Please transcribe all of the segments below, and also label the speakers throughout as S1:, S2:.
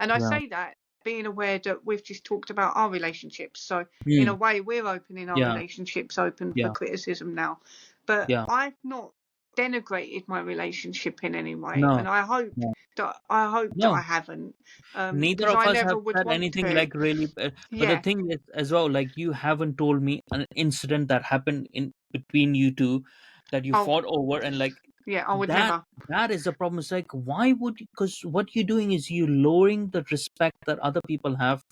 S1: And I
S2: Yeah.
S1: say that being aware that we've just talked about our relationships. So in a
S2: Mm.
S1: way, we're opening our
S2: Yeah.
S1: relationships open for
S2: Yeah.
S1: criticism now. But
S2: Yeah.
S1: I've not denigrated my relationship in any way,
S2: No.
S1: and I hope
S2: No.
S1: that I
S2: No.
S1: haven't,
S2: Neither
S1: because
S2: of
S1: I
S2: us
S1: never
S2: have
S1: would
S2: said
S1: want
S2: anything
S1: to.
S2: like really. But the
S1: Yeah.
S2: thing is, as well, like you haven't told me an incident that happened in between you two that you
S1: Oh,
S2: fought over, and like
S1: yeah. I would
S2: that.
S1: never.
S2: That is the problem. It's like, why would you? Because what you're doing is you lowering the respect that other people have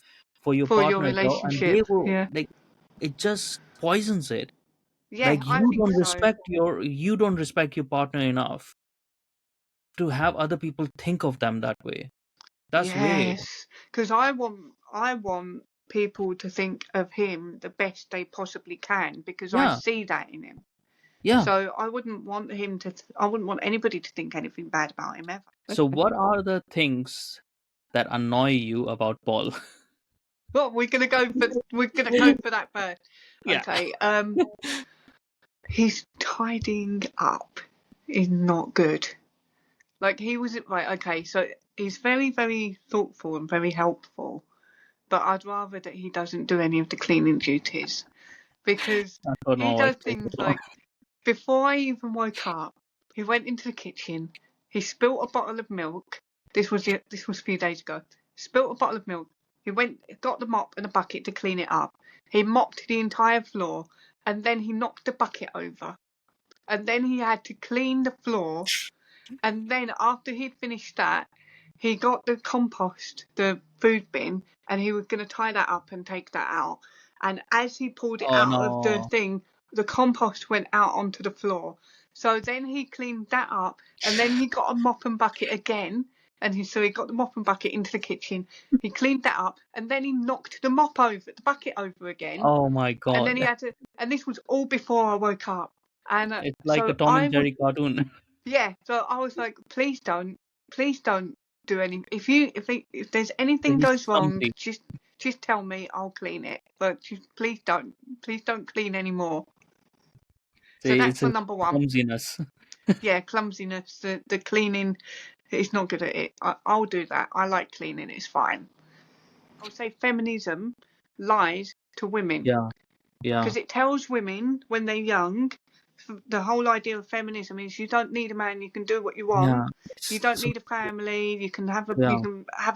S2: for your
S1: For your
S2: partner as well, and they
S1: relationship.
S2: will
S1: Yeah.
S2: like it just poisons it.
S1: Yeah,
S2: Like
S1: I think so.
S2: you don't respect your partner enough to have other people think of them that way. That's weird.
S1: Yes, because I want people to think of him the best they possibly can because I
S2: Yeah.
S1: see that in him.
S2: Yeah.
S1: So I wouldn't want I wouldn't want anybody to think anything bad about him ever.
S2: So what are the things that annoy you about Paul?
S1: Well, we're gonna go for that first.
S2: Yeah.
S1: Okay. His tidying up is not good. Like he was right. Okay, so he's very, very thoughtful and very helpful, but I'd rather that he doesn't do any of the cleaning duties because
S2: I don't
S1: he
S2: know what
S1: does
S2: to say.
S1: things like before I even woke up, he went into the kitchen, he spilt a bottle of milk. This was a few days ago. Spilt a bottle of milk. He went, got the mop and a bucket to clean it up. He mopped the entire floor, and then he knocked the bucket over, and then he had to clean the floor. And then after he'd finished that, he got the compost, the food bin, and he was going to tie that up and take that out. And as he pulled it
S2: Oh
S1: out of the
S2: no.
S1: thing, the compost went out onto the floor. So then he cleaned that up, and then he got a mop and bucket again. And so he got the mop and bucket into the kitchen. He cleaned that up, and then he knocked the the bucket over again.
S2: Oh my
S1: And then he
S2: God.
S1: had to, and this was all before I woke up. And
S2: It's like a
S1: so
S2: Tom
S1: I
S2: and
S1: would
S2: Jerry cartoon.
S1: yeah, so I was like, please don't do any. If there's anything
S2: He's
S1: goes wrong,
S2: clumsy.
S1: just tell me, I'll clean it. But please don't clean anymore. So
S2: See,
S1: that's
S2: it's
S1: for
S2: his
S1: number one.
S2: clumsiness.
S1: Yeah, clumsiness. The cleaning, he's not good at it. I'll do that. I like cleaning. It's fine. I would say feminism lies to women
S2: Yeah. Yeah.
S1: because it tells women when they're young. The whole idea of feminism is you don't need a man, you can do what you
S2: Yeah.
S1: want. You
S2: It's
S1: don't
S2: so,
S1: need a family, you
S2: yeah.
S1: can have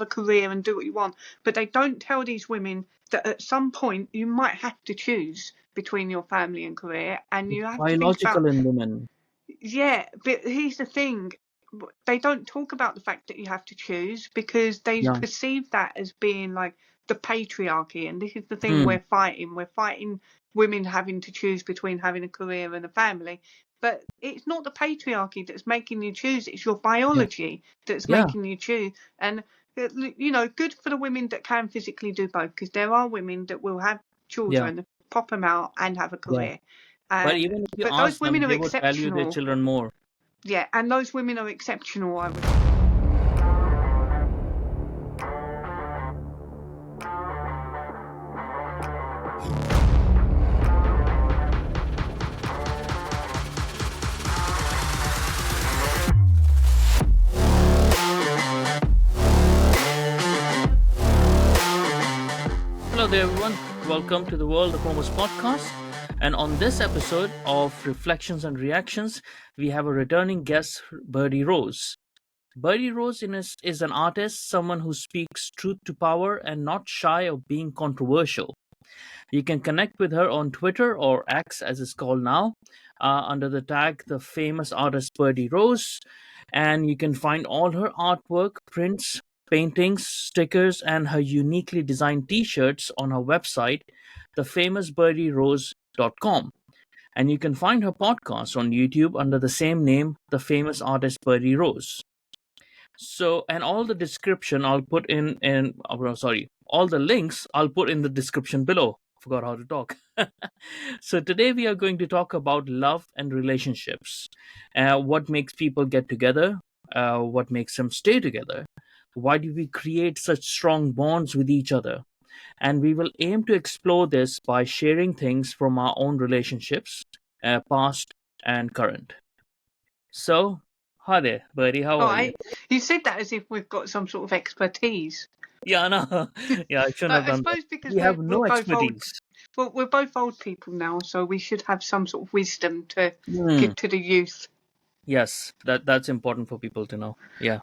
S1: a career and do what you want. But they don't tell these women that at some point you might have to choose between your family and career, and
S2: It's
S1: you have to think about
S2: biological in women.
S1: yeah, but here's the thing. They don't talk about the fact that you have to choose because they
S2: Yeah.
S1: perceive that as being like the patriarchy. And this is the thing
S2: Hmm.
S1: we're fighting. We're fighting women having to choose between having a career and a family. But it's not the patriarchy that's making you choose. It's your
S2: Yeah.
S1: biology that's
S2: Yeah.
S1: making you choose. And, good for the women that can physically do both because there are women that will have
S2: Yeah.
S1: children, pop them out and have a
S2: Yeah.
S1: career.
S2: But
S1: And
S2: even if you
S1: but those
S2: ask them,
S1: women are
S2: they would value their
S1: exceptional.
S2: children more.
S1: Yeah, and those women are exceptional, I would.
S2: Hello there, everyone. Welcome to the World of Homos podcast. And on this episode of Reflections and Reactions, we have a returning guest, Birdy Rose. Birdy Rose is an artist, someone who speaks truth to power and not shy of being controversial. You can connect with her on Twitter or X, as it's called now, under the tag The Famous Artist Birdy Rose. And you can find all her artwork, prints, paintings, stickers, and her uniquely designed t shirts on her website, thefamousbirdyrose.com. And you can find her podcast on YouTube under the same name, The Famous Artist Birdy Rose. So, and all the description I'll put all the links I'll put in the description below. Forgot how to talk. So today we are going to talk about love and relationships. What makes people get together? What makes them stay together? Why do we create such strong bonds with each other? And we will aim to explore this by sharing things from our own relationships, past and current. So, Hi there, Birdie. How
S1: All
S2: are you?
S1: right. You said that as if we've got some sort of expertise.
S2: Yeah, no, yeah, I shouldn't have
S1: I
S2: done that.
S1: suppose because
S2: We have
S1: we're
S2: no
S1: both old.
S2: expertise.
S1: Well, we're both old people now, so we should have some sort of wisdom to
S2: Hmm.
S1: give to the youth.
S2: Yes, that's important for people to know. Yeah,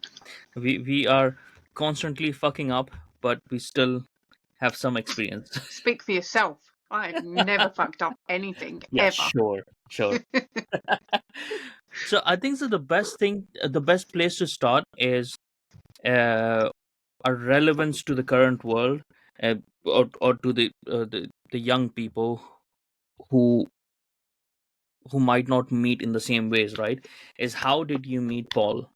S2: we are constantly fucking up, but we still have some experience.
S1: Speak for yourself. I've never fucked up anything
S2: Yeah,
S1: ever.
S2: sure, sure. So I think that the best thing, the best place to start is uh, a relevance to the current world, uh, or to the young people who who might not meet in the same ways, right? Is how did you meet Paul?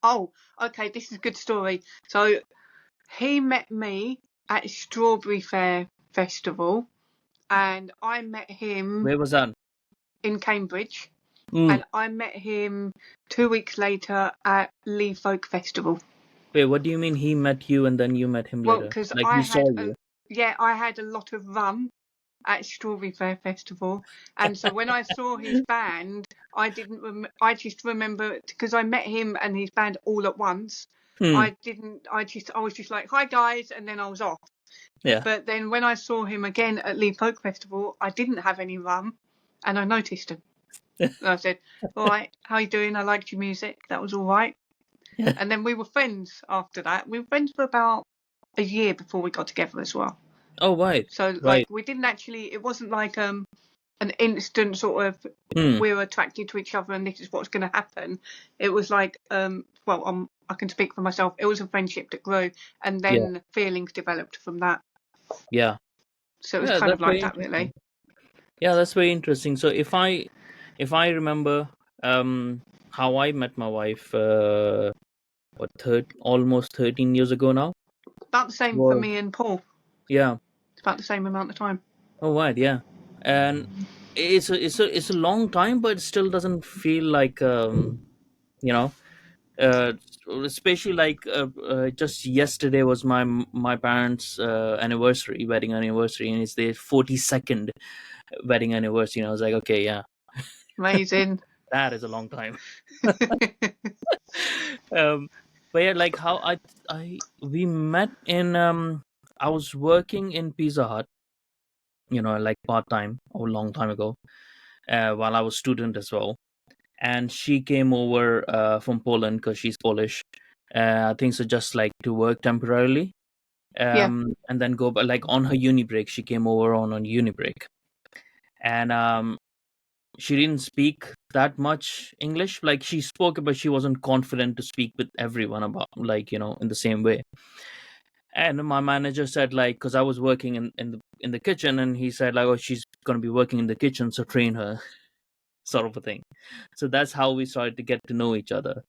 S1: Oh, okay. This is a good story. So he met me at Strawberry Fair Festival, and I met him
S2: Where was that?
S1: in Cambridge,
S2: Mm.
S1: and I met him 2 weeks later at Lee Folk Festival.
S2: Wait, what do you mean he met you and then you met him
S1: Well,
S2: later?
S1: because
S2: Like he saw you?
S1: I had a lot of rum at Strawberry Fair Festival, and so when I saw his band, I didn't. I just remember because I met him and his band all at once.
S2: Hmm.
S1: I didn't. I was just like, "Hi guys," and then I was off.
S2: Yeah.
S1: But then when I saw him again at Lee Folk Festival, I didn't have any rum, and I noticed him. And I said, "All right, how you doing? I liked your music. That was all right."
S2: Yeah.
S1: And then we were friends after that. We were friends for about a year before we got together as well.
S2: Oh, right,
S1: So
S2: right.
S1: like we didn't actually. It wasn't like an instant sort of
S2: Hmm.
S1: we're attracted to each other and this is what's going to happen. It was like I can speak for myself. It was a friendship that grew, and
S2: Yeah.
S1: then feelings developed from that.
S2: Yeah.
S1: So it was
S2: Yeah.
S1: kind of
S2: That's
S1: like
S2: very
S1: that, really.
S2: interesting. Yeah, that's very interesting. So if I remember how I met my wife, what third almost 13 years ago now.
S1: About the same for
S2: Well,
S1: me and Paul.
S2: yeah.
S1: It's about the same amount of time.
S2: Oh, right. Yeah. And it's a long time, but it still doesn't feel like you know uh, especially like just yesterday was my parents' anniversary, wedding anniversary, and it's their 42nd wedding anniversary. And I was like, okay, yeah,
S1: Amazing.
S2: that is a long time. um, but yeah, like how I we met in I was working in Pizza Hut, like part time a long time ago, while I was student as well. And she came over from Poland because she's Polish. I think so, just like to work temporarily,
S1: Yeah,
S2: and then go. But like on her uni break, she came over on uni break, and she didn't speak that much English. Like she spoke, but she wasn't confident to speak with everyone about like in the same way. And my manager said like, because I was working in the kitchen, and he said like, oh, she's gonna be working in the kitchen, so train her, sort of a thing. So that's how we started to get to know each other.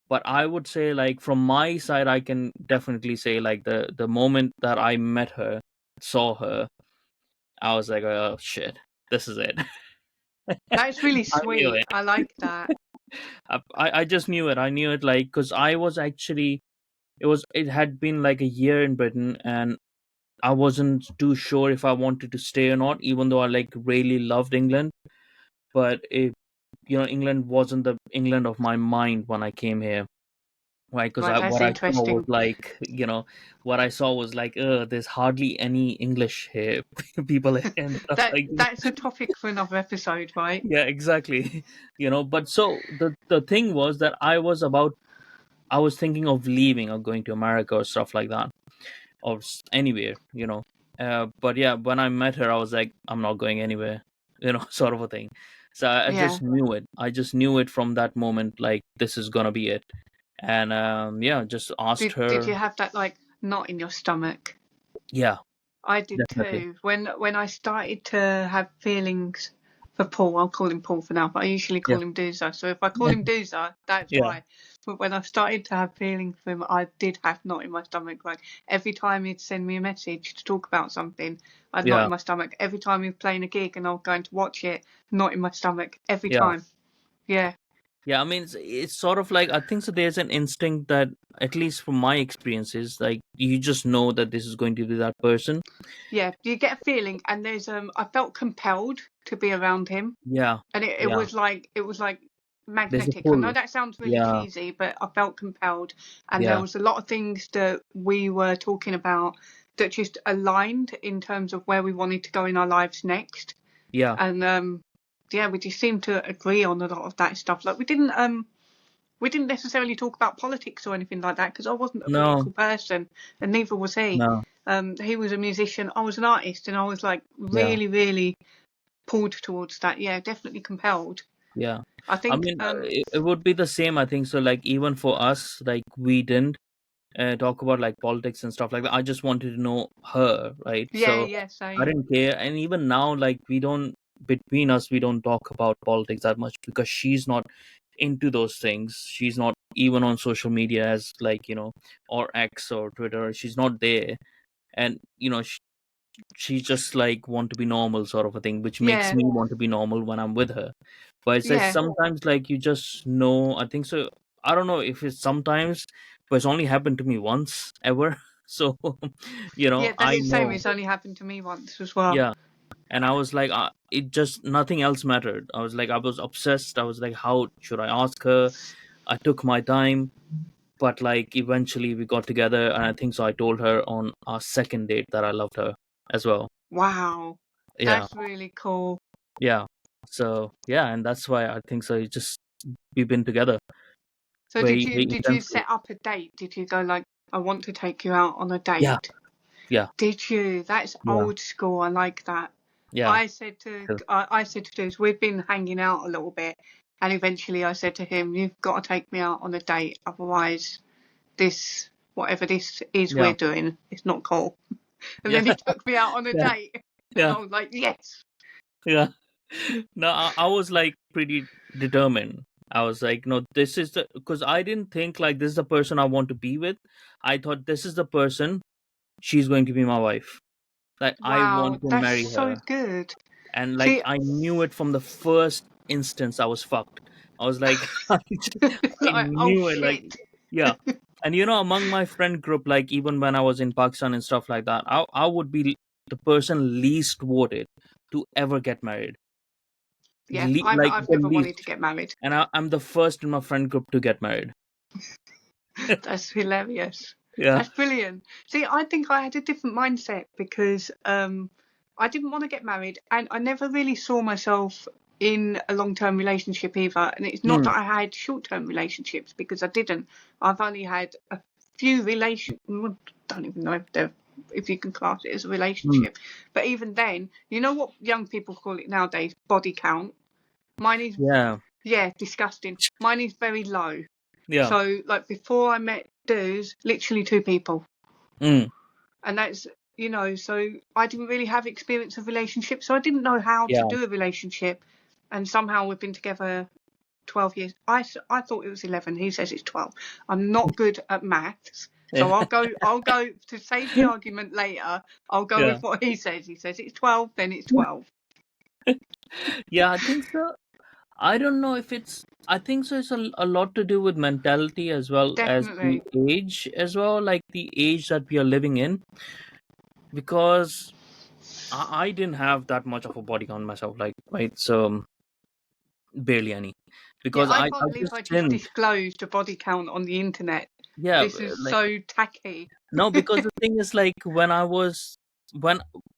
S2: But I would say like from my side, I can definitely say like the moment that I met her, saw her, I was like, oh shit, this is it.
S1: that's really
S2: I knew
S1: sweet.
S2: it.
S1: I like that.
S2: I just knew it. I knew it like because I was actually it had been like a year in Britain, and I wasn't too sure if I wanted to stay or not, even though I like really loved England. But England wasn't the England of my mind when I came here, right? Because
S1: Right,
S2: I
S1: that's
S2: what I saw was
S1: interesting.
S2: like, what I saw was like, there's hardly any English here, people and stuff like that.
S1: That's a topic for another episode, right?
S2: Yeah, exactly. But so the thing was that I was thinking of leaving or going to America or stuff like that, or anywhere, but yeah, when I met her, I was like, I'm not going anywhere, sort of a thing. So I
S1: Yeah.
S2: just knew it. I just knew it from that moment, like this is gonna be it. And yeah, just asked
S1: Did
S2: her.
S1: you have that like knot in your stomach?
S2: Yeah,
S1: I did
S2: definitely.
S1: too. When I started to have feelings for Paul, I'll call him Paul for now, but I usually
S2: Yeah.
S1: call him Doozer. So if I call him Doozer, that's
S2: Yeah.
S1: why. But when I started to have feelings for him, I did have knot in my stomach. Like every time he'd send me a message to talk about something, I'd knot
S2: Yeah.
S1: in my stomach. Every time he was playing a gig and I was going to watch it, knot in my stomach. Every
S2: Yeah.
S1: time. Yeah.
S2: Yeah. I mean, it's sort of like, I think so. There's an instinct that, at least from my experiences, like you just know that this is going to be that person.
S1: Yeah. You get a feeling, and I felt compelled to be around him.
S2: Yeah.
S1: And it
S2: Yeah.
S1: was like
S2: There's a
S1: magnetic. I know
S2: pull.
S1: that sounds really
S2: Yeah,
S1: cheesy, but I felt compelled, and there
S2: yeah,
S1: was a lot of things that we were talking about that just aligned in terms of where we wanted to go in our lives next.
S2: yeah.
S1: And yeah, we just seemed to agree on a lot of that stuff. Like we didn't necessarily talk about politics or anything like that because I wasn't a
S2: No,
S1: political person, and neither was he.
S2: no.
S1: He was a musician, I was an artist, and I was like
S2: Yeah,
S1: really, really pulled towards that. Yeah, definitely compelled.
S2: yeah.
S1: I
S2: I
S1: think,
S2: mean, it would be the same. I think so. Like even for us, like we didn't talk about like politics and stuff like that. I just wanted to know her, right?
S1: yeah,
S2: So
S1: yeah,
S2: I
S1: same.
S2: didn't care. And even now, like we don't between us, we don't talk about politics that much because she's not into those things. She's not even on social media as like or X or Twitter. She's not there, and she just like want to be normal sort of a thing, which makes
S1: Yeah,
S2: me want to be normal when I'm with her. But it's like
S1: yeah,
S2: sometimes like you just know. I think so. I don't know if it's sometimes, but it's only happened to me once ever. So,
S1: yeah.
S2: I
S1: That's the same.
S2: know.
S1: It's only happened to me once as well.
S2: Yeah, and I was like, it just nothing else mattered. I was like, I was obsessed. I was like, how should I ask her? I took my time, but like eventually we got together, and I think so. I told her on our second date that I loved her as well.
S1: Wow,
S2: Yeah.
S1: that's really cool.
S2: Yeah. So yeah, and that's why I think so. It just we've been together
S1: So
S2: very, very
S1: did you
S2: intensely.
S1: set up a date? Did you go like, I want to take you out on a
S2: Yeah,
S1: date?
S2: yeah,
S1: Did you? That's
S2: yeah,
S1: old school. I like that.
S2: yeah,
S1: I said to Duz, we've been hanging out a little bit, and eventually I said to him, "You've got to take me out on a date, otherwise this whatever this is
S2: yeah,
S1: we're doing, it's not cool." And
S2: yeah,
S1: then he took me out on a
S2: yeah,
S1: date, and
S2: yeah,
S1: I was like, "Yes,
S2: yeah. No, I was like pretty determined. I was like, no, this is the because I didn't think like this is the person I want to be with. I thought this is the person she's going to be my wife. Like I
S1: wow,
S2: want to
S1: that's
S2: marry
S1: so
S2: her,
S1: good."
S2: and like
S1: See,
S2: I knew it from the first instance. I was fucked. I was like, I
S1: like, oh
S2: knew it. Like,
S1: shit,
S2: yeah. And among my friend group, like even when I was in Pakistan and stuff like that, I would be the person least voted to ever get married.
S1: yeah, I've
S2: Like
S1: I've
S2: the
S1: never wanted to
S2: least.
S1: get married.
S2: And I'm the first in my friend group to get married.
S1: That's hilarious.
S2: Yeah.
S1: That's brilliant. See, I think I had a different mindset because I didn't want to get married and I never really saw myself in a long-term relationship either. And it's not
S2: Mm,
S1: that I had short-term relationships because I didn't. I've only had a few don't even know if you can class it as a
S2: mm.
S1: relationship. But even then, you know what young people call it nowadays? Body count. Mine is,
S2: Yeah.
S1: yeah, disgusting. Mine is very low.
S2: Yeah.
S1: So, like, before I met Duz, literally two people.
S2: Mm,
S1: And that's, so I didn't really have experience of relationships. So I didn't know how to
S2: yeah.
S1: do a relationship. And somehow we've been together 12 years. I thought it was 11. He says it's 12. I'm not good at maths. So
S2: Yeah.
S1: I'll go to save the argument later. I'll go
S2: Yeah.
S1: with what he says. He says it's 12, then it's 12.
S2: Yeah, I think so. I don't know if it's. I think so. It's a lot to do with mentality as well as the
S1: Definitely.
S2: age as well, like the age that we are living in. Because I didn't have that much of a body count myself, like right, so barely any.
S1: Yeah,
S2: Because
S1: I
S2: I
S1: can't believe I
S2: just
S1: just
S2: didn't.
S1: disclosed a body count on the internet.
S2: Yeah,
S1: This is
S2: like
S1: so tacky.
S2: no, because the thing is, like when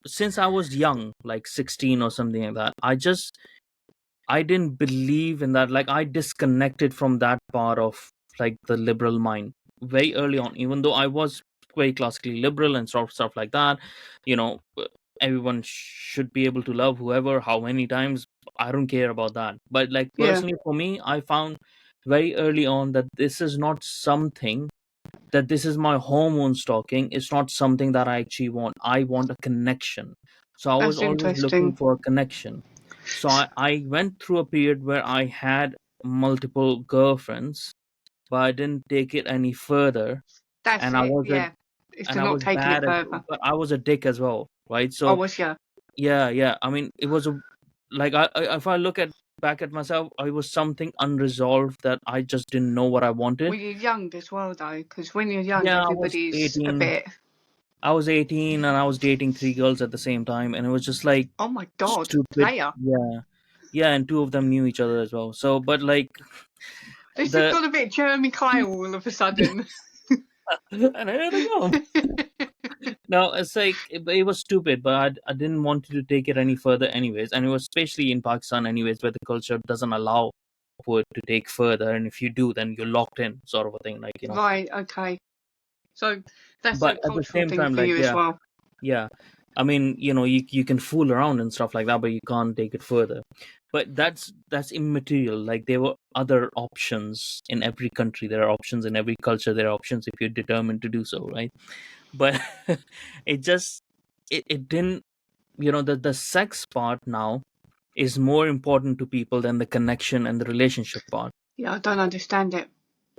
S2: since I was young, like 16 or something like that, I didn't believe in that. Like I disconnected from that part of like the liberal mind very early on, even though I was very classically liberal and stuff like that. You know, everyone should be able to love whoever, how many times. I don't care about that. But like
S1: Yeah,
S2: personally for me, I found very early on that this is not something that this is my hormone stalking. It's not something that I actually want. I want a connection. So I was
S1: that's
S2: always looking
S1: interesting.
S2: for a connection. So I went through a period where I had multiple girlfriends, but I didn't take it any further.
S1: That's
S2: And I
S1: it.
S2: was a
S1: Yeah, it's
S2: and
S1: to
S2: I
S1: not
S2: was
S1: taking it
S2: bad at,
S1: further.
S2: but I was a dick as well, right?
S1: I
S2: So
S1: was, yeah.
S2: yeah, yeah. I mean, it was a like if I look at back at myself, I was something unresolved that I just didn't know what I wanted.
S1: Well, you're young as well, though, because when you're young,
S2: Yeah, I was
S1: everybody's a
S2: 18.
S1: bit.
S2: I was 18 and I was dating three girls at the same time, and it was just like
S1: Oh my God,
S2: stupid.
S1: player.
S2: Yeah, Yeah, and two of them knew each other as well. So, but like
S1: This has
S2: the
S1: got a bit Jeremy Kyle all of a sudden.
S2: and here they go. No, it's like it was stupid, but I didn't want to take it any further, anyways. And it was especially in Pakistan, anyways, where the culture doesn't allow for it to take further, and if you do, then you're locked in, sort of a thing, like
S1: Right, okay. So that's a
S2: But at the
S1: cultural
S2: same
S1: thing
S2: time,
S1: for
S2: like
S1: you as
S2: yeah,
S1: well.
S2: yeah. I mean, you can fool around and stuff like that, but you can't take it further. But that's immaterial. Like there were other options in every country. There are options in every culture. There are options if you're determined to do so, right? But it just it didn't. The sex part now is more important to people than the connection and the relationship part.
S1: Yeah, I don't understand it.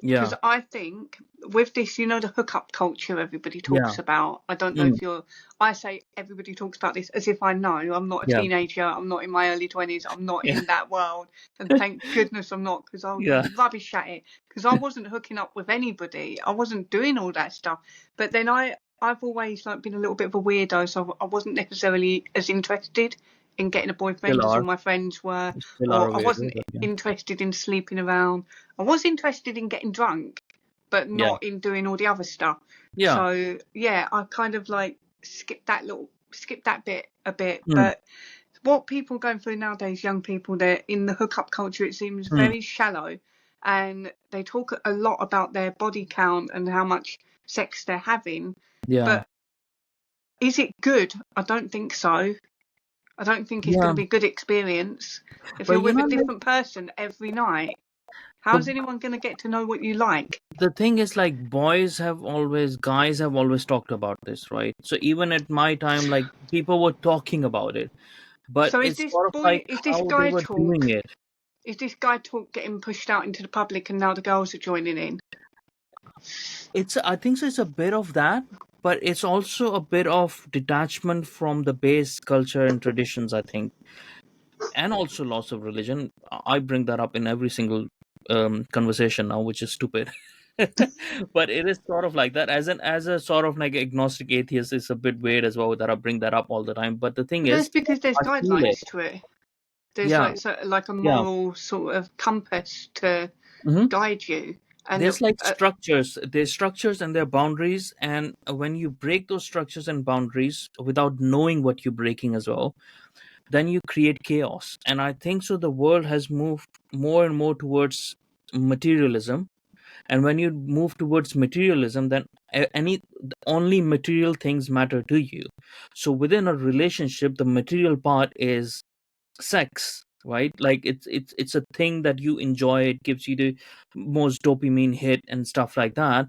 S1: Because
S2: Yeah,
S1: I think with this, the hookup culture everybody
S2: yeah,
S1: talks about. I don't know
S2: mm,
S1: if I say everybody talks about this as if I know. I'm not a
S2: yeah,
S1: teenager. I'm not in my early 20s. I'm not in that world. And thank goodness I'm not, because I was
S2: yeah,
S1: rubbish at it. Because I wasn't hooking up with anybody. I wasn't doing all that stuff. But then I've always like been a little bit of a weirdo, so I wasn't necessarily as interested in getting a boyfriend
S2: still
S1: as all
S2: are,
S1: my friends were,
S2: still are
S1: or I
S2: aware,
S1: wasn't
S2: but yeah,
S1: interested in sleeping around. I was interested in getting drunk, but
S2: yeah,
S1: not in doing all the other stuff.
S2: yeah.
S1: So yeah, I kind of like skipped that bit a bit.
S2: Mm,
S1: But what people are going through nowadays, young people, they're in the hookup culture, it seems
S2: mm,
S1: very shallow, and they talk a lot about their body count and how much sex they're having.
S2: yeah,
S1: But is it good? I don't think so. I don't think it's going
S2: yeah.
S1: to be a good experience. If
S2: But
S1: you're with a different person every night,
S2: but
S1: how's anyone going to get to know what you like?
S2: the thing is, like, guys have always talked about this, right? So even at my time, like, people were talking about it, but
S1: So
S2: it's sort of like
S1: is this
S2: how they
S1: guy
S2: were doing
S1: talk,
S2: it.
S1: getting pushed out into the public and now the girls are joining in?
S2: I think so. It's a bit of that, but it's also a bit of detachment from the base culture and traditions, I think, and also loss of religion. I bring that up in every single conversation now, which is stupid. But it is sort of like that. As a sort of like agnostic atheist, it's a bit weird as well that I bring that up all the time. But the thing
S1: But
S2: is,
S1: that's because there's
S2: I feel it.
S1: guidelines to it. There's
S2: Yeah,
S1: like a
S2: yeah.
S1: moral sort of compass to
S2: Hmm.
S1: guide you. And
S2: There's like structures. There's structures and there are boundaries, and when you break those structures and boundaries without knowing what you're breaking as well, then you create chaos. And I think so the world has moved more and more towards materialism, and when you move towards materialism, then only material things matter to you. So within a relationship, the material part is sex, right? Like it's a thing that you enjoy. It gives you the most dopamine hit and stuff like that.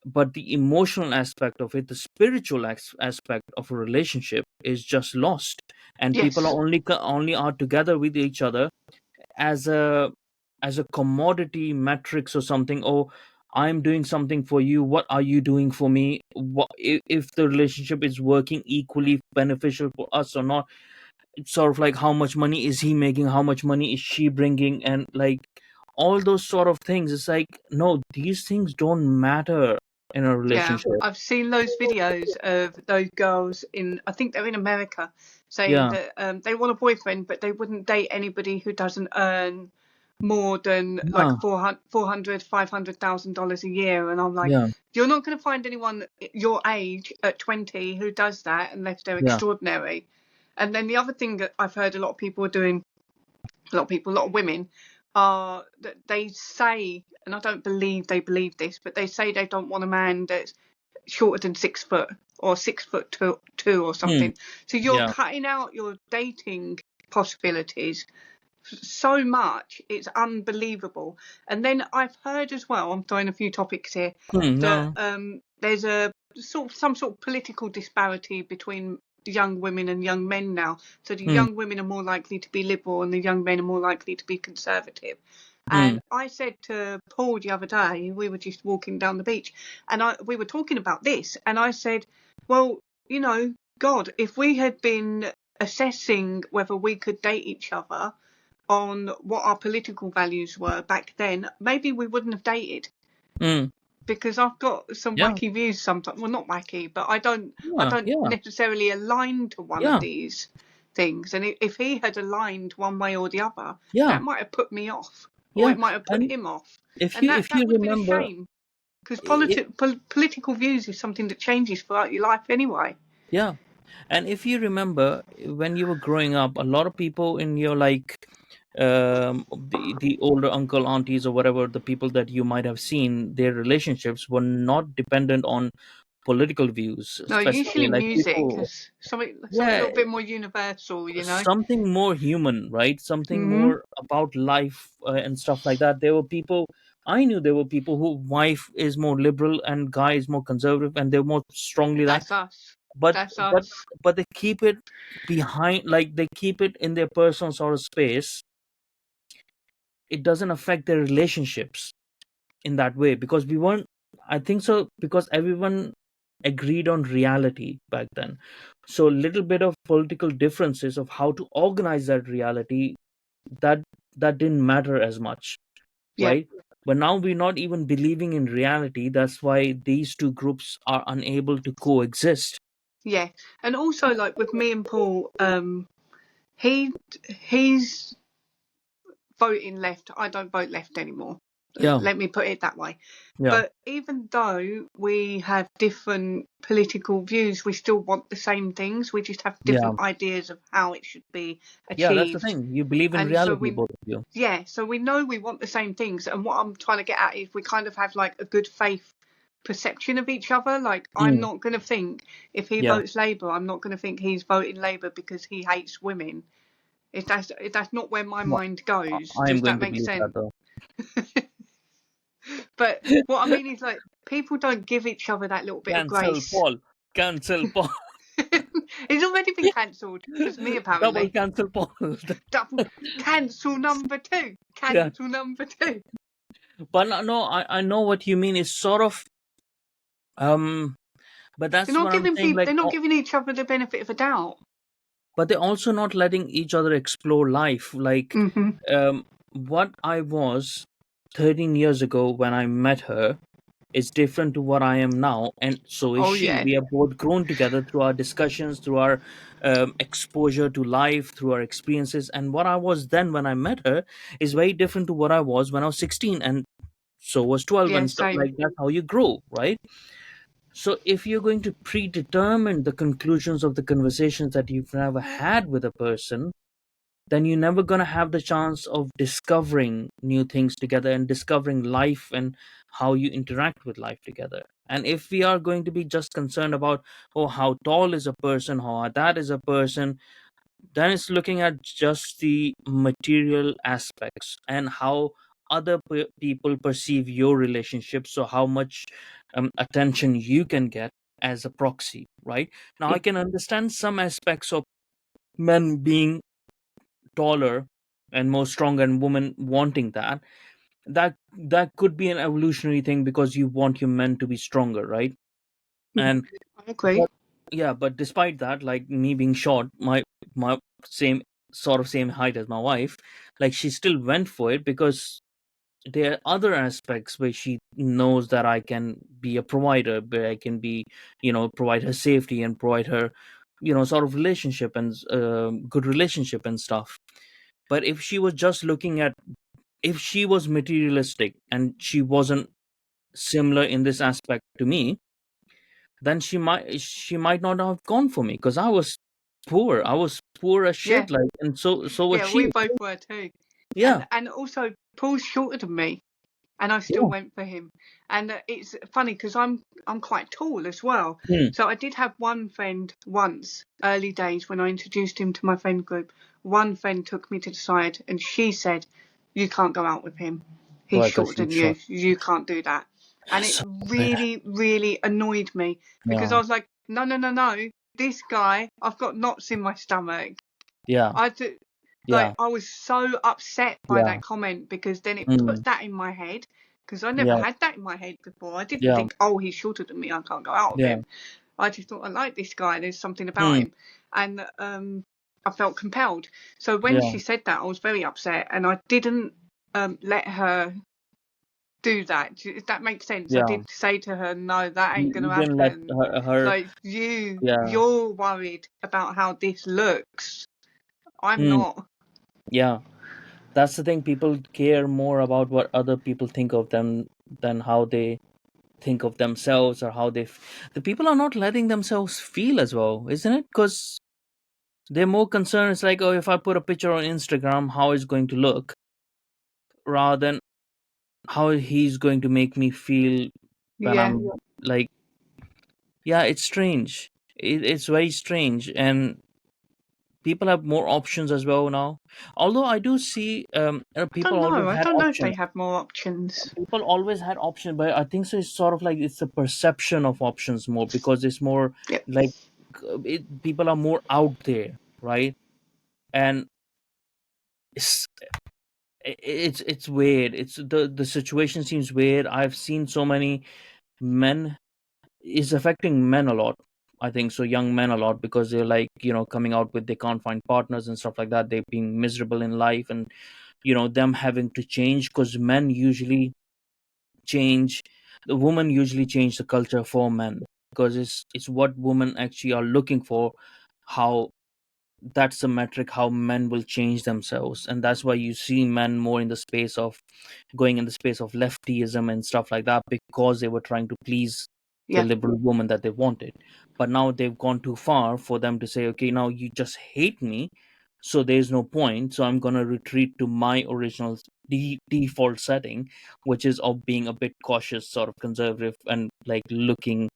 S2: But the emotional aspect of it, the spiritual aspect of a relationship is just lost, and people are
S1: yes,
S2: only are together with each other as a commodity metrics or something. Oh, I'm doing something for you, what are you doing for me? What if the relationship is working equally beneficial for us or not? It's sort of like how much money is he making, how much money is she bringing, and like all those sort of things. It's like, no, these things don't matter in a
S1: yeah.
S2: relationship.
S1: I've seen those videos of those girls I think they're in America, saying
S2: Yeah,
S1: that they want a boyfriend, but they wouldn't date anybody who doesn't earn more than like
S2: yeah,
S1: 400, $500,000 a year. And I'm like,
S2: yeah,
S1: you're not going to find anyone your age at 20 who does that unless they're
S2: yeah.
S1: extraordinary. And then the other thing that I've heard a lot of people are doing, a lot of women, are that they say, and I don't believe they believe this, but they say they don't want a man that's shorter than 6 foot or 6 foot two or
S2: Hmm.
S1: something. So you're
S2: Yeah.
S1: cutting out your dating possibilities so much, it's unbelievable. And then I've heard as well, I'm throwing a few topics here,
S2: Hmm.
S1: that
S2: No.
S1: there's some sort of political disparity between young women and young men now. So the
S2: Hmm.
S1: young women are more likely to be liberal and the young men are more likely to be conservative.
S2: Hmm.
S1: And I said to Paul the other day, we were just walking down the beach, and we were talking about this, and I said, well, God, if we had been assessing whether we could date each other on what our political values were back then, maybe we wouldn't have dated,
S2: Hmm.
S1: because I've got some
S2: Yeah.
S1: wacky views sometimes. Well, not wacky, but I don't
S2: Yeah. Yeah.
S1: necessarily align to one of
S2: Yeah.
S1: these. things, and if he had aligned one way or the other,
S2: Yeah,
S1: that might have put me off, or
S2: yeah.
S1: it might have put
S2: And
S1: him off,
S2: if
S1: and
S2: you
S1: that
S2: if you
S1: would be a
S2: remember,
S1: shame, because
S2: it,
S1: political views is something that changes throughout your life anyway.
S2: yeah. And if you remember when you were growing up, a lot of people in your like the older uncle, aunties, or whatever, the people that you might have seen, their relationships were not dependent on political views,
S1: No,
S2: especially
S1: usually
S2: like
S1: music
S2: people.
S1: is something a
S2: Yeah,
S1: little bit more universal, you know.
S2: something more human, right? Something
S1: Mhm.
S2: more about life, and stuff like that. There were people, I knew there were people who wife is more liberal and guy is more conservative, and they're more strongly that.
S1: That's us.
S2: But
S1: That's
S2: but
S1: us.
S2: but they keep it behind, like they keep it in their personal sort of space. It doesn't affect their relationships in that way, because we weren't, I think so, because everyone agreed on reality back then. So little bit of political differences of how to organize that reality, that that didn't matter as much,
S1: Yeah,
S2: right? But now we're not even believing in reality. That's why these two groups are unable to coexist.
S1: yeah. And also, like with me and Paul, he he's voting left. I don't vote left anymore.
S2: Yeah,
S1: Let me put it that way.
S2: yeah,
S1: But even though we have different political views, we still want the same things. We just have
S2: yeah,
S1: different ideas of how it should be
S2: yeah. That's the
S1: achieved.
S2: thing. You believe in
S1: And so
S2: reality, both of you.
S1: we know we want the same things. And what I'm trying to get at is we kind of have like a good faith perception of each other. Like I'm
S2: Mm,
S1: not going to think if he
S2: yeah.
S1: votes Labour, I'm not going to think he's voting Labour because he hates women. If that's not where my
S2: No,
S1: mind goes.
S2: I am
S1: Does
S2: going
S1: that
S2: to
S1: make
S2: believe that
S1: sense?
S2: though.
S1: But what I mean is like people don't give each other that little bit of
S2: Cancel
S1: grace.
S2: Paul. Cancel Paul.
S1: It's already been cancelled because me
S2: Double
S1: apparently.
S2: cancel Paul.
S1: Double cancel number two.
S2: Yeah.
S1: Cancel number two.
S2: But no, no, I know what you mean. It's sort of um but
S1: They're
S2: that's
S1: not
S2: what I'm
S1: giving
S2: saying,
S1: people.
S2: like
S1: They're not giving each other the benefit of a doubt.
S2: but they're also not letting each other explore life. Like
S1: Mhm.
S2: what I was 13 years ago when I met her is different to what I am now, and so is
S1: Oh
S2: she.
S1: yeah.
S2: We have both grown together through our discussions, through our exposure to life, through our experiences. And what I was then when I met her is very different to what I was when I was 16, and so was 12,
S1: Yeah.
S2: and stuff
S1: Same.
S2: like that's how you grow, right? So if you're going to predetermine the conclusions of the conversations that you've never had with a person, then you're never going to have the chance of discovering new things together and discovering life and how you interact with life together. And if we are going to be just concerned about, oh, how tall is a person, how that is a person, then it's looking at just the material aspects and how other people perceive your relationship. So how much attention you can get as a proxy, right? Now
S1: Yeah.
S2: I can understand some aspects of men being taller and more stronger and women wanting that could be an evolutionary thing because you want your men to be stronger, right? And
S1: I agree.
S2: but yeah, but despite that, like me being short, my same height as my wife, like she still went for it because there are other aspects where she knows that I can be a provider, where I can be, provide her safety and provide her, sort of relationship and good relationship and stuff. But if she was just looking at, if she was materialistic and she wasn't similar in this aspect to me, then she might not have gone for me because I was poor as
S1: Yeah.
S2: shit, like, and so was
S1: Yeah.
S2: she.
S1: We both were too.
S2: Yeah,
S1: And also Paul's shorter than me, and I still
S2: yeah.
S1: went for him. And it's funny because I'm quite tall as well.
S2: Hmm.
S1: So I did have one friend once, early days when I introduced him to my friend group. One friend took me to the side and she said, "You can't go out with him. He's
S2: Right, because
S1: shorter
S2: she's
S1: than you.
S2: short.
S1: You can't do that." And it
S2: So bad.
S1: really, really annoyed me because
S2: Yeah,
S1: I was like, "No, no, no, no. This guy, I've got knots in my stomach."
S2: yeah,
S1: I do,
S2: yeah,
S1: like I was so upset by
S2: yeah.
S1: that comment because then it
S2: Mm,
S1: put that in my head because I never
S2: yeah,
S1: had that in my head before. I didn't
S2: yeah,
S1: think, oh, he's shorter than me, I can't go out with
S2: yeah.
S1: him. I just thought I like this guy. There's something about
S2: Mm,
S1: him, and I felt compelled. So when
S2: yeah,
S1: she said that, I was very upset, and I didn't let her do that. If that makes sense, I
S2: yeah.
S1: did say to her, no, that ain't
S2: You
S1: gonna
S2: didn't let
S1: happen.
S2: her.
S1: Like
S2: Yeah,
S1: you're worried about how this looks, I'm
S2: Mm,
S1: not.
S2: yeah, that's the thing. People care more about what other people think of them than how they think of themselves, or how the people are not letting themselves feel as well, isn't it? Because they're more concerned. It's like, oh, if I put a picture on Instagram, how it's going to look, rather than how he's going to make me feel when
S1: Yeah.
S2: I'm like, yeah, it's strange. It's very strange, and people have more options as well now. Although I do see,
S1: I don't
S2: people
S1: know.
S2: always
S1: I
S2: had
S1: don't know if they
S2: options.
S1: have more options.
S2: People always had options, but I think so. It's sort of like it's the perception of options more, because it's more
S1: Yep.
S2: like people are more out there, right? And it's it's weird. It's the situation seems weird. I've seen so many men, is affecting men a lot. I think so, young men a lot, because they're like, coming out with they can't find partners and stuff like that. They're being miserable in life, and them having to change, because men usually change. The women usually change the culture for men, because it's what women actually are looking for. How that's the metric how men will change themselves, and that's why you see men more in the space of going in the space of leftyism and stuff like that, because they were trying to please the
S1: Yeah.
S2: liberal woman that they wanted. But now they've gone too far for them to say, okay, now you just hate me, so there's no point, so I'm going to retreat to my original default setting, which is of being a bit cautious, sort of conservative, and like looking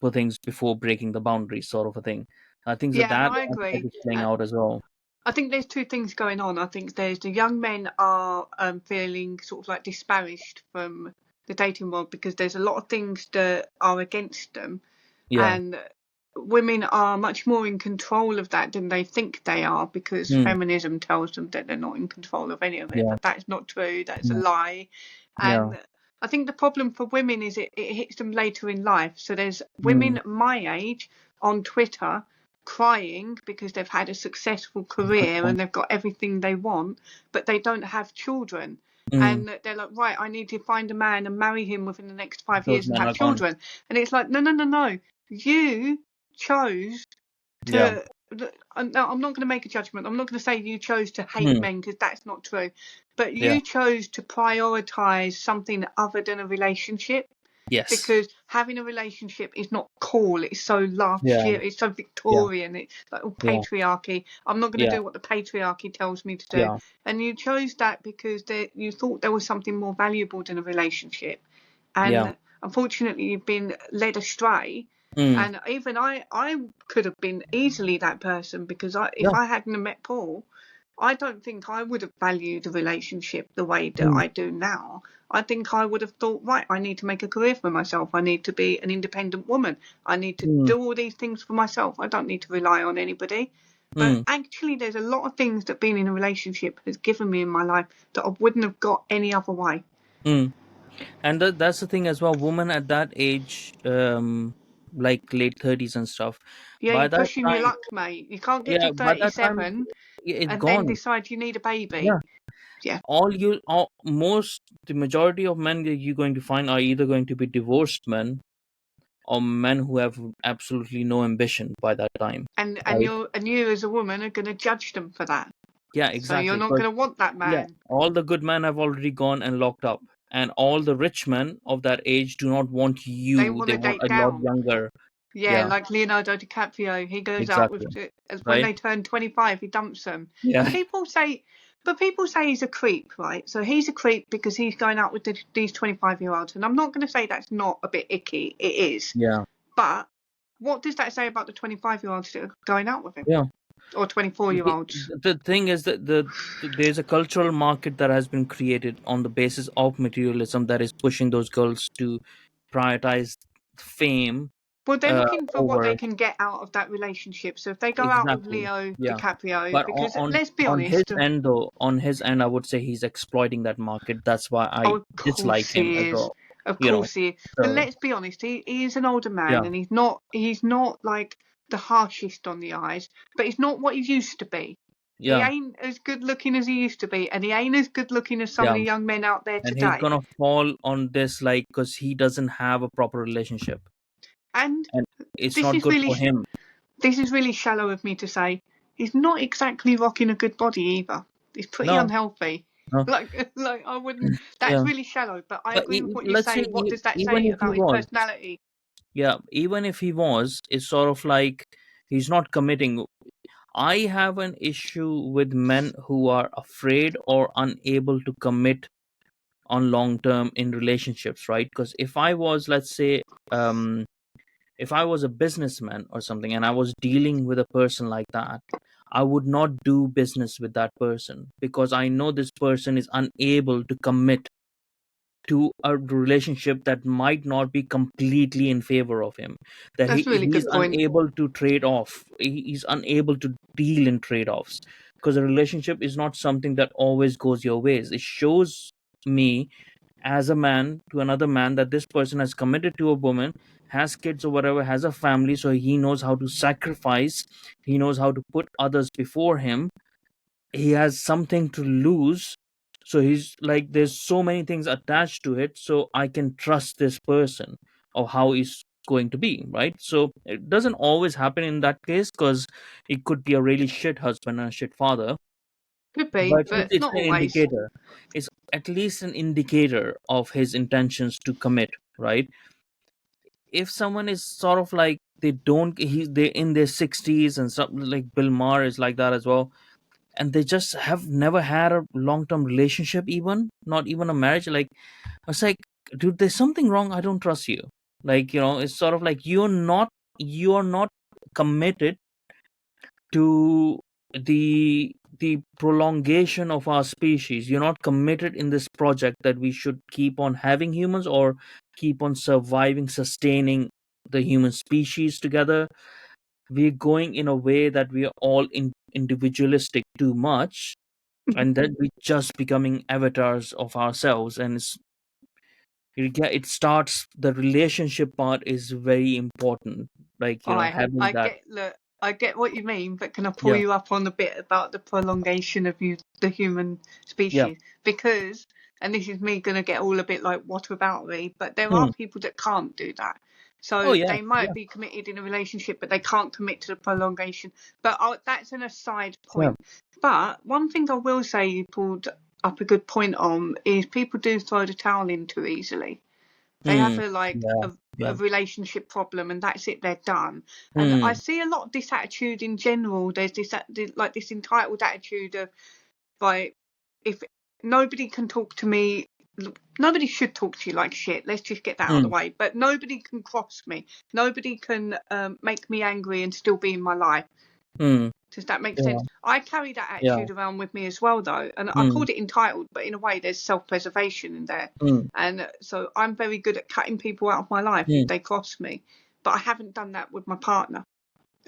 S2: for things before breaking the boundaries, sort of a thing. I think that
S1: Yeah.
S2: that
S1: No, I
S2: aspect
S1: agree.
S2: is playing out as well.
S1: I think there's two things going on. I think there's the young men are feeling sort of like disparaged from the dating world because there's a lot of things that are against them,
S2: Yeah.
S1: and women are much more in control of that than they think they are because
S2: Mm,
S1: feminism tells them that they're not in control of any of it.
S2: yeah.
S1: But that's not true. That's a
S2: Mm,
S1: lie.
S2: yeah.
S1: And I think the problem for women is it hits them later in life. So there's
S2: Mm,
S1: women my age on Twitter crying because they've had a successful
S2: good
S1: career
S2: point.
S1: and they've got everything they want, but they don't have children.
S2: Mm,
S1: And they're like, right, I need to find a man and marry him within the next 5 years
S2: those
S1: and
S2: men
S1: have
S2: are gone.
S1: children. And it's like, no, no, no, no. You chose
S2: Yeah.
S1: to. No, I'm not going to make a judgment. I'm not going to say you chose to hate
S2: Mm,
S1: men because that's not true. But
S2: yeah.
S1: you chose to prioritize something other than a relationship
S2: Yes.
S1: because having a relationship is not cool. It's so last
S2: Yeah.
S1: year. It's so
S2: Yeah.
S1: Victorian. It's like all
S2: Yeah.
S1: patriarchy. I'm not going to
S2: Yeah.
S1: do what the patriarchy tells me to do.
S2: Yeah.
S1: And you chose that because you thought there was something more valuable than a relationship.
S2: Yeah.
S1: And unfortunately, you've been led astray.
S2: Mm,
S1: And even I could have been easily that person because if
S2: yeah.
S1: I hadn't have met Paul, I don't think I would have valued the relationship the way that
S2: Mm,
S1: I do now. I think I would have thought, right, I need to make a career for myself. I need to be an independent woman. I need to
S2: mm,
S1: do all these things for myself. I don't need to rely on anybody. But
S2: mm,
S1: actually, there's a lot of things that being in a relationship has given me in my life that I wouldn't have got any other way.
S2: mm. And that's the thing as well. Women at that age, like late 30s and stuff,
S1: Yeah,
S2: by
S1: you're
S2: that
S1: pushing your
S2: time,
S1: luck, mate. You can't get
S2: yeah,
S1: to
S2: by that time,
S1: 37
S2: it's
S1: and then
S2: gone.
S1: decide you need a baby.
S2: Yeah.
S1: Yeah.
S2: The majority of men that you're going to find are either going to be divorced men, or men who have absolutely no ambition by that time,
S1: And
S2: right?
S1: you as a woman are going to judge them for that.
S2: Yeah,
S1: So you're
S2: exactly.
S1: not going to want that
S2: Yeah,
S1: man.
S2: all the good men have already gone and locked up, and all the rich men of that age do not want
S1: They
S2: you.
S1: want
S2: They
S1: to
S2: want
S1: date
S2: a lot
S1: down.
S2: younger.
S1: Yeah,
S2: Yeah,
S1: like Leonardo DiCaprio, he goes out with
S2: exactly.
S1: when
S2: Right?
S1: they turn 25, he dumps them.
S2: Yeah,
S1: And people say he's a creep, right? So he's a creep because he's going out with these 25-year-olds. And I'm not going to say that's not a bit icky. It is.
S2: yeah,
S1: But what does that say about the 25-year-olds that are going out with him
S2: yeah.
S1: or 24-year-olds?
S2: The thing is that there's a cultural market that has been created on the basis of materialism that is pushing those girls to prioritize fame
S1: Well, they're looking for what
S2: over.
S1: they can get out of that relationship. So if they go out with
S2: Exactly.
S1: Leo
S2: Yeah.
S1: DiCaprio,
S2: But
S1: because
S2: on
S1: let's be
S2: on his
S1: honest,
S2: end though, on his end, I would say he's exploiting that market. That's why
S1: oh,
S2: I
S1: of
S2: dislike
S1: course
S2: him
S1: he
S2: as
S1: is.
S2: well.
S1: Of
S2: You know.
S1: course he is. But
S2: So
S1: let's be honest, he is an older man
S2: yeah,
S1: and he's not like the harshest on the eyes, but he's not what he used to be. He
S2: yeah,
S1: ain't as good looking as he used to be, and he ain't as good looking as some of
S2: yeah.
S1: the young men out there
S2: And he's
S1: today.
S2: gonna fall on this like because he doesn't have a proper relationship,
S1: And
S2: and it's
S1: this
S2: not
S1: is
S2: good
S1: really
S2: for him.
S1: this is really shallow of me to say. he's not exactly rocking a good body either. He's pretty
S2: No,
S1: unhealthy.
S2: no,
S1: Like I wouldn't. That's
S2: yeah.
S1: really shallow. But I
S2: But
S1: agree with what you
S2: let's say
S1: say. What does that
S2: even
S1: say
S2: if he
S1: about his
S2: was,
S1: personality?
S2: yeah, even if he was, it's sort of like he's not committing. I have an issue with men who are afraid or unable to commit on long term in relationships, right? Because if I was, let's say, um, if I was a businessman or something and I was dealing with a person like that, I would not do business with that person because I know this person is unable to commit to a relationship that might not be completely in favor of him, that
S1: That's a really
S2: he's
S1: good point.
S2: unable to trade off, he's unable to deal in trade-offs, because a relationship is not something that always goes your ways. It shows me as a man to another man that this person has committed to a woman, has kids or whatever, has a family, so he knows how to sacrifice, he knows how to put others before him, he has something to lose, so he's like there's so many things attached to it, so I can trust this person or how he's going to be, right? So it doesn't always happen in that case because it could be a really shit husband and a shit father,
S1: Could
S2: but
S1: be,
S2: at least
S1: but
S2: it's
S1: not
S2: an
S1: always.
S2: indicator, it's at least an indicator of his intentions to commit, right? If someone is sort of like they don't they're in their 60s and stuff, like Bill Maher is like that as well, and they just have never had a long-term relationship, even not even a marriage, like I was like, dude, there's something wrong, I don't trust you. Like, it's sort of like you're not committed to the prolongation of our species. You're not committed in this project that we should keep on having humans or keep on surviving, sustaining the human species together. We're going in a way that we are all individualistic too much, and then we just becoming avatars of ourselves, and it starts, the relationship part is very important, like having
S1: I
S2: that.
S1: get look, I get what you mean, but can I pull
S2: Yeah,
S1: you up on a bit about the prolongation of the human
S2: yeah.
S1: species? Because, and this is me going to get all a bit like what about me, but there are
S2: Hmm.
S1: people that can't do that.
S2: Oh
S1: So
S2: yeah,
S1: they might
S2: yeah,
S1: be committed in a relationship, but they can't commit to the prolongation. But that's an aside
S2: yeah.
S1: point. But one thing I will say you pulled up a good point on is people do throw the towel in too easily. They
S2: Hmm.
S1: have a like
S2: Yeah,
S1: a
S2: yeah.
S1: relationship problem, and that's it. They're done. And I
S2: Hmm.
S1: see a lot of this attitude in general. There's like this entitled attitude of like, if nobody can talk to me, nobody should talk to you like shit. Let's just get that out of the
S2: Hmm.
S1: way. But nobody can cross me. Nobody can make me angry and still be in my life.
S2: Hmm.
S1: Does that make
S2: Yeah,
S1: sense? I carry that
S2: yeah.
S1: attitude around with me as well, though, and I
S2: Hmm.
S1: called it entitled, but in a way, there's self-preservation in there,
S2: Hmm.
S1: and so I'm very good at cutting people out of my life if
S2: Hmm.
S1: they cross me, but I haven't done that with my partner,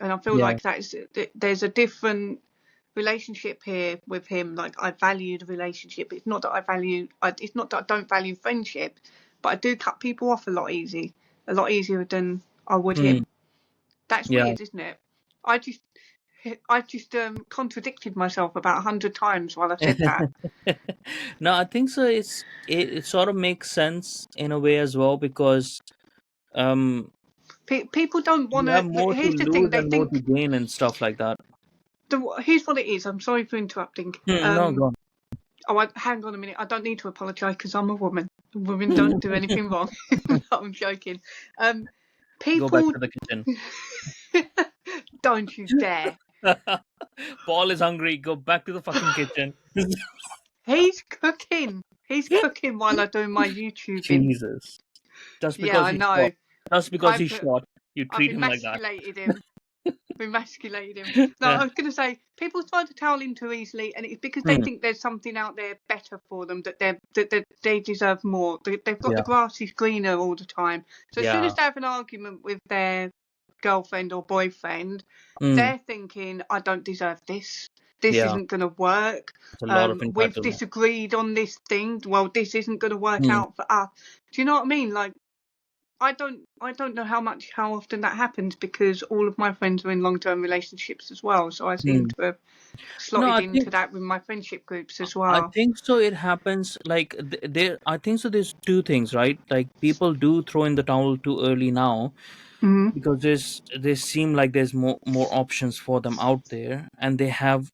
S1: and I feel
S2: Yeah.
S1: like there's a different relationship here with him. Like I value the relationship. It's not that it's not that I don't value friendship, but I do cut people off a lot easier than I would
S2: Hmm.
S1: him. That's
S2: Yeah.
S1: weird, isn't it? I just I just contradicted myself about 100 times while I said that.
S2: No, I think so. It sort of makes sense in a way as well, because um
S1: People don't want
S2: you have
S1: to.
S2: more to
S1: Here's the thing:
S2: lose
S1: they
S2: and more to
S1: think
S2: gain and stuff like that.
S1: here's what it is. I'm sorry for interrupting.
S2: No, go
S1: Hang on a minute. I don't need to apologise because I'm a woman. Women don't
S2: on.
S1: do anything wrong. No, I'm joking. Um,
S2: Go back
S1: people,
S2: to the kitchen.
S1: don't you dare.
S2: Paul is hungry. Go back to the fucking kitchen.
S1: He's cooking. He's cooking while I'm doing my YouTubing.
S2: Jesus. Just
S1: Yeah,
S2: because
S1: I
S2: he's short.
S1: know.
S2: Just because
S1: I
S2: he's
S1: put.
S2: short, you
S1: I've
S2: treat him like that.
S1: emasculated him. Emasculated him. No,
S2: Yeah.
S1: I was going to say people throw the towel in too easily, and it's because they
S2: Hmm.
S1: think there's something out there better for them, that they deserve more. They've got the
S2: Yeah.
S1: grass is greener all the time. So as soon
S2: Yeah.
S1: as they have an argument with their girlfriend or boyfriend,
S2: Hmm.
S1: they're thinking, I don't deserve this. This
S2: Yeah.
S1: isn't going to work.
S2: It's a lot of
S1: We've
S2: entitlement.
S1: disagreed on this thing. Well, this isn't going to work
S2: Hmm.
S1: out for us. Do you know what I mean? Like, I don't know how often that happens because all of my friends are in long-term relationships as well. So I seem
S2: Hmm.
S1: to have
S2: No,
S1: slotted into that with my friendship groups as
S2: I
S1: well.
S2: think so. It happens like there. I think so. There's two things, right? Like people do throw in the towel too early now,
S1: Mm.
S2: because they seem like there's more options for them out there, and they have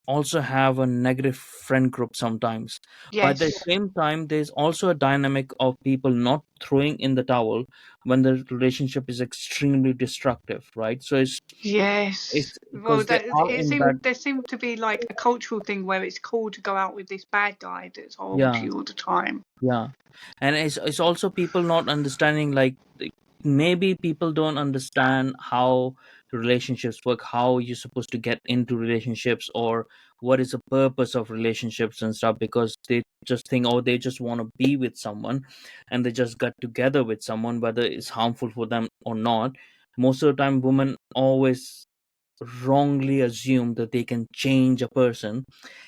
S2: also have a negative friend group sometimes. But at the
S1: Yes.
S2: same time, there's also a dynamic of people not throwing in the towel when the relationship is extremely destructive, right? So it's
S1: Yes. Well,
S2: because they are in that.
S1: there seemed to be like a cultural thing where it's cool to go out with this bad guy that's horrible to
S2: Yeah,
S1: you all the time.
S2: yeah. And it's also people not understanding, like maybe people don't understand how relationships work, how you're supposed to get into relationships, or what is the purpose of relationships and stuff, because they just think, oh, they just want to be with someone, and they just got together with someone, whether it's harmful for them or not. Most of the time women always wrongly assume that they can change a person.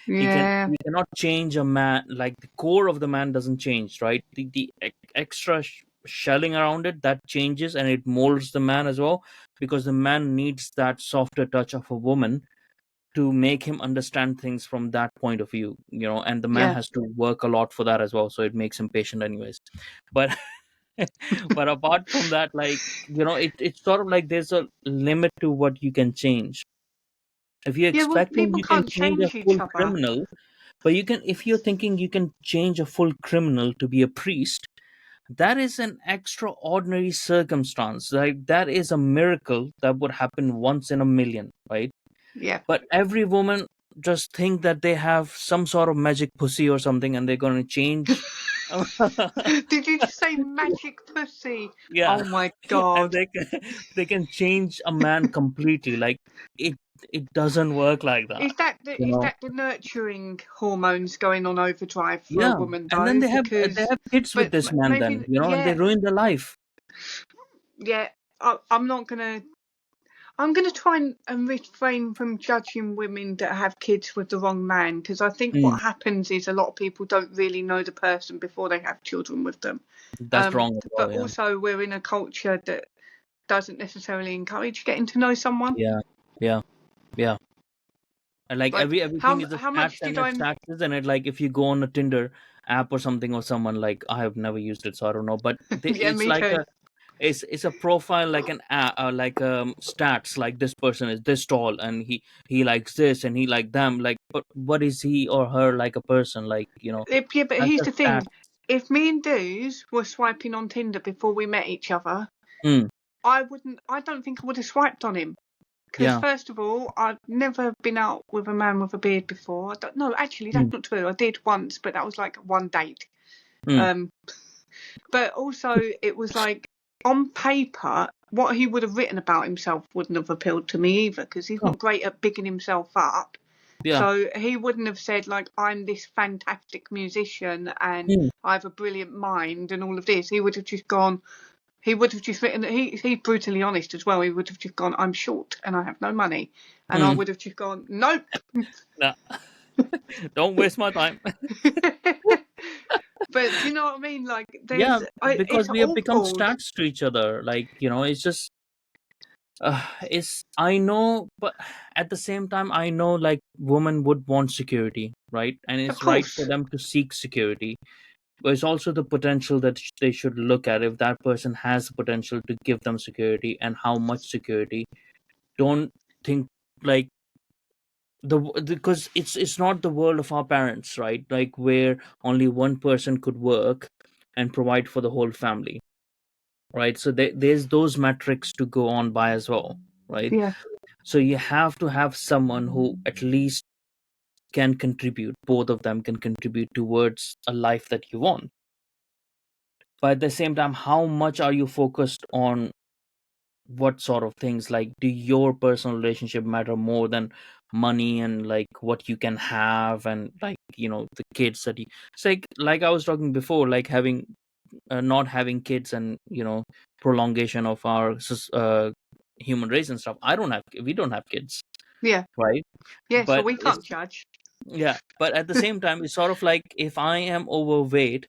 S1: Yeah.
S2: You cannot change a man. Like the core of the man doesn't change, right? The extra shelling around it, that changes, and it molds the man as well, because the man needs that softer touch of a woman to make him understand things from that point of view, and the man
S1: Yeah.
S2: has to work a lot for that as well, so it makes him patient anyways. But but apart from that, like, it's sort of like there's a limit to what you can change. If you're
S1: Yeah. Well,
S2: expecting
S1: people
S2: you can
S1: can't
S2: change a
S1: change each
S2: full
S1: other.
S2: criminal, but you can, if you're thinking you can change a full criminal to be a priest, that is an extraordinary circumstance. Like that is a miracle that would happen once in a million, right?
S1: Yeah.
S2: But every woman just think that they have some sort of magic pussy or something, and they're going to change.
S1: Did you just say magic pussy?
S2: Yeah,
S1: Oh my
S2: and
S1: god.
S2: they can change a man completely. Like it it doesn't work like that, you
S1: Is
S2: know.
S1: that the nurturing hormones going on overdrive for a
S2: Yeah,
S1: woman
S2: and then
S1: though?
S2: they
S1: Because,
S2: have kids with
S1: but
S2: this man, then,
S1: maybe
S2: and they
S1: yeah,
S2: ruin their life.
S1: yeah. I'm not gonna. I'm gonna try and refrain from judging women that have kids with the wrong man, because I think
S2: Mm,
S1: what happens is a lot of people don't really know the person before they have children with them.
S2: that's wrong as well.
S1: But
S2: Yeah,
S1: also we're in a culture that doesn't necessarily encourage getting to know someone.
S2: yeah, yeah, yeah. And like
S1: Like
S2: everything is a
S1: how
S2: stats
S1: much did
S2: and
S1: I?
S2: it's taxes, and it, like, if you go on a Tinder app or something, or someone, like, I have never used it, so I don't know, but
S1: Yeah,
S2: it's
S1: me
S2: like
S1: too.
S2: it's a profile, like an like stats, like this person is this tall, and he likes this, and he like them, like, but what is he or her like a person, like,
S1: Yeah, but
S2: that's
S1: here's
S2: just
S1: the
S2: stats.
S1: thing: if me and Dooz were swiping on Tinder before we met each other,
S2: Mm,
S1: I wouldn't. I don't think I would have swiped on him. Because
S2: yeah.
S1: first of all, I've never been out with a man with a beard before. I don't, no, actually,
S2: Mm,
S1: that's not true. I did once, but that was like one date.
S2: mm,
S1: Um, but also, it was like on paper, what he would have written about himself wouldn't have appealed to me either, because he's
S2: oh,
S1: not great at bigging himself up.
S2: yeah.
S1: So he wouldn't have said like I'm this fantastic musician and
S2: Mm,
S1: I have a brilliant mind and all of this. He would have just gone. He would have just written. He's brutally honest as well. He would have just gone. I'm short and I have no money, and I
S2: mm,
S1: would have just gone. Nope.
S2: nah, don't waste my time.
S1: But do you know what I mean? Like,
S2: Yeah,
S1: it's
S2: because we have become
S1: awful.
S2: stats to each other, like, it's just it's, I know, but at the same time, I know, like, women would want security, right? And
S1: Of
S2: it's right for
S1: course.
S2: them to seek security, but it's also the potential that they should look at, if that person has the potential to give them security, and how much security. Don't think, like, because it's not the world of our parents, right? Like, where only one person could work and provide for the whole family, right? So there's those metrics to go on by as well, right?
S1: Yeah.
S2: So you have to have someone who at least can contribute, both of them can contribute towards a life that you want. But at the same time, how much are you focused on what sort of things? Like, do your personal relationship matter more than money, and like what you can have, and like, the kids that you, it's like I was talking before, like having not having kids, and prolongation of our human race and stuff. We don't have kids,
S1: Yeah.
S2: right?
S1: Yeah. So
S2: But
S1: we
S2: it's,
S1: can't judge.
S2: yeah, but at the same time, it's sort of like, if I am overweight,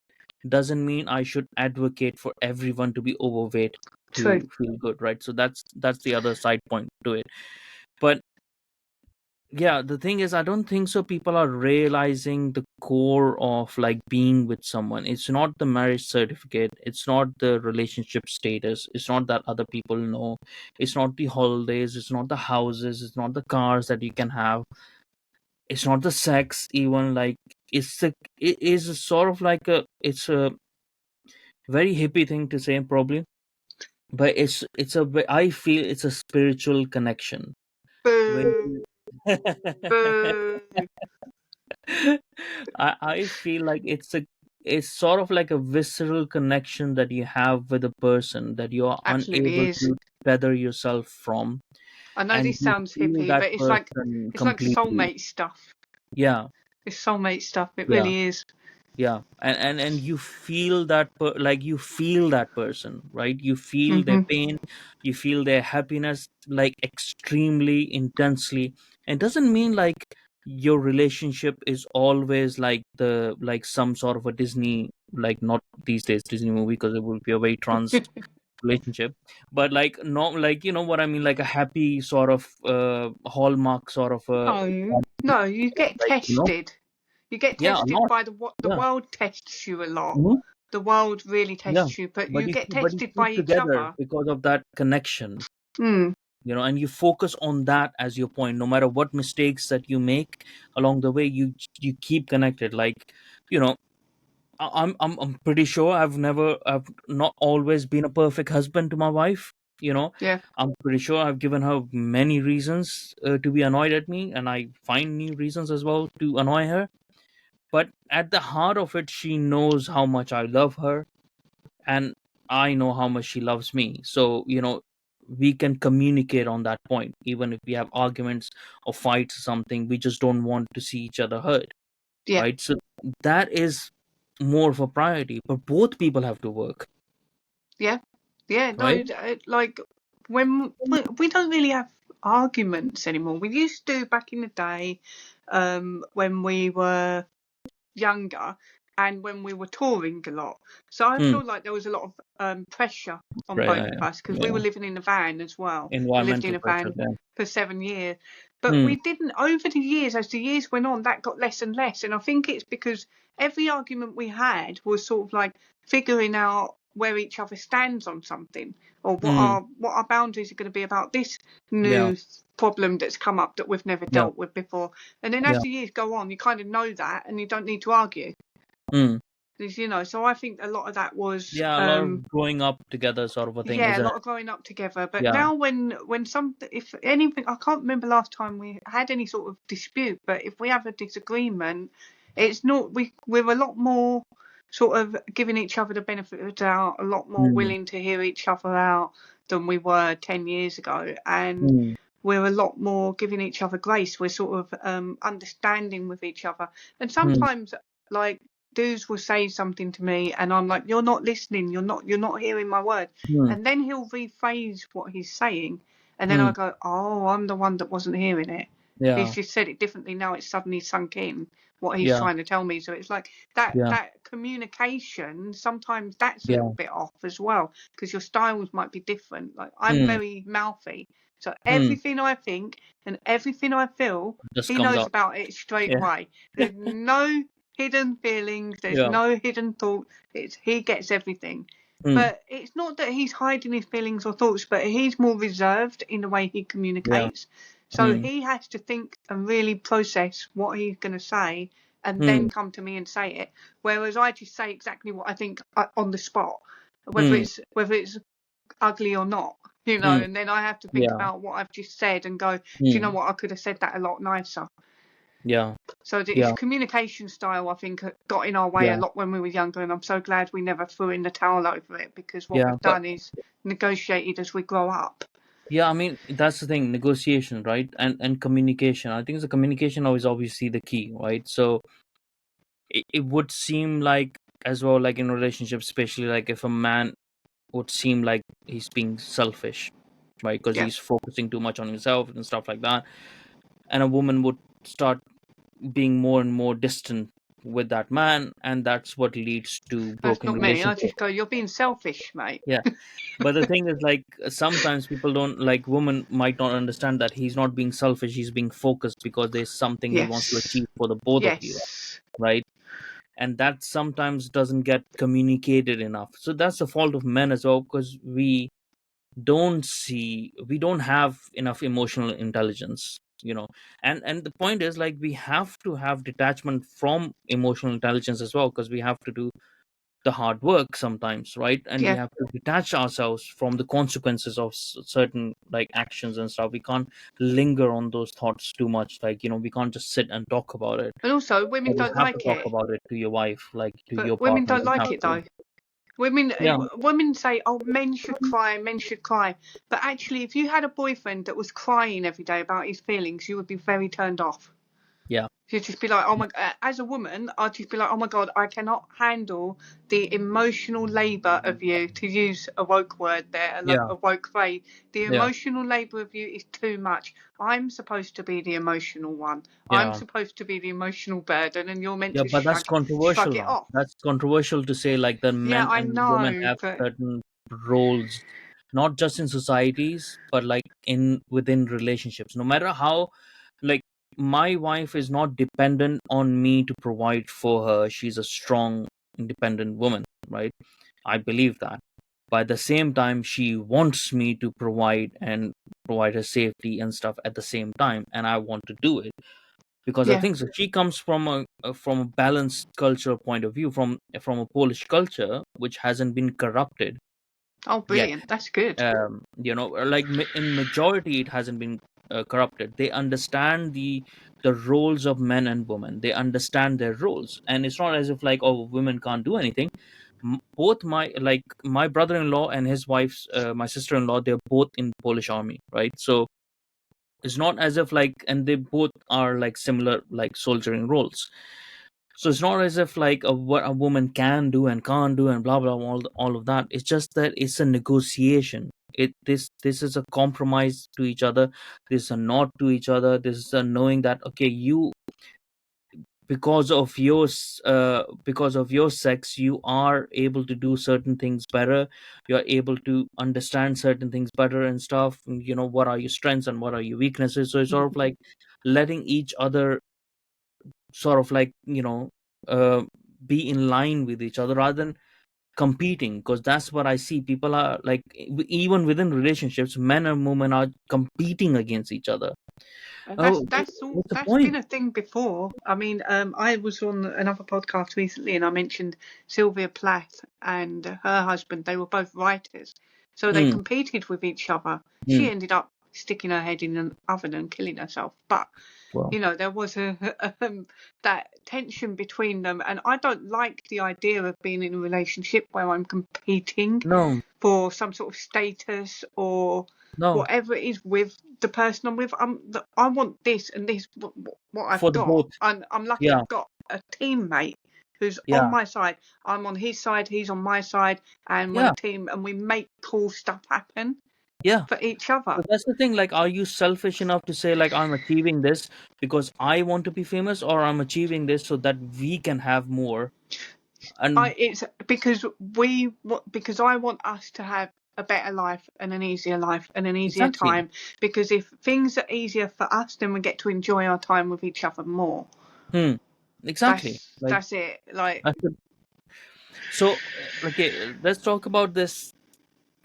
S2: doesn't mean I should advocate for everyone to be overweight
S1: True.
S2: to feel good, right? So that's the other side point to it. But yeah, the thing is, I don't think so people are realizing the core of like being with someone. It's not the marriage certificate, it's not the relationship status, it's not that other people know, it's not the holidays, it's not the houses, it's not the cars that you can have, it's not the sex even. Like, it is a sort of like a, it's a very hippie thing to say probably, but I feel it's a spiritual connection where
S1: Boo, boo.
S2: I feel like it's sort of like a visceral connection that you have with a person that you are
S1: Absolutely
S2: unable
S1: is.
S2: to tether yourself from,
S1: I know
S2: and
S1: this
S2: you
S1: sounds
S2: feel
S1: hippie,
S2: that
S1: but
S2: person
S1: it's like
S2: completely.
S1: soulmate stuff.
S2: Yeah,
S1: It's soulmate stuff. It
S2: yeah,
S1: really is.
S2: yeah, and you feel that like you feel that person, right? You feel their
S1: Hmm.
S2: pain, you feel their happiness like extremely intensely. And doesn't mean like your relationship is always like the like some sort of a Disney, like not these days Disney movie, because it would be a very trans relationship, but like not like, you know what I mean, like a happy sort of hallmark sort of a,
S1: No, no, you get
S2: like, you know,
S1: tested. You get
S2: yeah,
S1: tested
S2: not,
S1: by what the
S2: yeah.
S1: world tests you a lot.
S2: Mhm.
S1: The world really
S2: Yeah,
S1: tests you, but
S2: but
S1: you get
S2: but you
S1: tested by
S2: keep
S1: each
S2: together
S1: other.
S2: because of that connection,
S1: Mm,
S2: and you focus on that as your point. No matter what mistakes that you make along the way, you keep connected. Like, you know, I'm pretty sure I've not always been a perfect husband to my wife. You know,
S1: yeah,
S2: I'm pretty sure I've given her many reasons to be annoyed at me, and I find new reasons as well to annoy her. But at the heart of it, she knows how much I love her, and I know how much she loves me. So, we can communicate on that point. Even if we have arguments or fights or something, we just don't want to see each other hurt,
S1: yeah,
S2: right? So that is more of a priority, but both people have to work,
S1: yeah, yeah. No,
S2: right?
S1: like when we don't really have arguments anymore. We used to back in the day, when we were younger and when we were touring a lot. So I
S2: Hmm.
S1: feel like there was a lot of pressure on
S2: Right.
S1: both of us because we
S2: Yeah.
S1: were living in a van as well. We lived in
S2: Environmental
S1: a
S2: pressure
S1: van
S2: there.
S1: for 7 years. But
S2: Hmm.
S1: we didn't, over the years, as the years went on, that got less and less. And I think it's because every argument we had was sort of like figuring out where each other stands on something, or
S2: Hmm.
S1: what our boundaries are going to be about this
S2: Yeah.
S1: new problem that's come up that we've never
S2: Yeah.
S1: dealt with before. And then as
S2: Yeah.
S1: the years go on, you kind of know that and you don't need to argue.
S2: Hmm.
S1: So I think a lot of that was,
S2: Yeah. A lot of growing up together, sort of a thing,
S1: yeah, a
S2: isn't
S1: lot
S2: it?
S1: of growing up together. But
S2: Yeah.
S1: now if anything, I can't remember last time we had any sort of dispute, but if we have a disagreement, it's not, we're a lot more sort of giving each other the benefit of the doubt, a lot more
S2: Hmm.
S1: willing to hear each other out than we were 10 years ago. And
S2: Hmm.
S1: we're a lot more giving each other grace. We're sort of understanding with each other. And
S2: Hmm.
S1: sometimes, like, dudes will say something to me and I'm like, you're not listening, you're not hearing my words.
S2: Hmm.
S1: And then he'll rephrase what he's saying, and then
S2: Hmm.
S1: I go, oh, I'm the one that wasn't hearing it. He's
S2: Yeah.
S1: just said it differently now. It's suddenly sunk in what he's
S2: Yeah.
S1: trying to tell me. So it's like that
S2: Yeah.
S1: that communication. Sometimes that's a little
S2: Yeah.
S1: bit off as well because your styles might be different. Like I'm
S2: Hmm.
S1: very mouthy, so
S2: Hmm.
S1: everything I think and everything I feel,
S2: Just
S1: he
S2: comes
S1: knows
S2: out.
S1: about it straight
S2: Yeah.
S1: away. There's no hidden feelings. There's
S2: Yeah.
S1: no hidden thought. He gets everything.
S2: Hmm.
S1: But it's not that he's hiding his feelings or thoughts, but he's more reserved in the way he
S2: Yeah.
S1: communicates. So
S2: Hmm.
S1: he has to think and really process what he's going to say and
S2: Hmm.
S1: then come to me and say it. Whereas I just say exactly what I think on the spot, whether
S2: Hmm.
S1: it's ugly or not,
S2: Hmm.
S1: and then I have to think
S2: Yeah.
S1: about what I've just said and go, do you know
S2: Hmm.
S1: what? I could have said that a lot nicer.
S2: Yeah.
S1: So it's
S2: Yeah.
S1: communication style, I think, got in our way a
S2: Yeah.
S1: lot when we were younger, and I'm so glad we never threw in the towel over it because what
S2: Yeah.
S1: we've
S2: But
S1: done is negotiated as we grow up.
S2: yeah, I mean, that's the thing, negotiation, right? And communication. I think the communication is obviously the key, right? So it would seem like, as well, like in relationships, especially like if a man would seem like he's being selfish, right? Because
S1: Yeah,
S2: he's focusing too much on himself and stuff like that. And a woman would start being more and more distant, with that man, and that's what leads to
S1: That's
S2: broken
S1: not me. I
S2: relationship.
S1: just go, you're being selfish, mate.
S2: Yeah. But the thing is, like, sometimes people don't, like, women might not understand that he's not being selfish, he's being focused because there's something he wants to
S1: Yes.
S2: achieve for the both of you,
S1: Yes.
S2: right? And that sometimes doesn't get communicated enough. So that's the fault of men as well, because we don't have enough emotional intelligence, and the point is, like, we have to have detachment from emotional intelligence as well, because we have to do the hard work sometimes, right? And we
S1: Yeah.
S2: have to detach ourselves from the consequences of certain, like, actions and stuff. We can't linger on those thoughts too much, like, we can't just sit and talk about it.
S1: And also, women
S2: But you
S1: don't
S2: have to
S1: like
S2: talk
S1: it.
S2: about it to your wife, like to
S1: But
S2: your
S1: women
S2: partner.
S1: don't
S2: You
S1: like
S2: have
S1: it
S2: to.
S1: though. Women,
S2: Yeah.
S1: women say, "Oh, men should cry, men should cry." But actually, if you had a boyfriend that was crying every day about his feelings, you would be very turned off.
S2: Yeah.
S1: You'd just be like, "Oh my!" As a woman, I'd just be like, "Oh my god, I cannot handle the emotional labour of you." To use a woke word there,
S2: Yeah.
S1: a woke phrase. The
S2: Yeah.
S1: emotional labour of you is too much. I'm supposed to be the emotional one. I'm
S2: Yeah.
S1: supposed to be the emotional burden, and you're meant
S2: Yeah,
S1: to
S2: but that's
S1: shrug
S2: controversial
S1: it
S2: now.
S1: off.
S2: That's controversial to say, like, that
S1: Yeah,
S2: men
S1: I
S2: and women
S1: know,
S2: have
S1: but
S2: certain roles, not just in societies, but like in within relationships. No matter how, like, my wife is not dependent on me to provide for her. She's a strong, independent woman, right? I believe that. But at the same time, she wants me to provide her safety and stuff at the same time, and I want to do it because I
S1: yeah.
S2: think so. She comes from a balanced cultural point of view, from a Polish culture which hasn't been corrupted
S1: Oh,
S2: yet.
S1: brilliant. That's good.
S2: Like, in majority, it hasn't been corrupted. They understand the roles of men and women. They understand their roles, and it's not as if, like, oh, women can't do anything. Both my brother-in-law and his wife's my sister-in-law, they're both in Polish army, right? So it's not as if, like, and they both are like similar, like, soldiering roles. So it's not as if, like, what a woman can do and can't do and blah blah, all of that. It's just that it's a negotiation. This is a compromise to each other. This is a nod to each other. This is a knowing that, okay, you, because of your sex, you are able to do certain things better. You're able to understand certain things better and stuff. What are your strengths and what are your weaknesses? So it's sort of like letting each other sort of, like, uh, be in line with each other rather than competing, because that's what I see. People are like, even within relationships, men and women are competing against each other.
S1: And
S2: Oh, what's the
S1: that's been
S2: point?
S1: a thing before. I mean, I was on another podcast recently, and I mentioned Sylvia Plath and her husband. They were both writers, so they
S2: Mm,
S1: competed with each other. She
S2: mm,
S1: ended up sticking her head in an oven and killing herself. But
S2: well,
S1: there was that tension between them, and I don't like the idea of being in a relationship where I'm competing
S2: no,
S1: for some sort of status or
S2: no,
S1: whatever it is with the person I'm with. I want this and this, what I've
S2: for the
S1: got,
S2: both.
S1: and I'm lucky
S2: Yeah,
S1: I've got a teammate who's on
S2: yeah,
S1: my side. I'm on his side, he's on my side, and we're a
S2: yeah,
S1: team, and we make cool stuff happen
S2: yeah.
S1: for each other.
S2: So that's the thing. Like, are you selfish enough to say, like, I'm achieving this because I want to be famous, or I'm achieving this so that we can have more? And
S1: It's because because I want us to have a better life and an easier life and an easier
S2: exactly.
S1: time. Because if things are easier for us, then we get to enjoy our time with each other more.
S2: Hmm. Exactly. Like,
S1: That's it. Like,
S2: that's the- so, okay, let's talk about this.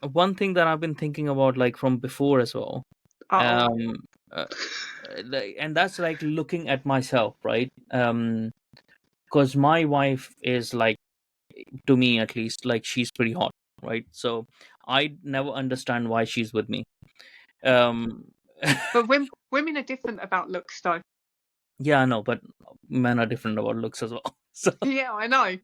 S2: One thing that I've been thinking about, like, from before as well.
S1: oh,
S2: Um, uh, and that's like looking at myself, right? Because my wife is like, to me at least, like, she's pretty hot, right? So I never understand why she's with me. Um,
S1: but women are different about looks, though.
S2: yeah, no, but men are different about looks as well. So
S1: Yeah, I know.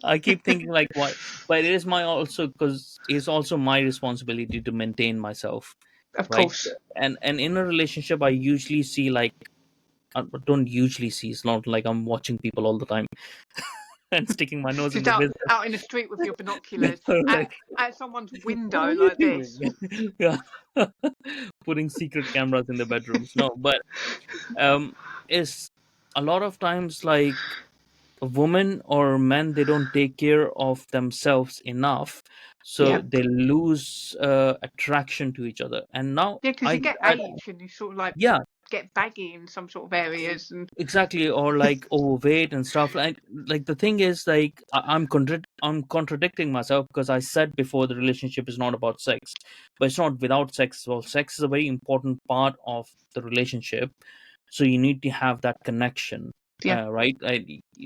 S2: I keep thinking, like, why? But it is my also, because it's also my responsibility to maintain myself,
S1: Of
S2: right?
S1: course,
S2: And in a relationship, I usually see, like, don't usually see. It's not like I'm watching people all the time and sticking my nose in
S1: just
S2: the
S1: out in the street with your binoculars
S2: business. Like,
S1: at someone's
S2: what
S1: window
S2: are you
S1: like this.
S2: doing? Yeah, putting secret cameras in the bedrooms. No, but is a lot of times, like, women or men, they don't take care of themselves enough, so
S1: Yeah.
S2: they lose attraction to each other. And now
S1: Yeah, because you get age and you sort of like
S2: yeah,
S1: get baggy in some sort of areas and
S2: exactly, or like overweight and stuff. Like the thing is, like I'm contradicting myself, because I said before the relationship is not about sex, but it's not without sex. Well, sex is a very important part of the relationship, so you need to have that connection,
S1: yeah,
S2: right?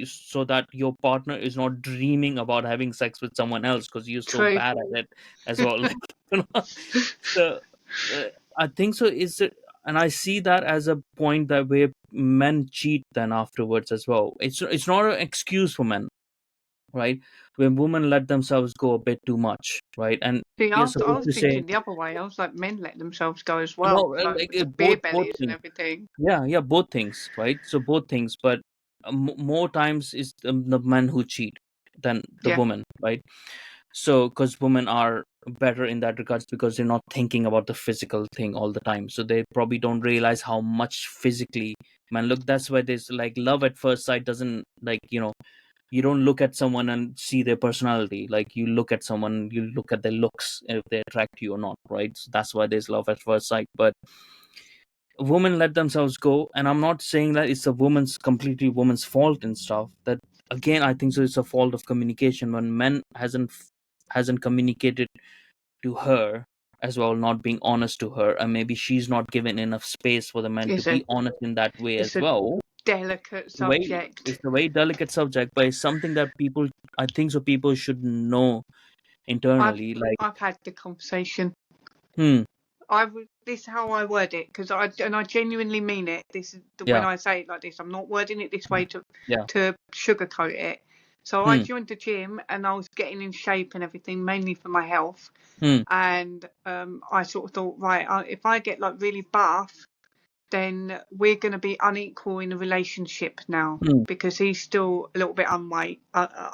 S2: So that your partner is not dreaming about having sex with someone else because you're so
S1: true.
S2: bad at it as well. Like, you know, so uh, I think so. Is it? And I see that as a point that where men cheat then afterwards as well. It's not an excuse for men, right? When women let themselves go a bit too much, right? And
S1: See,
S2: you're
S1: I
S2: supposed
S1: was
S2: to say,
S1: thinking the other way. I was like, men let themselves go as well,
S2: no,
S1: like
S2: like
S1: with the beer
S2: both
S1: bellies and
S2: things.
S1: everything.
S2: Yeah, yeah, both things, right? So both things, but more times is the men who cheat than the
S1: Yeah,
S2: woman, right? So because women are better in that regards, because they're not thinking about the physical thing all the time, so they probably don't realize how much physically man look. That's why there's like love at first sight doesn't, like, you don't look at someone and see their personality. Like, you look at someone, you look at their looks, if they attract you or not, right? So that's why there's love at first sight. But women let themselves go, and I'm not saying that it's a woman's completely woman's fault and stuff. That, again, I think so it's a fault of communication when men hasn't communicated to her as well, not being honest to her, and maybe she's not given enough space for the men to
S1: it's a
S2: be honest in that way as
S1: it's a
S2: well.
S1: delicate
S2: The way
S1: subject.
S2: It's a very delicate subject, but it's something that people, I think so, people should know
S1: I've
S2: internally. Like,
S1: I've had the conversation.
S2: hmm,
S1: This is how I word it because I genuinely mean it. This is when
S2: yeah,
S1: I say it like this. I'm not wording it this way
S2: yeah,
S1: to sugarcoat it. So I
S2: hmm,
S1: joined the gym and I was getting in shape and everything, mainly for my health.
S2: hmm,
S1: And I sort of thought, right, if I get like really buff, then we're going to be unequal in a relationship now
S2: hmm,
S1: because he's still a little bit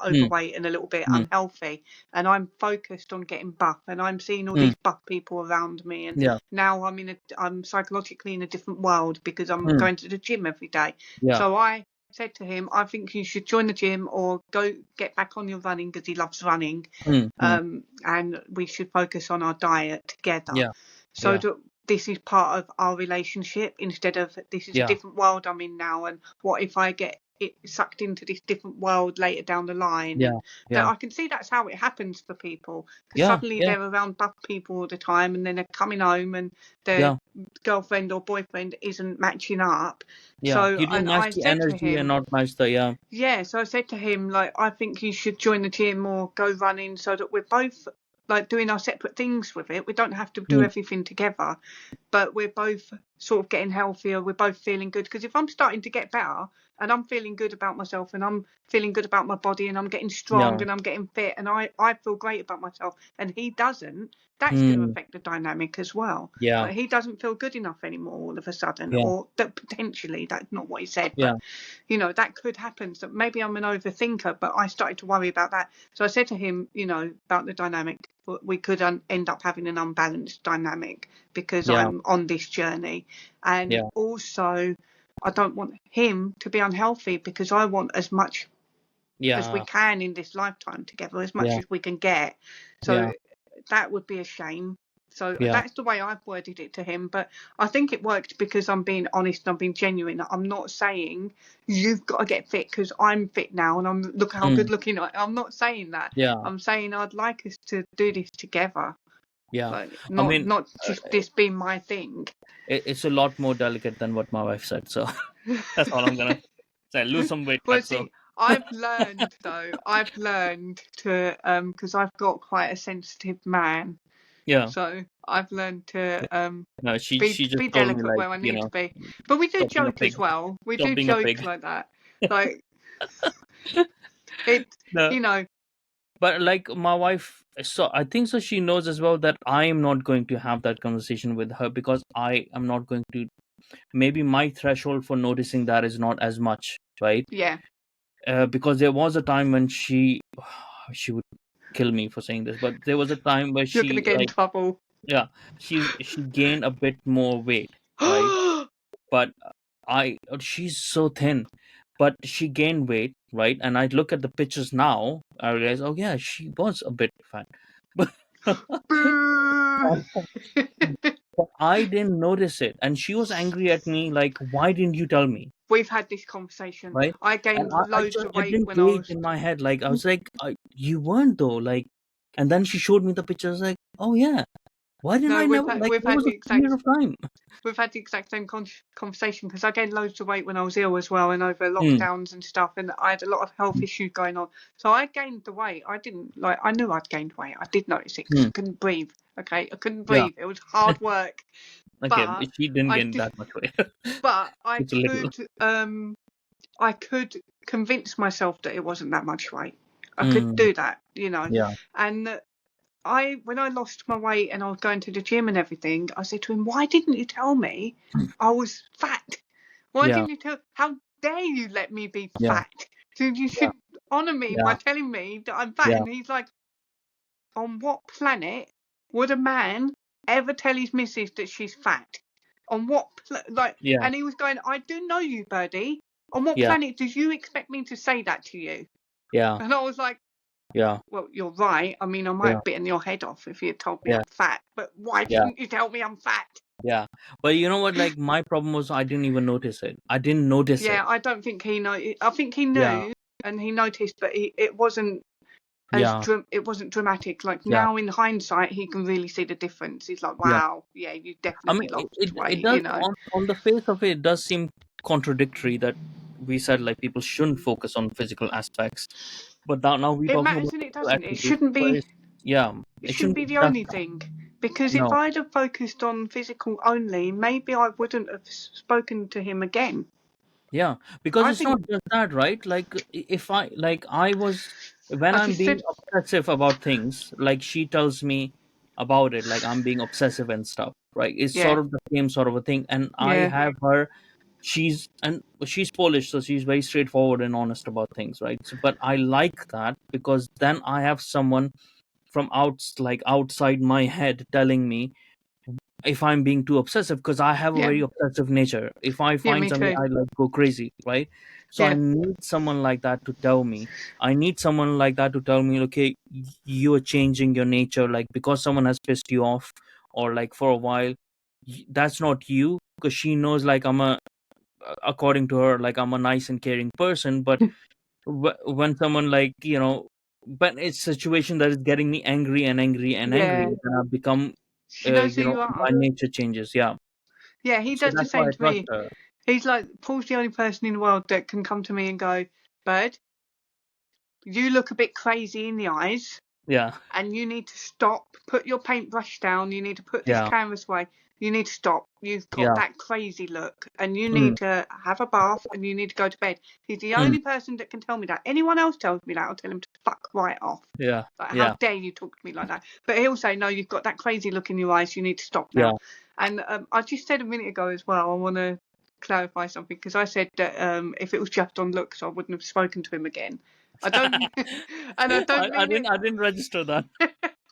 S2: hmm,
S1: overweight and a little bit
S2: hmm,
S1: unhealthy. And I'm focused on getting buff and I'm seeing all
S2: hmm,
S1: these buff people around me. And
S2: yeah,
S1: now I'm psychologically in a different world because I'm
S2: hmm,
S1: going to the gym every day.
S2: yeah,
S1: So I said to him, I think you should join the gym or go get back on your running because he loves running.
S2: hmm, hmm,
S1: And we should focus on our diet together.
S2: yeah,
S1: So
S2: yeah,
S1: that this is part of our relationship instead of this is a
S2: yeah,
S1: different world I'm in now. And what if I get sucked into this different world later down the line?
S2: yeah,
S1: And that
S2: yeah,
S1: I can see that's how it happens for people because
S2: yeah,
S1: suddenly
S2: yeah,
S1: they're around buff people all the time and then they're coming home and their
S2: yeah,
S1: girlfriend or boyfriend isn't matching up.
S2: yeah.
S1: So
S2: You didn't
S1: and
S2: match
S1: I
S2: the
S1: said to
S2: energy and
S1: him,
S2: not match the, yeah.
S1: yeah, so I said to him, like, I think you should join the gym or go running so that we're both like doing our separate things with it. We don't have to do
S2: Hmm,
S1: everything together, but we're both sort of getting healthier. We're both feeling good. Because if I'm starting to get better and I'm feeling good about myself and I'm feeling good about my body and I'm getting strong
S2: yeah,
S1: and I'm getting fit and I feel great about myself and he doesn't, that's going to
S2: hmm,
S1: affect the dynamic as well.
S2: yeah,
S1: Like he doesn't feel good enough anymore all of a sudden,
S2: yeah,
S1: or that potentially that's not what he said,
S2: yeah,
S1: but that could happen. So maybe I'm an overthinker, but I started to worry about that. So I said to him, about the dynamic, we could end up having an unbalanced dynamic because
S2: yeah,
S1: I'm on this journey. And
S2: yeah,
S1: also, I don't want him to be unhealthy because I want as much as we
S2: yeah,
S1: can in this lifetime together, as much
S2: yeah,
S1: as we can get. So
S2: yeah,
S1: that would be a shame. So
S2: yeah,
S1: that's the way I've worded it to him. But I think it worked because I'm being honest and I'm being genuine. I'm not saying you've got to get fit because I'm fit now and look how
S2: hmm,
S1: good looking I'm not saying that.
S2: yeah,
S1: I'm saying I'd like us to do this together.
S2: yeah.
S1: Like
S2: I
S1: not
S2: mean,
S1: not
S2: uh,
S1: just this being my thing.
S2: it's a lot more delicate than what my wife said. So that's all I'm gonna say. Lose some weight,
S1: Well,
S2: Fatso.
S1: see, I've learned to because I've got quite a sensitive man.
S2: Yeah.
S1: So I've learned to
S2: No, she
S1: be
S2: she just
S1: be
S2: told me,
S1: delicate
S2: like,
S1: where I need to be. But we do
S2: stop being a
S1: joke
S2: pig.
S1: as well. We
S2: Stop
S1: do
S2: being a
S1: joke
S2: pig.
S1: like that. Like it,
S2: No,
S1: you know,
S2: but like my wife, so I think so. She knows as well that I am not going to have that conversation with her because I am not going to. Maybe my threshold for noticing that is not as much, right?
S1: yeah,
S2: Because there was a time when she would kill me for saying this, but there was a time where
S1: you're gonna
S2: she,
S1: get in
S2: like,
S1: trouble.
S2: yeah, she gained a bit more weight, right? But she's so thin. but she gained weight, right? And I look at the pictures now, I realize, oh yeah, she was a bit fat. But
S1: Boo!
S2: but I didn't notice it. And she was angry at me, like, why didn't you tell me?
S1: We've had this conversation.
S2: Right?
S1: I
S2: And
S1: gained
S2: I
S1: loads
S2: just,
S1: of
S2: it
S1: weight
S2: didn't
S1: when I
S2: gauge
S1: was.
S2: in my head. Like, I was like, you weren't though. Like, and then she showed me the pictures, like, oh yeah, why didn't
S1: No,
S2: I never, like,
S1: we've
S2: there
S1: had
S2: was
S1: the
S2: a period
S1: exact
S2: of time.
S1: same conversation because I gained loads of weight when I was ill as well, and over
S2: Hmm.
S1: lockdowns and stuff, and I had a lot of health issues going on. So I gained the weight. I didn't like. I knew I'd gained weight. I did notice it because
S2: Hmm.
S1: I couldn't breathe. Okay, I couldn't
S2: Yeah.
S1: breathe. It was hard work,
S2: Okay,
S1: but
S2: she didn't
S1: I
S2: gain
S1: did.
S2: that much weight.
S1: But
S2: It's a little.
S1: I could convince myself that it wasn't that much weight. I could
S2: Hmm.
S1: do that,
S2: Yeah.
S1: and when I lost my weight and I was going to the gym and everything, I said to him, "Why didn't you tell me I was fat? Why
S2: Yeah.
S1: didn't you tell? How dare you let me be
S2: Yeah.
S1: fat? So you
S2: Yeah.
S1: should honour me by
S2: Yeah.
S1: telling me that I'm fat."
S2: Yeah.
S1: And he's like, "On what planet would a man ever tell his missus that she's fat? On what like?"
S2: Yeah.
S1: And he was going, "I do know you, Birdie. On what
S2: Yeah.
S1: planet do you expect me to say that to you?"
S2: Yeah.
S1: And I was like,
S2: Yeah.
S1: well, you're right. I mean, I might
S2: Yeah.
S1: have bitten your head off if you had told me
S2: Yeah.
S1: I'm fat, but why
S2: Yeah.
S1: didn't you tell me I'm fat?
S2: Yeah. But you know what? Like, my problem was I didn't even notice it. I didn't notice it.
S1: Yeah, I don't think he know. I think he
S2: Yeah.
S1: knew and he noticed, but it wasn't
S2: Yeah.
S1: it wasn't dramatic. Like
S2: Yeah.
S1: now in hindsight, he can really see the difference. He's like,
S2: Yeah.
S1: wow, yeah, you
S2: I
S1: definitely
S2: mean,
S1: lost
S2: it
S1: weight,
S2: does, on the face of it, it does seem contradictory that we said like people shouldn't focus on physical aspects, but now we're
S1: It
S2: talking
S1: matters
S2: about
S1: and it
S2: physical
S1: doesn't.
S2: attributes. But it's, yeah,
S1: It
S2: it
S1: shouldn't
S2: shouldn't
S1: be
S2: be
S1: the
S2: just
S1: only thing. Because if
S2: no.
S1: I'd have focused on physical only, maybe I wouldn't have spoken to him again.
S2: Yeah, because
S1: I
S2: it's not
S1: think
S2: just that, right? Like, if I, like, I was, when
S1: I
S2: I'm
S1: just
S2: being
S1: said,
S2: obsessive about things, like she tells me about it, like I'm being obsessive and stuff, right? It's
S1: yeah,
S2: sort of the same sort of a thing. And I
S1: yeah,
S2: have her, she's Polish, so she's very straightforward and honest about things, right? So, but I like that because then I have someone from outside my head telling me if I'm being too obsessive, because I have a
S1: yeah,
S2: very obsessive nature. If I
S1: yeah,
S2: find
S1: me
S2: something,
S1: too.
S2: I like go crazy, right? So I
S1: Yeah,
S2: need someone like that to tell me. I need someone like that to tell me, okay, you are changing your nature, like because someone has pissed you off, or like for a while, that's not you. Because she knows, like according to her, like I'm a nice and caring person. But when someone, like, but it's a situation that is getting me angry and angry and angry,
S1: yeah.
S2: then I've become,
S1: She knows who you
S2: my
S1: are.
S2: nature changes. Yeah.
S1: Yeah, he
S2: So
S1: does the
S2: that's why
S1: same
S2: I
S1: to
S2: trust
S1: me.
S2: her.
S1: He's like, Paul's the only person in the world that can come to me and go, Bird, you look a bit crazy in the eyes.
S2: Yeah.
S1: And you need to stop, put your paintbrush down, you need to put this
S2: Yeah.
S1: canvas away, you need to stop. You've got
S2: Yeah.
S1: that crazy look and you
S2: Mm,
S1: need to have a bath and you need to go to bed. He's the
S2: mm,
S1: only person that can tell me that. Anyone else tells me that, I'll tell him to fuck right off.
S2: yeah.
S1: Like, how
S2: Yeah.
S1: dare you talk to me like that? But he'll say, no, you've got that crazy look in your eyes, you need to stop
S2: Yeah.
S1: now. And I just said a minute ago as well, I want to clarify something because I said that if it was just on looks, I wouldn't have spoken to him again. I don't, and I don't
S2: I
S1: mean
S2: didn't
S1: it.
S2: I didn't register that.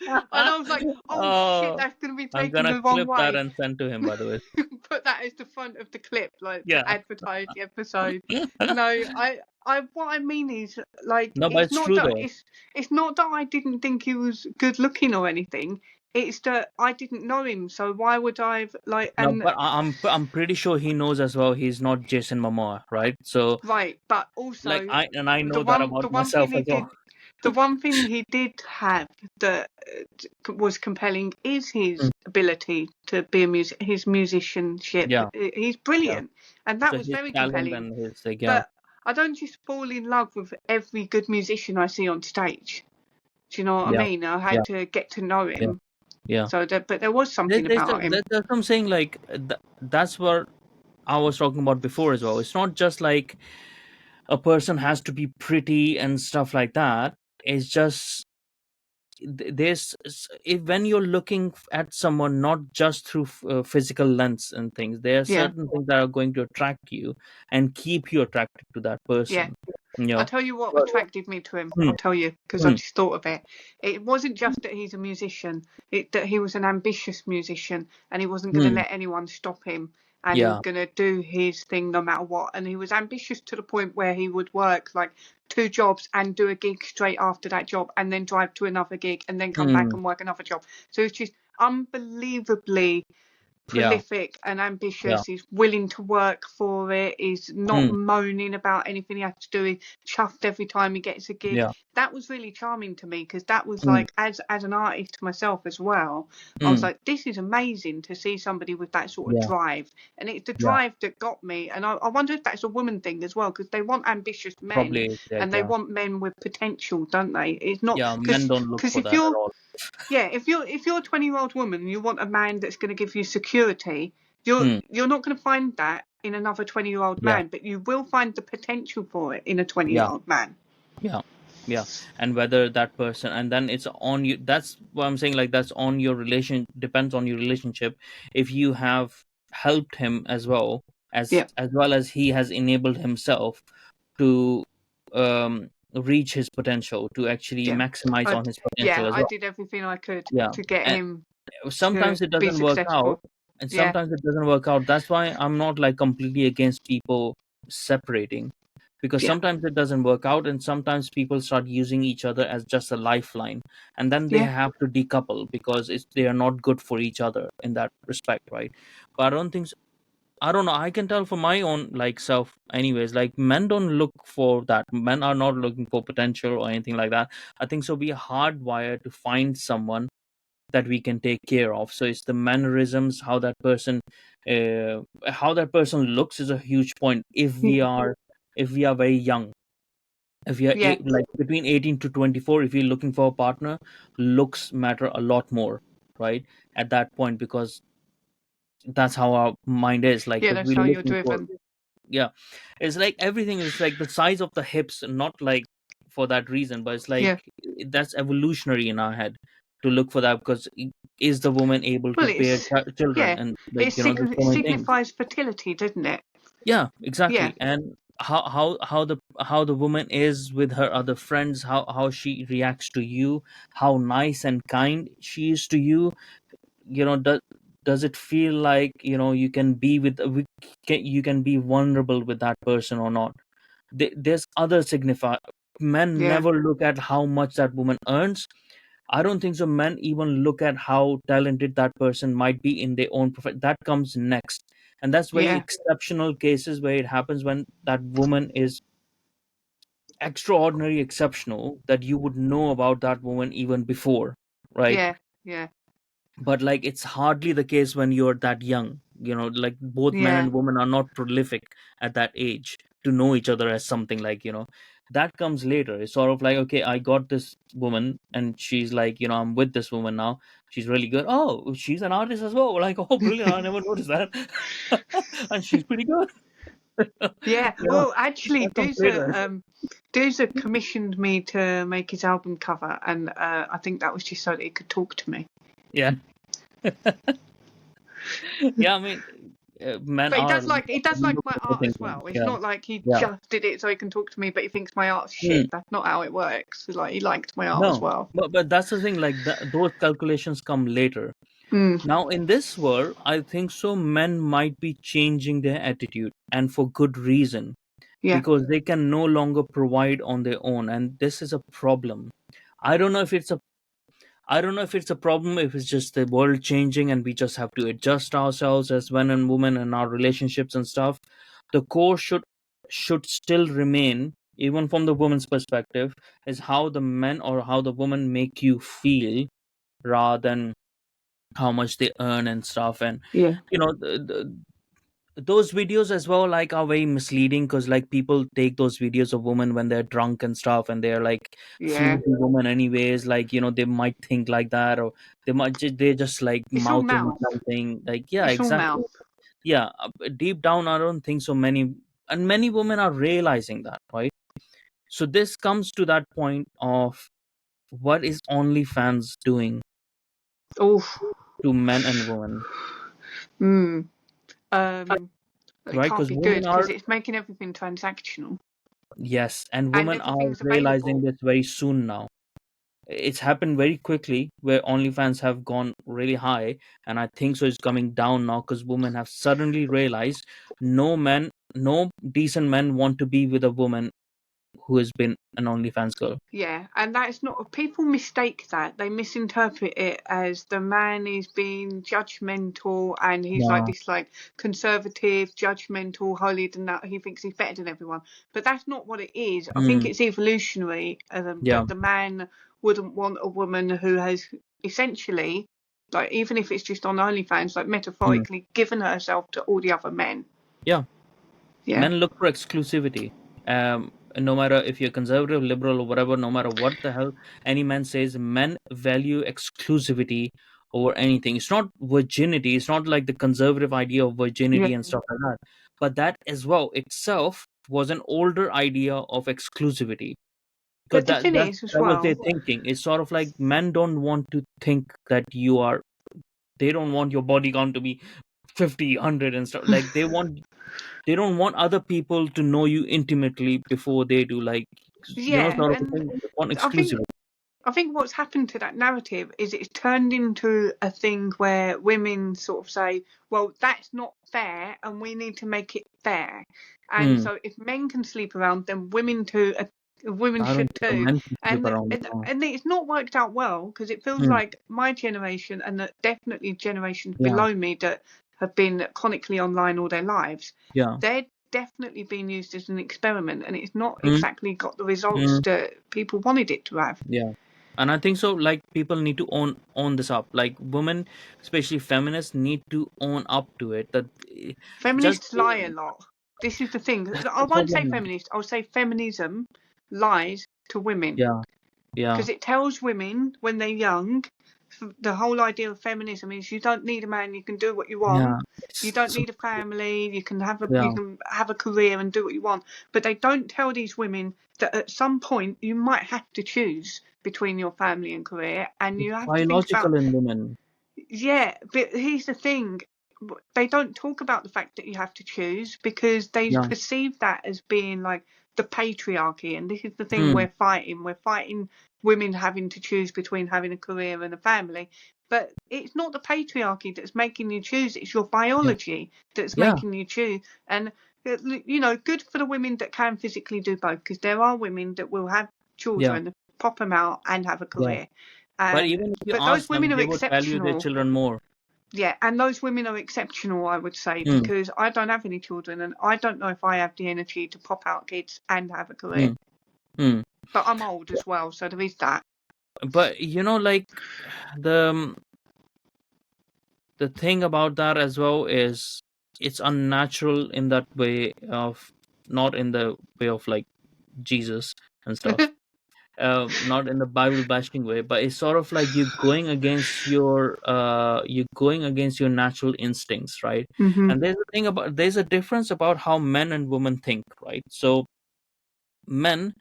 S1: And I was like, oh shit,
S2: Oh,
S1: that's going to be
S2: I'm
S1: taken
S2: gonna
S1: the wrong
S2: clip that
S1: way.
S2: and send to him, by the way.
S1: Put that as the front of the clip, like to
S2: Yeah.
S1: advertise the episode. No, what I mean is, like,
S2: No, but it's true though.
S1: it's not that I didn't think he was good looking or anything. It's that I didn't know him, so why would I've like
S2: No,
S1: and
S2: but I'm pretty sure he knows as well. He's not Jason Momoa, right? So,
S1: right, but
S2: like,
S1: also
S2: I know that
S1: the
S2: about
S1: one thing
S2: myself
S1: he
S2: as well.
S1: did the one thing he did have that was compelling is his
S2: Mm,
S1: ability to be his musicianship.
S2: yeah.
S1: He's
S2: Yeah.
S1: brilliant, and that
S2: So
S1: was
S2: his
S1: very
S2: talent
S1: compelling.
S2: and his, like, yeah.
S1: But I don't just fall in love with every good musician I see on stage. Do you know what I
S2: Yeah.
S1: mean? I
S2: Yeah.
S1: had to get to know
S2: Yeah.
S1: him.
S2: Yeah.
S1: So, but there was something about him.
S2: That's what I'm saying. Like, that's what I was talking about before as well. It's not just like a person has to be pretty and stuff like that. It's just if when you're looking at someone not just through physical lens and things, there are
S1: Yeah,
S2: certain things that are going to attract you and keep you attracted to that
S1: yeah.
S2: person. Yeah.
S1: I'll tell you what
S2: Well,
S1: attracted me to him.
S2: mm,
S1: I'll tell you because I
S2: mm,
S1: just thought of it. It wasn't just that he's a musician, that he was an ambitious musician and he wasn't going to
S2: mm,
S1: let anyone stop him and he was
S2: yeah.
S1: going to do his thing no matter what. And he was ambitious to the point where he would work like 2 jobs and do a gig straight after that job and then drive to another gig and then come back
S2: Mm,
S1: and work another job. So it's just unbelievably
S2: yeah.
S1: prolific and
S2: Yeah.
S1: ambitious. He's willing to work for it. He's not
S2: Mm,
S1: moaning about anything he has to do. He's chuffed every time he gets a gig.
S2: yeah.
S1: That was really charming to me because that was
S2: Mm,
S1: like, as an artist myself as well, I was
S2: mm,
S1: like, this is amazing to see somebody with that sort of
S2: yeah.
S1: drive. And it's the
S2: Yeah.
S1: drive that got me. And I wonder if that's a woman thing as well because they want ambitious men
S2: Probably is that.
S1: and they
S2: Yeah.
S1: want men with potential, don't they? It's not
S2: Yeah. Men
S1: because
S2: don't look for
S1: if
S2: that at
S1: you're
S2: all.
S1: yeah, if you're a 20-year-old woman and you want a man that's going to give you security, you're
S2: Mm,
S1: you're not going to find that in another 20-year-old
S2: yeah.
S1: man, but you will find the potential for it in a
S2: Yeah.
S1: 20-year-old man.
S2: Yeah. Yeah. And whether that person, and then it's on you. That's what I'm saying. Like, that's on your relation, depends on your relationship. If you have helped him as well,
S1: Yeah,
S2: as he has enabled himself to reach his potential, to actually
S1: yeah,
S2: maximize
S1: I
S2: on his potential
S1: yeah,
S2: as
S1: I
S2: well.
S1: did everything I could
S2: Yeah.
S1: to get
S2: And
S1: him to
S2: sometimes it
S1: be
S2: doesn't work out,
S1: successful.
S2: and
S1: Yeah,
S2: sometimes it doesn't work out. That's why I'm not like completely against people separating, because
S1: yeah,
S2: sometimes it doesn't work out, and sometimes people start using each other as just a lifeline, and then they
S1: yeah,
S2: have to decouple because they are not good for each other in that respect, right? But I don't think I don't know. I can tell for my own like self, anyways. Like, men don't look for that. Men are not looking for potential or anything like that. I think so. We are hardwired to find someone that we can take care of. So it's the mannerisms, how that person looks is a huge point. If we are very young, if we are
S1: yeah,
S2: like between 18 to 24, if you're looking for a partner, looks matter a lot more, right? At that point, because that's how our mind is. Like,
S1: yeah.
S2: if
S1: That's
S2: we're
S1: how you're
S2: looking for,
S1: driven.
S2: yeah, it's like everything is like the size of the hips, not like for that reason, but it's like
S1: Yeah.
S2: that's evolutionary in our head to look for that, because is the woman able to
S1: Well,
S2: bear children,
S1: yeah,
S2: and like, there's
S1: it
S2: so many things.
S1: signifies fertility, doesn't it?
S2: Yeah,
S1: Yeah,
S2: exactly. And how the woman is with her other friends, how she reacts to you, how nice and kind she is to you. Does it feel like, you can be you can be vulnerable with that person or not? There's other signify. Men
S1: yeah,
S2: never look at how much that woman earns. I don't think so. Men even look at how talented that person might be in their own profession. That comes next. And that's very
S1: yeah,
S2: exceptional cases where it happens, when that woman is extraordinary exceptional, that you would know about that woman even before, right?
S1: yeah, yeah,
S2: But like, it's hardly the case when you're that young. Like, both men
S1: yeah,
S2: and women are not prolific at that age to know each other as something, like, that comes later. It's sort of like, okay, I got this woman and she's like, I'm with this woman now, she's really good. Oh, she's an artist as well. Like, oh, brilliant, I never noticed that. And she's pretty good.
S1: yeah.
S2: you know
S1: Well, actually,
S2: that comes later.
S1: Doozer commissioned me to make his album cover, and I think that was just so that he could talk to me.
S2: Yeah. Yeah, I mean, men
S1: But
S2: are
S1: he does like my art as
S2: thinking.
S1: well. It's
S2: Yeah.
S1: not like he
S2: Yeah.
S1: just did it so he can talk to me, but he thinks my art's
S2: Hmm.
S1: shit. That's not how it works. Like he liked my art as
S2: No,
S1: well.
S2: but that's the thing. Like, those calculations come later.
S1: Mm,
S2: Now, in this world, I think so. Men might be changing their attitude, and for good reason,
S1: yeah,
S2: because they can no longer provide on their own, and this is a problem. I don't know if it's a I don't know if it's a problem, if it's just the world changing and we just have to adjust ourselves as men and women and our relationships and stuff. The core should still remain, even from the woman's perspective, is how the men or how the woman make you feel, rather than how much they earn and stuff. And
S1: yeah,
S2: those videos as well, like, are very misleading, because like, people take those videos of women when they're drunk and stuff, and they're like
S1: yeah.
S2: flimsy women anyways, like, they might think like that, or they're just like
S1: It's all
S2: mouthing
S1: mouth.
S2: something, like, yeah,
S1: It's all
S2: exactly.
S1: mouth.
S2: Yeah, deep down, I don't think so many women are realizing that, right? So this comes to that point of, what is OnlyFans doing
S1: Oh,
S2: to men and women,
S1: mm. Um, it
S2: right?
S1: can't
S2: Because
S1: be good
S2: women
S1: because
S2: are,
S1: it's making everything transactional.
S2: Yes, and
S1: and
S2: women are
S1: everything's
S2: realizing
S1: available.
S2: this very soon now. It's happened very quickly where OnlyFans have gone really high, and I think so it's coming down now because women have suddenly realized no decent men want to be with a woman who has been an OnlyFans girl.
S1: Yeah, and that's not, people mistake that. They misinterpret it as the man is being judgmental and he's like
S2: Yeah.
S1: this like conservative, judgmental, holier than that. He thinks he's better than everyone. But that's not what it is. I think
S2: Mm,
S1: it's evolutionary
S2: yeah.
S1: that the man wouldn't want a woman who has essentially, like, even if it's just on OnlyFans, like
S2: Mm,
S1: metaphorically given herself to all the other men.
S2: yeah.
S1: Yeah.
S2: Men look for exclusivity. No matter if you're conservative, liberal, or whatever, no matter what the hell any man says, men value exclusivity over anything. It's not virginity. It's not like the conservative idea of
S1: Yeah.
S2: virginity and stuff like that. But that as well itself was an older idea of exclusivity, because
S1: But the thing is, as
S2: that was their
S1: well,
S2: thinking. It's sort of like men don't want to think that you are. They don't want your body count to be 50, 100 and stuff. Like they don't want other people to know you intimately before they do, like,
S1: yeah,
S2: sort of a
S1: and
S2: thing. They want
S1: I think
S2: exclusivity.
S1: I think what's happened to that narrative is it's turned into a thing where women sort of say, well, that's not fair and we need to make it fair. And
S2: Hmm.
S1: so if men can sleep around, then women too, women
S2: I don't
S1: should
S2: think a
S1: too.
S2: man can sleep
S1: And
S2: around
S1: and,
S2: now.
S1: and it's not worked out well because it feels
S2: Hmm.
S1: like my generation and definitely generations
S2: Yeah,
S1: below me that have been chronically online all their lives,
S2: yeah.
S1: they're definitely being used as an experiment and it's not
S2: Hmm.
S1: exactly got the results
S2: Hmm.
S1: that people wanted it to have.
S2: Yeah. And I think so, like, people need to own this up. Like, women, especially feminists, need to own up to it. That just
S1: Feminists lie a lot. This is the thing.
S2: that's
S1: I
S2: the
S1: won't say
S2: problem.
S1: feminist, I'll say feminism lies to women.
S2: Yeah, yeah,
S1: Because it tells women when they're young, the whole idea of feminism is you don't need a man, you can do what you want.
S2: yeah.
S1: You
S2: It's
S1: don't
S2: so,
S1: need a family, you
S2: yeah,
S1: can have a career and do what you want. But they don't tell these women that at some point you might have to choose between your family and career and
S2: it's
S1: you have to think about.
S2: biological in women.
S1: Yeah, but here's the thing. They don't talk about the fact that you have to choose because they
S2: Yeah.
S1: perceive that as being like the patriarchy. And this is the thing
S2: Hmm.
S1: we're fighting. We're fighting women having to choose between having a career and a family. But it's not the patriarchy that's making you choose, it's your
S2: Yeah,
S1: biology that's
S2: yeah,
S1: making you choose. And, you know, good for the women that can physically do both because there are women that will have
S2: yeah,
S1: children, pop them out, and have a
S2: yeah.
S1: career.
S2: But
S1: And
S2: even if you
S1: but those
S2: ask
S1: women
S2: them,
S1: are
S2: they would value their
S1: exceptional.
S2: children more.
S1: Yeah, and those women are exceptional, I would say,
S2: Hmm.
S1: because I don't have any children and I don't know if I have the energy to pop out kids and have a career.
S2: Hmm. Hmm.
S1: But I'm old as well, so there is that.
S2: But like, the the thing about that as well is it's unnatural in that way of, not in the way of like Jesus and stuff. Not in the Bible bashing way, but it's sort of like you're going against your natural instincts, right?
S1: hmm
S2: And there's a difference about how men and women think, right? So men,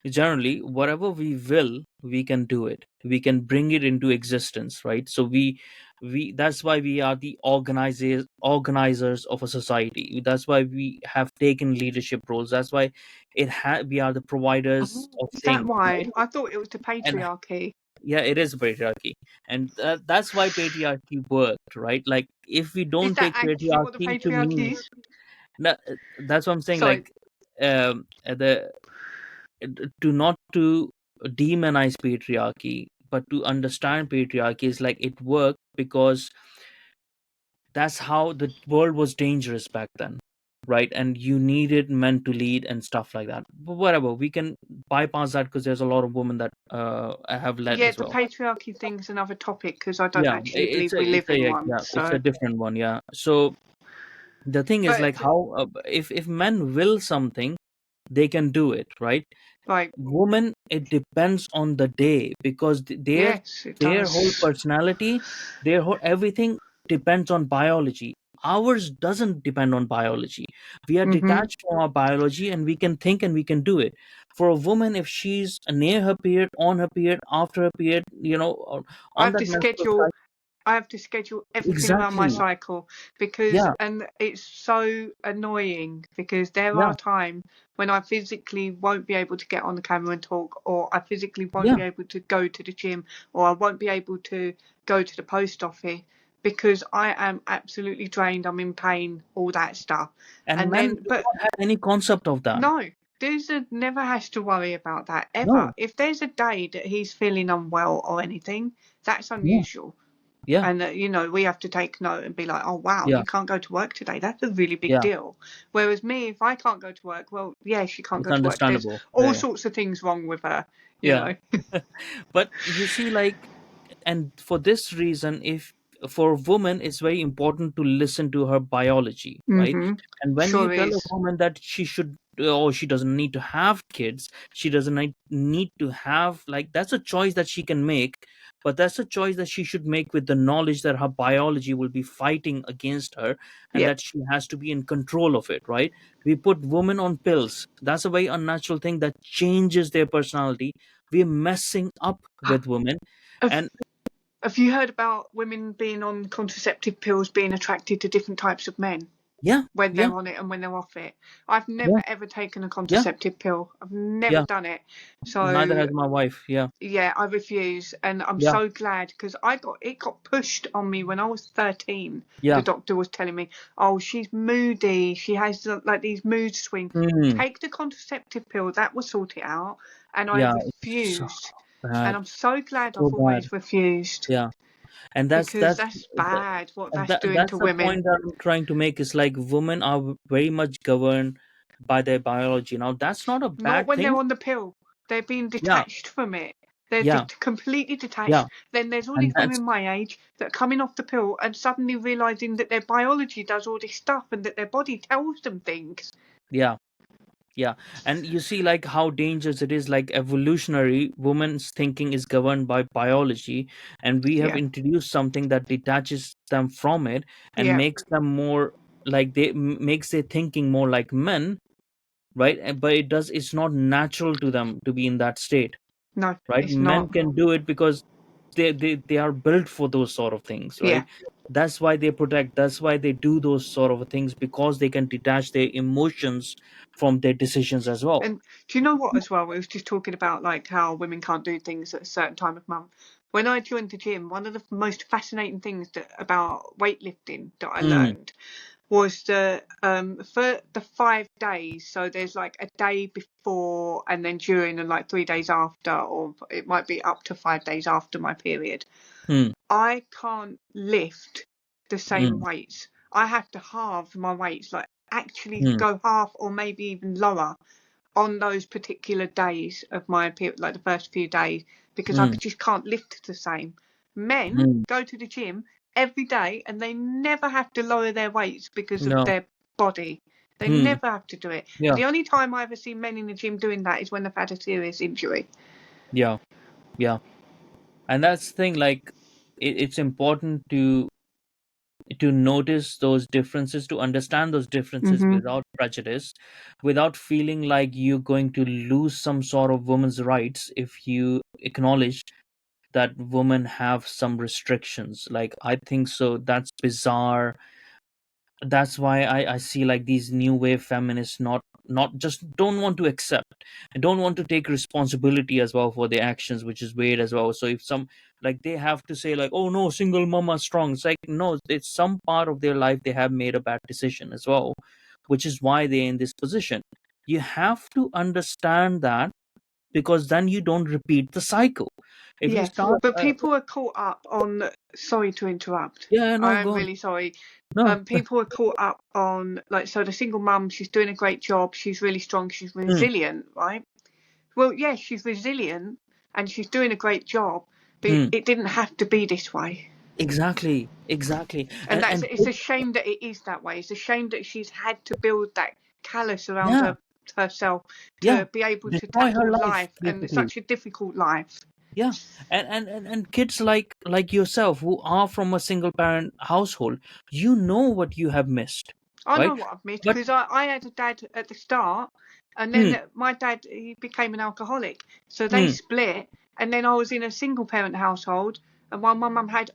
S2: generally, whatever we will, we can do it, we can bring it into existence, right? So we that's why we are the organizers of a society. That's why we have taken leadership roles. That's why we are the providers of
S1: Is that
S2: things,
S1: why?
S2: right?
S1: I thought it was the
S2: And
S1: patriarchy.
S2: yeah, it is patriarchy, and that's why patriarchy worked, right? Like, if we
S1: Is
S2: don't
S1: that
S2: take
S1: actually what the
S2: patriarchy to
S1: patriarchy
S2: mean,
S1: is?
S2: that's what I'm saying.
S1: Sorry.
S2: Like, the to not to demonize patriarchy, but to understand patriarchy is like it worked because that's how the world was dangerous back then, right? And you needed men to lead and stuff like that. But whatever, we can bypass that because there's a lot of women that have led
S1: Yeah,
S2: as
S1: the
S2: well.
S1: patriarchy thing's another topic because I don't
S2: Yeah,
S1: actually believe we live
S2: it's a
S1: in
S2: yeah,
S1: one.
S2: yeah, it's a
S1: So,
S2: different one. Yeah. So the thing is,
S1: but
S2: like, how if men will something, they can do it, right?
S1: like,
S2: Women, it depends on the day, because
S1: yes, it
S2: their whole
S1: does.
S2: personality, their whole everything depends on biology. Ours doesn't depend on biology. We are
S1: hmm
S2: detached from our biology, and we can think and we can do it. For a woman, if she's near her period, on her period, after her period,
S1: I
S2: on
S1: have
S2: that
S1: to
S2: menstrual
S1: schedule
S2: cycle,
S1: I have to schedule everything around my
S2: Exactly.
S1: cycle because,
S2: Yeah.
S1: and it's so annoying because there
S2: Yeah.
S1: are times when I physically won't be able to get on the camera and talk, or I physically won't
S2: Yeah.
S1: be able to go to the gym, or I won't be able to go to the post office because I am absolutely drained. I'm in pain, all that stuff.
S2: And
S1: And
S2: men
S1: then,
S2: do
S1: but
S2: not have any concept of that.
S1: no, Doozer never has to worry about that ever.
S2: No.
S1: If there's a day that he's feeling unwell or anything, that's
S2: Yeah.
S1: unusual.
S2: Yeah.
S1: And we have to take note and be like, oh wow,
S2: Yeah.
S1: you can't go to work today. That's a really big
S2: Yeah.
S1: deal. Whereas me, if I can't go to work, well, yeah, she can't
S2: It's
S1: go to work. There's
S2: understandable.
S1: all
S2: Yeah.
S1: sorts of things wrong with her, you
S2: Yeah.
S1: know.
S2: But you see, like, and for this reason, if for a woman, it's very important to listen to her biology, right?
S1: Mm-hmm.
S2: And when you
S1: Sure
S2: tell a
S1: is.
S2: woman that she should, or she doesn't need to have kids, she doesn't need to have, like, that's a choice that she can make, but that's a choice that she should make with the knowledge that her biology will be fighting against her, and
S1: Yep.
S2: that she has to be in control of it, right? We put women on pills. That's a very unnatural thing that changes their personality. We're messing up with women.
S1: Have,
S2: And
S1: have you heard about women being on contraceptive pills being attracted to different types of men?
S2: yeah,
S1: When
S2: yeah,
S1: they're on it and when they're off it. I've
S2: yeah,
S1: never ever taken a
S2: yeah,
S1: contraceptive pill. I've never
S2: yeah.
S1: done it.
S2: Neither
S1: So
S2: has my wife. Yeah,
S1: yeah, I refuse, and I'm
S2: yeah,
S1: so glad because it got pushed on me when I was 13. The
S2: yeah.
S1: doctor was telling me, "Oh, she's moody. She has like these mood swings.
S2: Mm,
S1: Take the contraceptive pill. That will sort it out." And I
S2: yeah, it's so
S1: refused, and
S2: bad,
S1: I'm so glad
S2: so
S1: I've
S2: bad.
S1: always refused
S2: Yeah, and
S1: because that's bad what that's doing
S2: that's
S1: to
S2: the
S1: women.
S2: point that I'm trying to make. Is like women are very much governed by their biology. Now, that's not a
S1: Not
S2: bad
S1: when they're
S2: thing.
S1: on the pill. They're being
S2: Yeah,
S1: detached from it. They're
S2: yeah,
S1: completely
S2: yeah,
S1: detached. Then there's all
S2: and
S1: these
S2: that's
S1: women my age that are coming off the pill and suddenly realizing that their biology does all this stuff and that their body tells them things.
S2: yeah. Yeah, and you see, like, how dangerous it is. Like, evolutionary, women's thinking is governed by biology, and we have
S1: Yeah,
S2: introduced something that detaches them from it and
S1: yeah.
S2: makes them more like makes their thinking more like men, right? But it's not natural to them to be in that state,
S1: No,
S2: right?
S1: it's
S2: Men
S1: not.
S2: can do it because they are built for those sort of things,
S1: Yeah.
S2: right? That's why they protect. That's why they do those sort of things, because they can detach their emotions from their decisions as well.
S1: And do you know what as well? We was just talking about like how women can't do things at a certain time of month. When I joined the gym, one of the most fascinating things about weightlifting that I
S2: Mm,
S1: learned was the for the 5 days. So there's like a day before and then during and like 3 days after, or it might be up to 5 days after my period.
S2: mm,
S1: I can't lift the same
S2: mm,
S1: weights. I have to halve my weights, like actually
S2: mm,
S1: go half or maybe even lower on those particular days of my period, like the first few days, because I
S2: mm,
S1: just can't lift the same. Men
S2: mm.
S1: go to the gym every day and they never have to lower their weights because of
S2: No.
S1: their body. They
S2: Mm,
S1: never have to do it.
S2: yeah,
S1: The only time I ever see men in the gym doing that is when they've had a serious injury.
S2: yeah, yeah. And that's the thing. Like, it's important to notice those differences, to understand those differences
S1: Hmm.
S2: without prejudice, without feeling like you're going to lose some sort of women's rights if you acknowledge that women have some restrictions. Like, I think so. That's bizarre. That's why I see like these new wave feminists not just don't want to accept and don't want to take responsibility as well for their actions, which is weird as well. So if some, like, they have to say like, oh no, single mama strong, it's like, no, it's some part of their life they have made a bad decision as well, which is why they're in this position. You have to understand that, because then you don't repeat the cycle. If you
S1: Yeah,
S2: start
S1: but people are caught up on. Sorry to interrupt.
S2: yeah, no,
S1: I am
S2: go on.
S1: really sorry.
S2: No.
S1: People are caught up on like, so the single mum, she's doing a great job. She's really strong. She's
S2: Mm,
S1: resilient, right? Well, yeah, she's resilient and she's doing a great job, but
S2: mm.
S1: it didn't have to be this way.
S2: Exactly, exactly.
S1: And
S2: And
S1: it's a shame that it is that way. It's a shame that she's had to build that callus around
S2: yeah,
S1: herself
S2: yeah,
S1: to be able to
S2: destroy her
S1: tackle
S2: life
S1: life, and it's
S2: basically.
S1: such a difficult life.
S2: Yeah, and kids like yourself who are from a single parent household, you know what you have missed,
S1: I know
S2: right?
S1: what I've missed
S2: But
S1: because I had a dad at the start, and
S2: mm,
S1: then my dad, he became an alcoholic, so they
S2: mm,
S1: split, and then I was in a single parent household, and while my mum had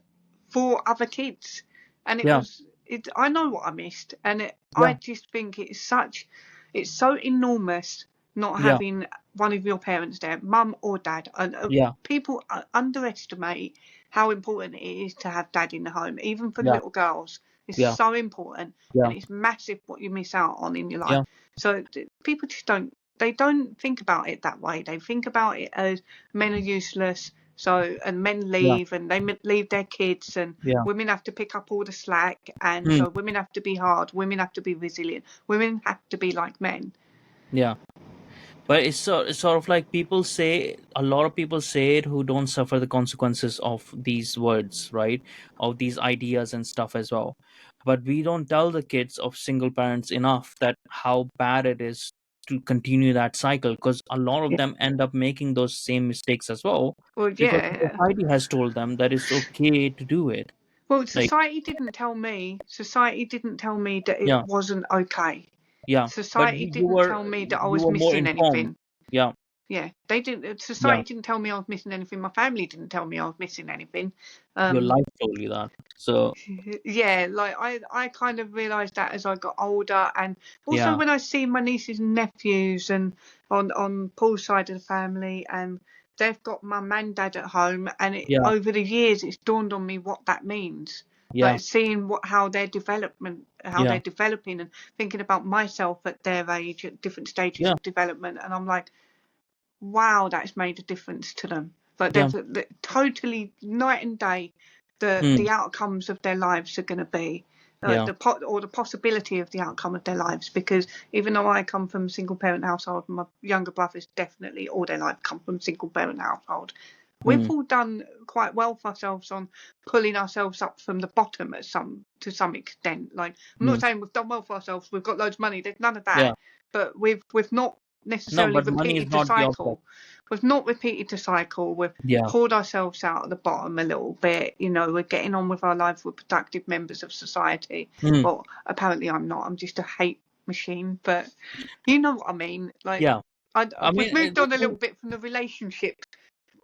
S1: for other kids. And
S2: Yeah.
S1: I know what I missed, and I
S2: Yeah.
S1: just think it's so enormous not
S2: Yeah.
S1: having one of your parents there, mum or dad. And
S2: Yeah.
S1: people underestimate how important it is to have dad in the home, even for
S2: Yeah.
S1: little girls. It's
S2: Yeah.
S1: so important,
S2: Yeah.
S1: and it's massive what you miss out on in your life.
S2: Yeah.
S1: So people just don't think about it that way. They think about it as men are useless. So, and men
S2: Yeah.
S1: leave, and they leave their kids, and
S2: Yeah.
S1: women have to pick up all the slack, and
S2: Hmm.
S1: so women have to be hard, women have to be resilient, women have to be like men.
S2: Yeah. But it's sort of like people say, a lot of people say it who don't suffer the consequences of these words, right? Of these ideas and stuff as well. But we don't tell the kids of single parents enough that how bad it is to continue that cycle, because a lot of
S1: Yeah.
S2: them end up making those same mistakes as well,
S1: Well,
S2: because the
S1: yeah.
S2: society has told them that it's okay to do it.
S1: Well,
S2: Like,
S1: society didn't tell me. Society didn't tell me that it
S2: yeah,
S1: wasn't okay.
S2: yeah. But
S1: Society
S2: you
S1: didn't tell me that I
S2: you
S1: was
S2: were more
S1: missing
S2: informed.
S1: anything.
S2: Yeah.
S1: Yeah, they didn't.
S2: Yeah.
S1: Society didn't tell me I was missing anything. My family didn't tell me I was missing anything.
S2: Your
S1: Um,
S2: life told you that. So
S1: yeah, like I kind of realised that as I got older, and also
S2: yeah.
S1: when I see my nieces and nephews, and on Paul's side of the family, and they've got mum and dad at home, and
S2: Yeah.
S1: over the years it's dawned on me what that means.
S2: Yeah.
S1: Like seeing how how
S2: Yeah.
S1: they're developing, and thinking about myself at their age at different stages
S2: Yeah.
S1: of development, and I'm like, wow, that's made a difference to them. Like
S2: Yeah.
S1: they've totally night and day.
S2: Mm.
S1: The outcomes of their lives are going to be
S2: Yeah.
S1: the possibility of the outcome of their lives. Because even though I come from a single parent household, my younger brothers definitely all their life come from a single parent household. We've
S2: Mm.
S1: all done quite well for ourselves on pulling ourselves up from the bottom to some extent. Like I'm not
S2: Mm.
S1: saying we've done well for ourselves, we've got loads of money, there's none of
S2: Yeah.
S1: that. But we've not
S2: No,
S1: necessarily
S2: but money is
S1: repeated the
S2: not the object.
S1: cycle. We've not repeated the cycle. We've
S2: Yeah.
S1: pulled ourselves out of the bottom a little bit. We're getting on with our lives. We're productive members of society.
S2: Mm.
S1: Well, apparently I'm not. I'm just a hate machine. But you know what I mean. Like,
S2: Yeah. I
S1: we've
S2: mean,
S1: moved
S2: the
S1: on a little
S2: thing,
S1: bit from the relationship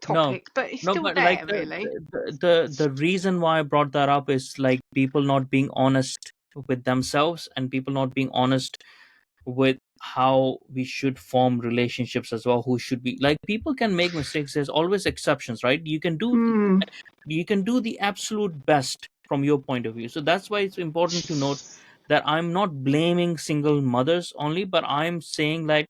S2: no,
S1: topic, but it's
S2: no,
S1: still
S2: but like
S1: there, really.
S2: the reason why I brought that up is like people not being honest with themselves, and people not being honest with how we should form relationships as well. Who should be like, people can make mistakes. There's always exceptions, right?
S1: Mm.
S2: You can do the absolute best from your point of view. So that's why it's important to note that I'm not blaming single mothers only, but I'm saying like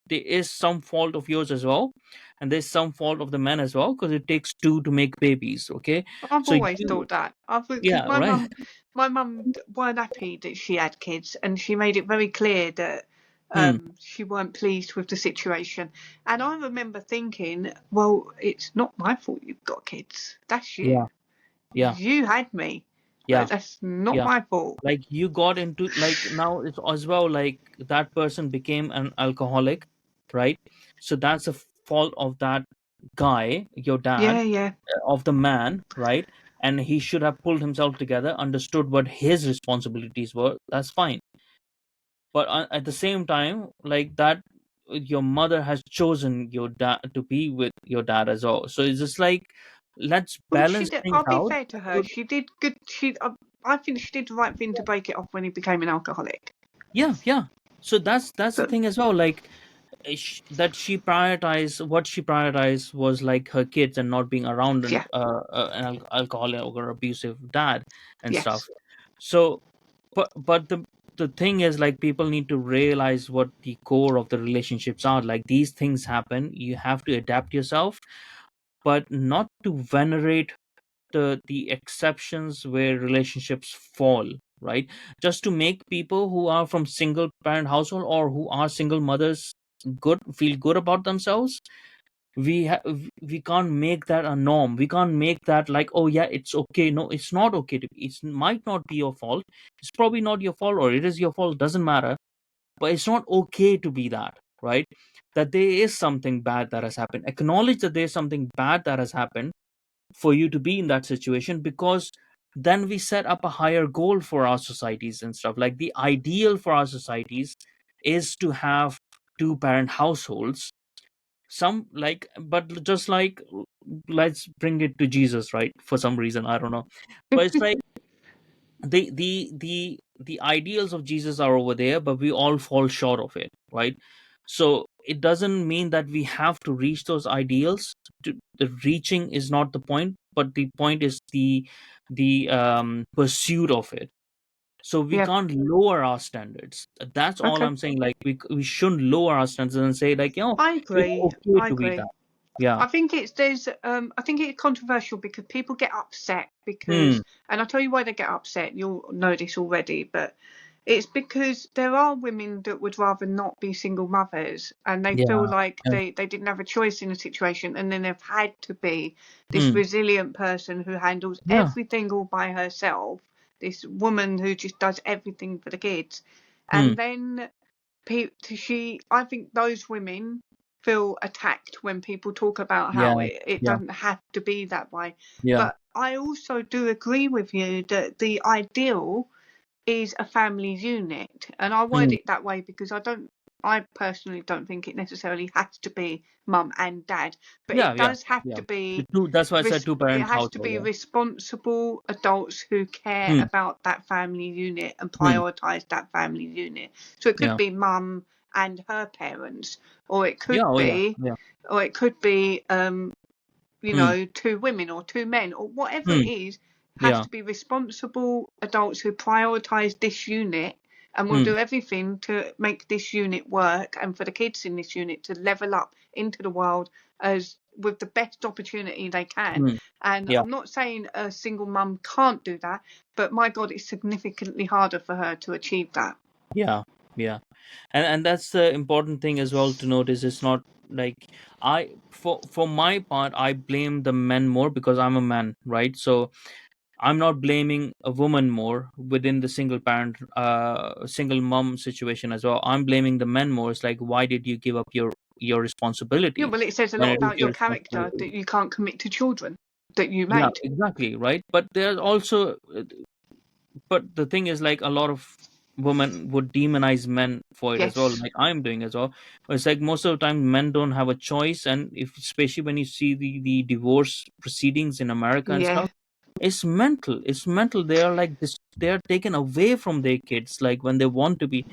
S2: there is some fault of yours as well, and there's some fault of the men as well, because it takes two to make babies. Okay,
S1: I've
S2: so
S1: always
S2: you,
S1: thought that. Because
S2: yeah, right.
S1: my mum weren't happy that she had kids, and she made it very clear that
S2: Hmm.
S1: she weren't pleased with the situation. And I remember thinking, well, it's not my fault you've got kids. That's you.
S2: Yeah. Yeah.
S1: You had me.
S2: Yeah.
S1: That's not
S2: Yeah.
S1: my fault.
S2: Like you got into, like, now it's as well like that person became an alcoholic, right? So that's a fault of that guy, your dad,
S1: Yeah, yeah.
S2: of the man, right? And he should have pulled himself together, understood what his responsibilities were. That's fine. But at the same time, like that, your mother has chosen your dad to be with your dad as well. So it's just like, let's
S1: Well,
S2: balance things
S1: I'll be
S2: out.
S1: fair to her.
S2: So,
S1: She did good. I think she did the right thing to break it off when he became an alcoholic.
S2: yeah, yeah. So that's the
S1: But
S2: thing as well. Like, that she prioritized, what she prioritized was like her kids and not being around
S1: yeah,
S2: an alcoholic or abusive dad and stuff.
S1: yes.
S2: So, but the thing is, like, people need to realize what the core of the relationships are. Like, these things happen, you have to adapt yourself, but not to venerate the exceptions where relationships fall, right? Just to make people who are from single parent household or who are single mothers feel good about themselves. We can't make that a norm. We can't make that like, oh yeah, it's okay. No, it's not okay to be. It might not be your fault. It's probably not your fault, or it is your fault, doesn't matter. But it's not okay to be that, right? That there is something bad that has happened. Acknowledge that there's something bad that has happened for you to be in that situation, because then we set up a higher goal for our societies and stuff. Like, the ideal for our societies is to have two parent households, some like, but just like, let's bring it to Jesus, right? For some reason, I don't know, but it's like the ideals of Jesus are over there, but we all fall short of it, right? So it doesn't mean that we have to reach those ideals. The reaching is not the point, but the point is the pursuit of it. So we
S1: Yeah.
S2: can't lower our standards. That's all
S1: Okay.
S2: I'm saying. Like we shouldn't lower our standards and say like,
S1: I
S2: it's
S1: agree.
S2: okay
S1: I
S2: to be
S1: agree.
S2: that. Yeah.
S1: I think I think it's controversial because people get upset
S2: Hmm.
S1: because, and I'll tell you why they get upset. You'll know this already, but it's because there are women that would rather not be single mothers, and they feel
S2: Yeah.
S1: like
S2: Yeah.
S1: they didn't have a choice in a situation, and then they've had to be this
S2: Hmm.
S1: resilient person who handles
S2: Yeah.
S1: everything all by herself, this woman who just does everything for the kids.
S2: Hmm.
S1: And then I think those women feel attacked when people talk about
S2: Yeah.
S1: how it
S2: Yeah.
S1: doesn't have to be that way.
S2: Yeah.
S1: But I also do agree with you that the ideal is a family unit. And I word
S2: Hmm.
S1: it that way because I personally don't think it necessarily has to be mum and dad, but
S2: Yeah.
S1: it
S2: Yeah.
S1: does have
S2: Yeah.
S1: to be
S2: That's why I said
S1: res-
S2: two
S1: it
S2: parent
S1: has to
S2: household.
S1: be
S2: Yeah.
S1: responsible adults who care
S2: Hmm.
S1: about that family unit and
S2: Hmm.
S1: prioritize that family unit. So it could
S2: Yeah.
S1: be mum and her parents, or it
S2: Yeah.
S1: could
S2: Oh yeah.
S1: be,
S2: Yeah.
S1: or it could be,
S2: Hmm.
S1: two women or two men or whatever
S2: Hmm.
S1: it is, has
S2: Yeah.
S1: to be responsible adults who prioritize this unit and will
S2: Hmm.
S1: do everything to make this unit work and for the kids in this unit to level up into the world as with the best opportunity they can.
S2: Hmm.
S1: And
S2: Yeah.
S1: I'm not saying a single mum can't do that, but my God, it's significantly harder for her to achieve that.
S2: Yeah. Yeah. And that's the important thing as well to notice. It's not like, for my part, I blame the men more because I'm a man, right? So I'm not blaming a woman more within the single mom situation as well. I'm blaming the men more. It's like, why did you give up your
S1: Yeah,
S2: responsibility
S1: well, it says a
S2: when
S1: lot
S2: it is
S1: about
S2: your
S1: your character
S2: responsibility?
S1: that you can't commit to children that you
S2: Yeah,
S1: made.
S2: exactly, right. But there's also, but the thing is, like, a lot of women would demonize men for it as well,
S1: Yes,
S2: like I'm doing as well. It's like most of the time men don't have a choice, and if especially when you see the divorce proceedings in America and
S1: yeah,
S2: stuff, it's mental. They are like this, they are taken away from their kids like when they want to be.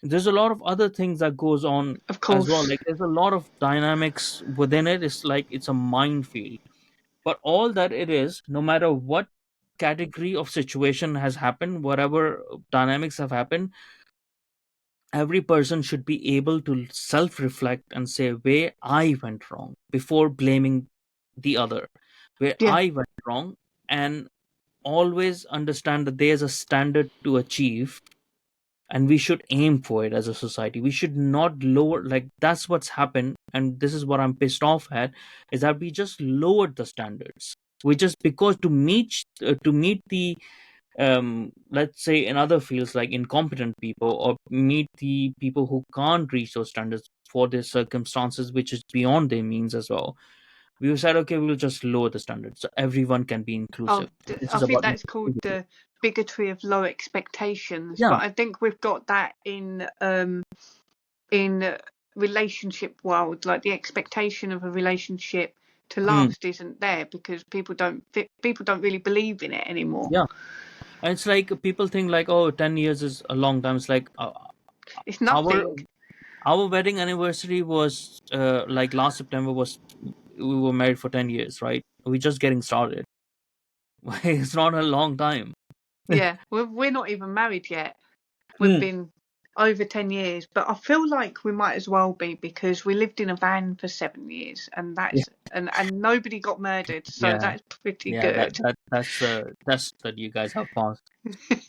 S2: There's a lot of other things that goes on
S1: of
S2: as well,
S1: course.
S2: like there's a lot of dynamics within it. It's like it's a minefield. But all that it is, no matter what category of situation has happened, whatever dynamics have happened, every person should be able to self reflect and say where I went wrong before blaming the other, where
S1: Yeah,
S2: I went wrong, and always understand that there's a standard to achieve, and we should aim for it as a society. We should not lower, like that's what's happened, and this is what I'm pissed off at, is that we just lowered the standards. We just, because to meet the let's say in other fields like incompetent people, or meet the people who can't reach those standards for their circumstances which is beyond their means as well, we said okay, we'll just lower the standards so everyone can be inclusive. This
S1: I
S2: is
S1: think
S2: about
S1: that's called
S2: inclusivity.
S1: the bigotry of low expectations.
S2: Yeah.
S1: But I think we've got that in relationship world, like the expectation of a relationship to
S2: Hmm.
S1: last isn't there because people don't really believe in it anymore.
S2: Yeah. And it's like people think like, oh, 10 years is a long time. It's like,
S1: It's
S2: our
S1: nothing.
S2: our wedding anniversary was like last September was, we were married for 10 years, right? We're just getting started. It's not a long time.
S1: Yeah, we're not even married yet. We've
S2: Hmm.
S1: been over 10 years, but I feel like we might as well be because we lived in a van for 7 years and
S2: Yeah.
S1: and nobody got murdered, so
S2: Yeah.
S1: that's pretty
S2: Yeah. That
S1: good.
S2: that that's the test that you guys have passed.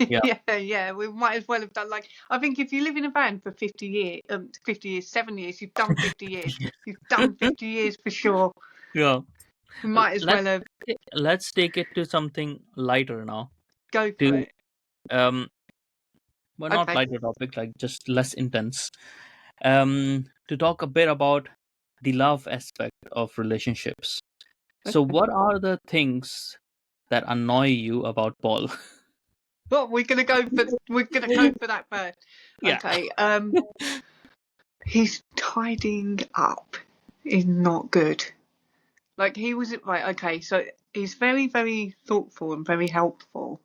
S2: Yeah.
S1: Yeah, we might as well have done like I think if you live in a van for 50 years, 7 years, you've done 50 years. You've done 50 years for sure.
S2: Yeah.
S1: We might as
S2: Let's
S1: well have
S2: let's take it to something lighter now.
S1: go for
S2: To
S1: it.
S2: um, well, not
S1: Okay.
S2: lighter topic, like just less intense. To talk a bit about the love aspect of relationships. So,
S1: Okay.
S2: what are the things that annoy you about Paul?
S1: Well, we're gonna go for that first.
S2: Yeah.
S1: Okay. He's tidying up. is not good. Like he was right. Okay, so he's very, very thoughtful and very helpful,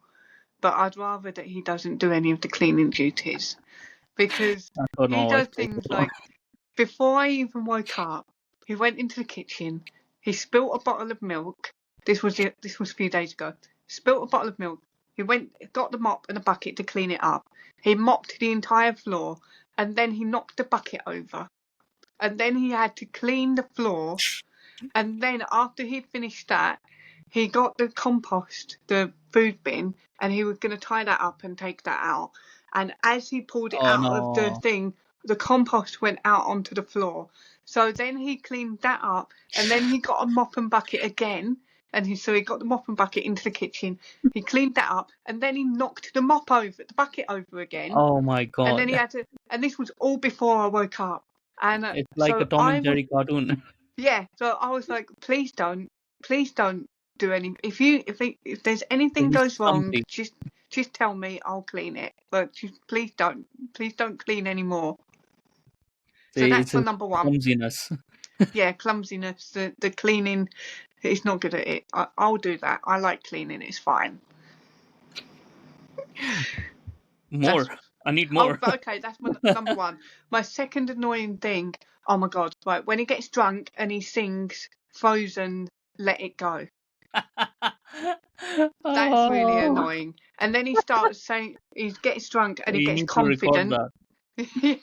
S1: but I'd rather that he doesn't do any of the cleaning duties because
S2: That's what my
S1: he
S2: wife
S1: does
S2: says
S1: things
S2: as well.
S1: like before I even woke up, he went into the kitchen, he spilt a bottle of milk. This was a few days ago. Spilt a bottle of milk. He got the mop and a bucket to clean it up. He mopped the entire floor, and then he knocked the bucket over. And then he had to clean the floor. And then after he'd finished that, he got the compost, the food bin, and he was going to tie that up and take that out. And as he pulled it
S2: Oh
S1: out of the
S2: no.
S1: thing, the compost went out onto the floor. So then he cleaned that up, and then he got a mop and bucket again. So he got the mop and bucket into the kitchen. He cleaned that up, and then he knocked the bucket over again.
S2: Oh my
S1: And then he
S2: God.
S1: had to, and this was all before I woke up. And
S2: It's like a
S1: so
S2: Tom and Jerry cartoon.
S1: yeah, so I was like, please don't do any. If there's anything
S2: He's
S1: goes wrong,
S2: clumsy.
S1: just tell me, I'll clean it. But please don't clean anymore. So
S2: See,
S1: that's
S2: it's
S1: for
S2: his
S1: number one.
S2: clumsiness.
S1: Yeah, clumsiness. The cleaning, he's not good at it. I'll do that. I like cleaning. It's fine. That's
S2: More. I need
S1: oh,
S2: more.
S1: but okay. That's my number one. My second annoying thing. Oh my God! Right, when he gets drunk and he sings "Frozen," "Let It Go." That's really
S2: Oh,
S1: annoying. And then he starts saying he gets drunk and he
S2: you
S1: gets
S2: need to record
S1: confident.
S2: that.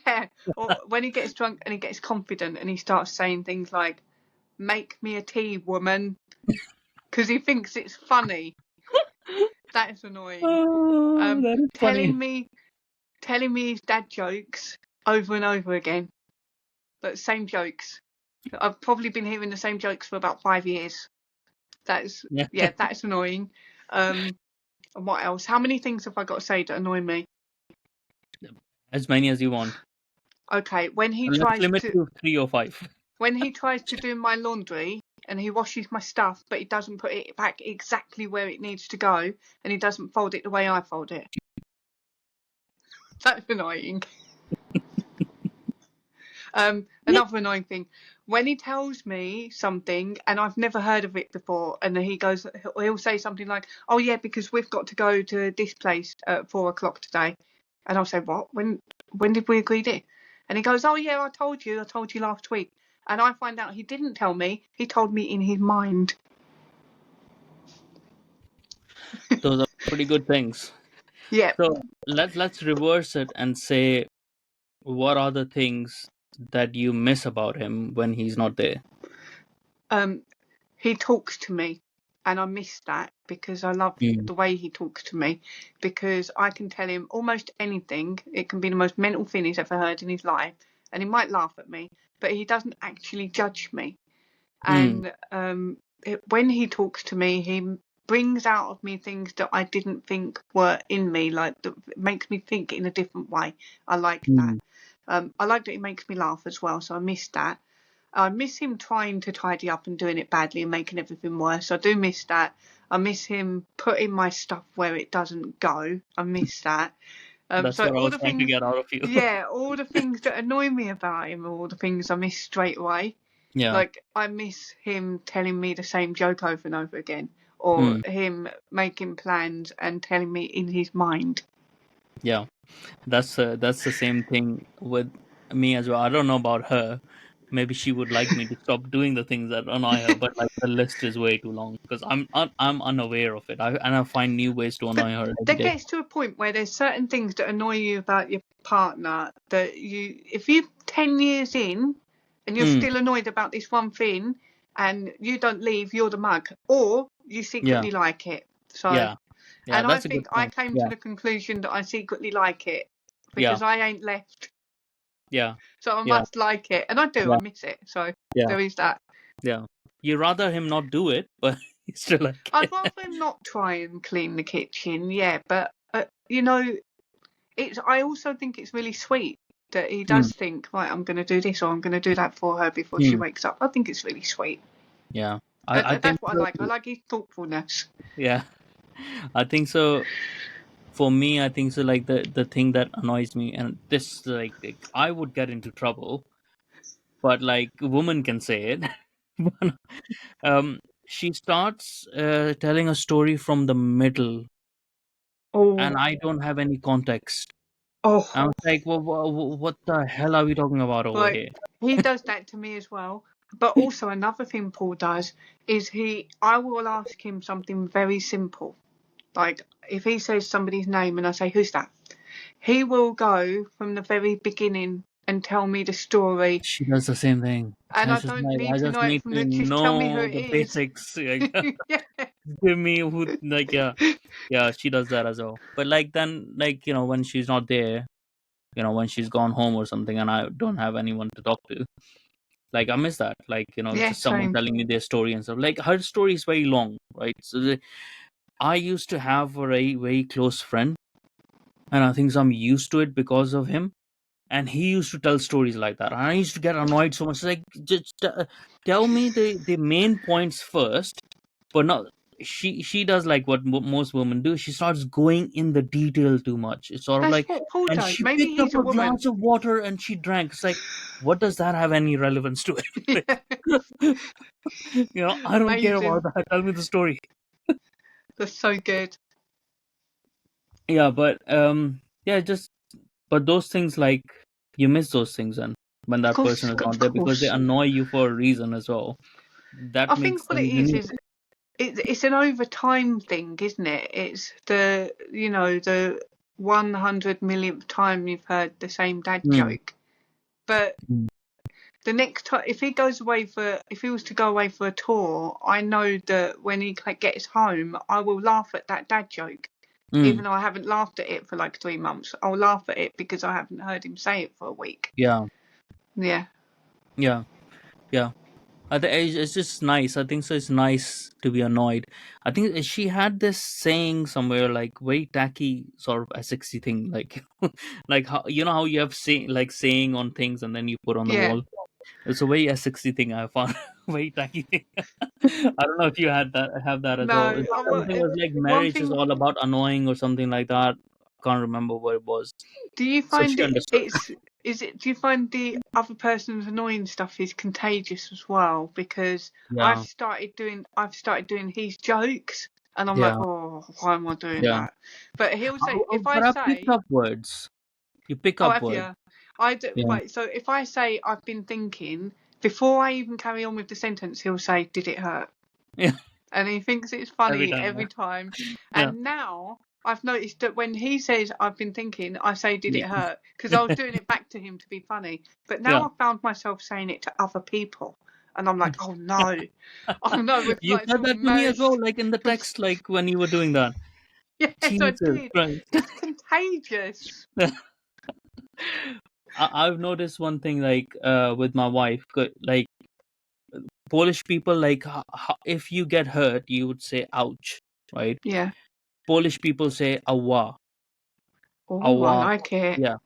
S1: Yeah. Or when he gets drunk and he gets confident and he starts saying things like, "Make me a tea, woman," because he thinks it's funny. That is annoying.
S2: Oh, that is funny.
S1: Telling me his dad jokes over and over again. But same jokes. I've probably been hearing the same jokes for about 5 years. That's
S2: Yeah.
S1: yeah, that's annoying. And what else? How many things have I got to say that annoy me?
S2: As many as you want.
S1: Okay,
S2: Let's limit to 3 or 5.
S1: when he tries to do my laundry and he washes my stuff, but he doesn't put it back exactly where it needs to go, and he doesn't fold it the way I fold it. That's annoying. Another annoying thing, when he tells me something and I've never heard of it before, and then he'll say something like, "Oh yeah, because we've got to go to this place at 4 o'clock today," and I'll say, "What? When did we agree this?" And he goes, "Oh yeah, I told you last week," and I find out he didn't tell me. He told me in his mind.
S2: Those are pretty good things.
S1: Yeah.
S2: So let's reverse it and say, what are the things that you miss about him when he's not there?
S1: He talks to me, and I miss that because I love
S2: Mm.
S1: the way he talks to me, because I can tell him almost anything. It can be the most mental thing he's ever heard in his life, and he might laugh at me, but he doesn't actually judge me.
S2: Mm.
S1: And when he talks to me, he brings out of me things that I didn't think were in me, like that makes me think in a different way. I like that.
S2: Mm.
S1: I like that he makes me laugh as well, so I miss that. I miss him trying to tidy up and doing it badly and making everything worse. I do miss that. I miss him putting my stuff where it doesn't go. I miss that.
S2: That's
S1: So
S2: what I
S1: all
S2: was
S1: the
S2: trying to
S1: things,
S2: get out of you.
S1: yeah, all the things that annoy me about him are all the things I miss straight away.
S2: Yeah.
S1: Like I miss him telling me the same joke over and over again, or
S2: Mm.
S1: him making plans and telling me in his mind.
S2: Yeah. That's the same thing with me as well. I don't know about her. Maybe she would like me to stop doing the things that annoy her, but like the list is way too long because I'm unaware of it. I find new ways to
S1: But
S2: annoy her every
S1: there
S2: day.
S1: gets to a point where there's certain things that annoy you about your partner that if you're 10 years in and you're
S2: Mm.
S1: still annoyed about this one thing and you don't leave, you're the mug, or you
S2: Yeah.
S1: secretly like it. So,
S2: Yeah. Yeah.
S1: and I
S2: That's a good
S1: think I
S2: point.
S1: came to
S2: Yeah.
S1: the conclusion that I secretly like it
S2: Yeah.
S1: because I ain't left.
S2: Yeah.
S1: So I
S2: Yeah.
S1: must like it. And I do, I
S2: Yeah.
S1: miss it. So
S2: Yeah.
S1: there is that.
S2: Yeah. You rather him not do it, but you still like
S1: I'd
S2: it.
S1: rather him not try and clean the kitchen, yeah, but I also think it's really sweet that he
S2: Mm.
S1: does think, right, I'm going to do this or I'm going to do that for her before she
S2: Mm.
S1: wakes up. I think it's really sweet.
S2: Yeah.
S1: And
S2: I think
S1: that's what I
S2: so
S1: like. I
S2: too.
S1: like his thoughtfulness.
S2: Yeah. I think so. For me, I think so. Like the thing that annoys me, and this like I would get into trouble but like women can say it. But, she starts telling a story from the middle, and
S1: Oh,
S2: I don't have any context. I
S1: oh,
S2: was like, well, what the hell are we talking about over
S1: like
S2: here?
S1: he does that to me as well. But also another thing Paul does is I will ask him something very simple. Like if he says somebody's name and I say, "Who's that?" He will go from the very beginning and tell me the story.
S2: She does the same thing.
S1: And I
S2: It's just
S1: don't
S2: like, I
S1: need to
S2: just
S1: know it
S2: need
S1: from
S2: to
S1: just tell me who
S2: know
S1: it
S2: the
S1: is.
S2: basics. Like,
S1: Yeah.
S2: give me who, like, yeah, yeah, she does that as well. But like then, like, when she's not there, when she's gone home or something, and I don't have anyone to talk to, like I miss that. Like,
S1: Yeah,
S2: just someone
S1: same.
S2: telling me their story and stuff. Like her story is very long, right? So I used to have a very very close friend, and I think I'm used to it because of him. And he used to tell stories like that, and I used to get annoyed so much. Like, just tell me the main points first. But not, she does like what most women do. She starts going in the detail too much. It's sort of
S1: That's
S2: like,
S1: what Paul
S2: and
S1: does.
S2: she
S1: Maybe
S2: picked up
S1: he's a
S2: a
S1: woman.
S2: glass of water and she drank. It's like, what does that have any relevance to it?
S1: Yeah,
S2: I don't care about
S1: amazing.
S2: that. Tell me the story.
S1: That's so good.
S2: Yeah, but yeah, just, but those things, like, you miss those things, and when
S1: Of
S2: that person
S1: course,
S2: is not
S1: of
S2: there, because they
S1: course.
S2: annoy you for a reason as well. That
S1: I
S2: makes
S1: think what it
S2: them unique.
S1: is it's an over time thing, isn't it? It's the 100 millionth time you've heard the same dad
S2: Mm,
S1: joke. But
S2: mm,
S1: the next time, if he was to go away for a tour, I know that when he gets home, I will laugh at that dad joke.
S2: mm.
S1: Even though I haven't laughed at it for like 3 months, I'll laugh at it because I haven't heard him say it for a week.
S2: Yeah,
S1: Yeah,
S2: yeah, yeah. I think it's just nice. I think so. It's nice to be annoyed. I think she had this saying somewhere, like very tacky sort of Essexy thing, like like how how you have saying on things and then you put on the
S1: yeah.
S2: wall. It's a very Essexy thing I found, very tacky thing. I don't know if you have that as well.
S1: No,
S2: It's something was like
S1: one
S2: marriage is
S1: thing.
S2: all about annoying or something like that. Can't remember what it was.
S1: Do you
S2: So
S1: find
S2: she
S1: it?
S2: understood.
S1: Do you find the other person's annoying stuff is contagious as well? Because
S2: Yeah,
S1: I've started doing his jokes, and I'm like,
S2: yeah,
S1: oh, why am I doing
S2: yeah.
S1: that? But he'll say, if I
S2: But I picked
S1: say,
S2: up words. You pick
S1: oh,
S2: up
S1: have
S2: words.
S1: you? I do,
S2: Yeah,
S1: right. So if I say I've been thinking, before I even carry on with the sentence, he'll say, did it hurt?
S2: yeah.
S1: And he thinks it's
S2: Every
S1: funny
S2: time.
S1: every time.
S2: Yeah,
S1: And now I've noticed that when he says I've been thinking, I say, did
S2: yeah,
S1: it hurt? Because I was doing it back to him to be funny. But now
S2: yeah.
S1: I found myself saying it to other people. And I'm like, oh no. Oh no, we've
S2: You
S1: like
S2: said
S1: sort of
S2: that to me as well,
S1: merged.
S2: like in the text, like when you were doing that.
S1: Yes, I
S2: Jesus
S1: did.
S2: Christ.
S1: It's contagious.
S2: I've noticed one thing, like with my wife, like Polish people, like if you get hurt, you would say ouch, right?
S1: Yeah.
S2: Polish people say awa,
S1: Oh, I
S2: awa,
S1: like it.
S2: yeah.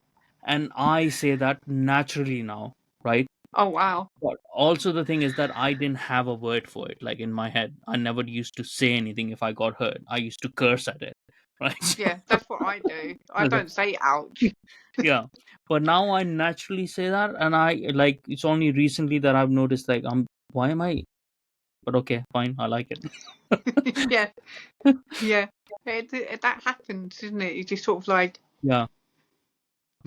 S2: And I say that naturally now, right?
S1: Oh, wow.
S2: But also the thing is that I didn't have a word for it, like in my head. I never used to say anything if I got hurt. I used to curse at it, right?
S1: Yeah, that's what I do. I
S2: So,
S1: don't say ouch.
S2: yeah. But now I naturally say that, and I like it's only recently that I've noticed, like, why am I? But okay, fine, I like it.
S1: Yeah, yeah. That happens, isn't it? You just sort of like
S2: Yeah,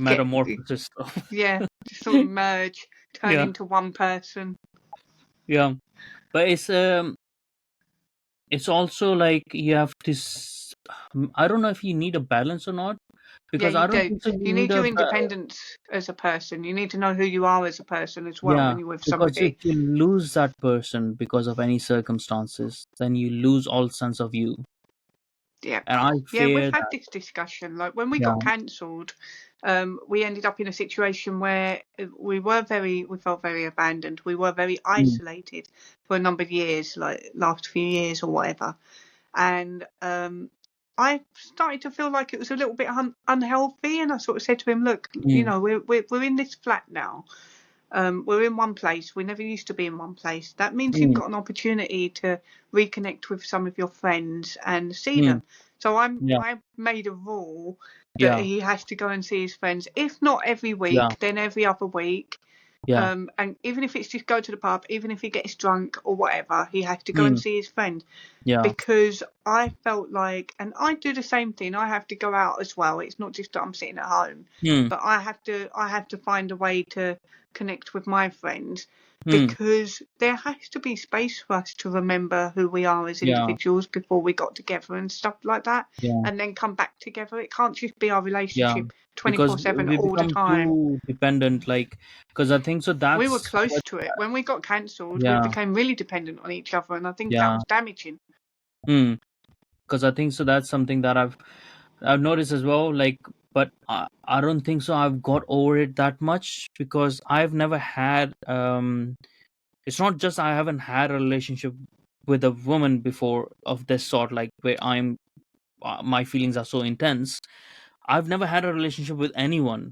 S1: get
S2: metamorphosis stuff.
S1: yeah, just sort of merge, turn
S2: Yeah,
S1: into one person.
S2: yeah. But it's also like you have to. I don't know if you need a balance or not,
S1: Yeah,
S2: because
S1: you
S2: I don't
S1: do.
S2: think so. You
S1: You
S2: need
S1: need your
S2: a
S1: independence as a person. You need to know who you are as a person as well
S2: yeah,
S1: when you're with
S2: because if
S1: somebody.
S2: you lose that person because of any circumstances, then you lose all sense of you.
S1: Yeah.
S2: And I
S1: Yeah, we've
S2: fear
S1: had
S2: that.
S1: this discussion. Like when we
S2: Yeah.
S1: got cancelled, we ended up in a situation where we felt very abandoned. We were very
S2: Mm,
S1: isolated for a number of years, like last few years or whatever. And I started to feel like it was a little bit unhealthy. And I sort of said to him, look,
S2: mm,
S1: we're in this flat now. We're in one place. We never used to be in one place. That means you've
S2: mm,
S1: got an opportunity to reconnect with some of your friends and see
S2: mm.
S1: them. So
S2: Yeah,
S1: I made a rule that
S2: yeah,
S1: he has to go and see his friends. If not every
S2: yeah,
S1: week, then every other week.
S2: Yeah.
S1: And even if it's just go to the pub, even if he gets drunk or whatever, he has to go and
S2: Mm.
S1: see his friend.
S2: Yeah.
S1: Because I felt like, and I do the same thing. I have to go out as well. It's not just that I'm sitting at home,
S2: Mm.
S1: but I have to find a way to connect with my friends,
S2: Mm.
S1: because there has to be space for us to remember who we are as
S2: Yeah.
S1: individuals before we got together and stuff like that,
S2: Yeah.
S1: and then come back together. It can't just be our
S2: Yeah.
S1: relationship
S2: Because
S1: 24/7
S2: we
S1: all the
S2: become
S1: time.
S2: too dependent, like, because I think so
S1: We were
S2: that's
S1: close
S2: what.
S1: to it. When we got cancelled, we
S2: Yeah.
S1: became really dependent on each other, and I think that
S2: Yeah.
S1: was damaging.
S2: Mm. Because I think so that's something that I've noticed as well. Like, but I don't think so. I've got over it that much because I've never had. It's not just I haven't had a relationship with a woman before of this sort, like where my feelings are so intense. I've never had a relationship with anyone,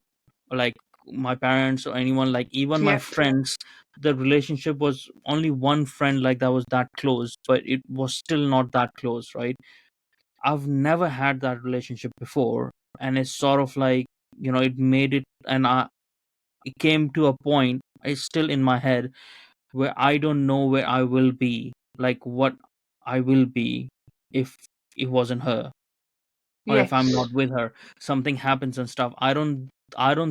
S2: like my parents or anyone, like even my
S1: Yep.
S2: friends. The relationship was only one friend like that was that close, but it was still not that close, right? I've never had that relationship before, and it's sort of like, it made it, and it came to a point. It's still in my head where I don't know where I will be, like what I will be if it wasn't her, or if I'm not
S1: Yes.
S2: with her. Something happens and stuff. I don't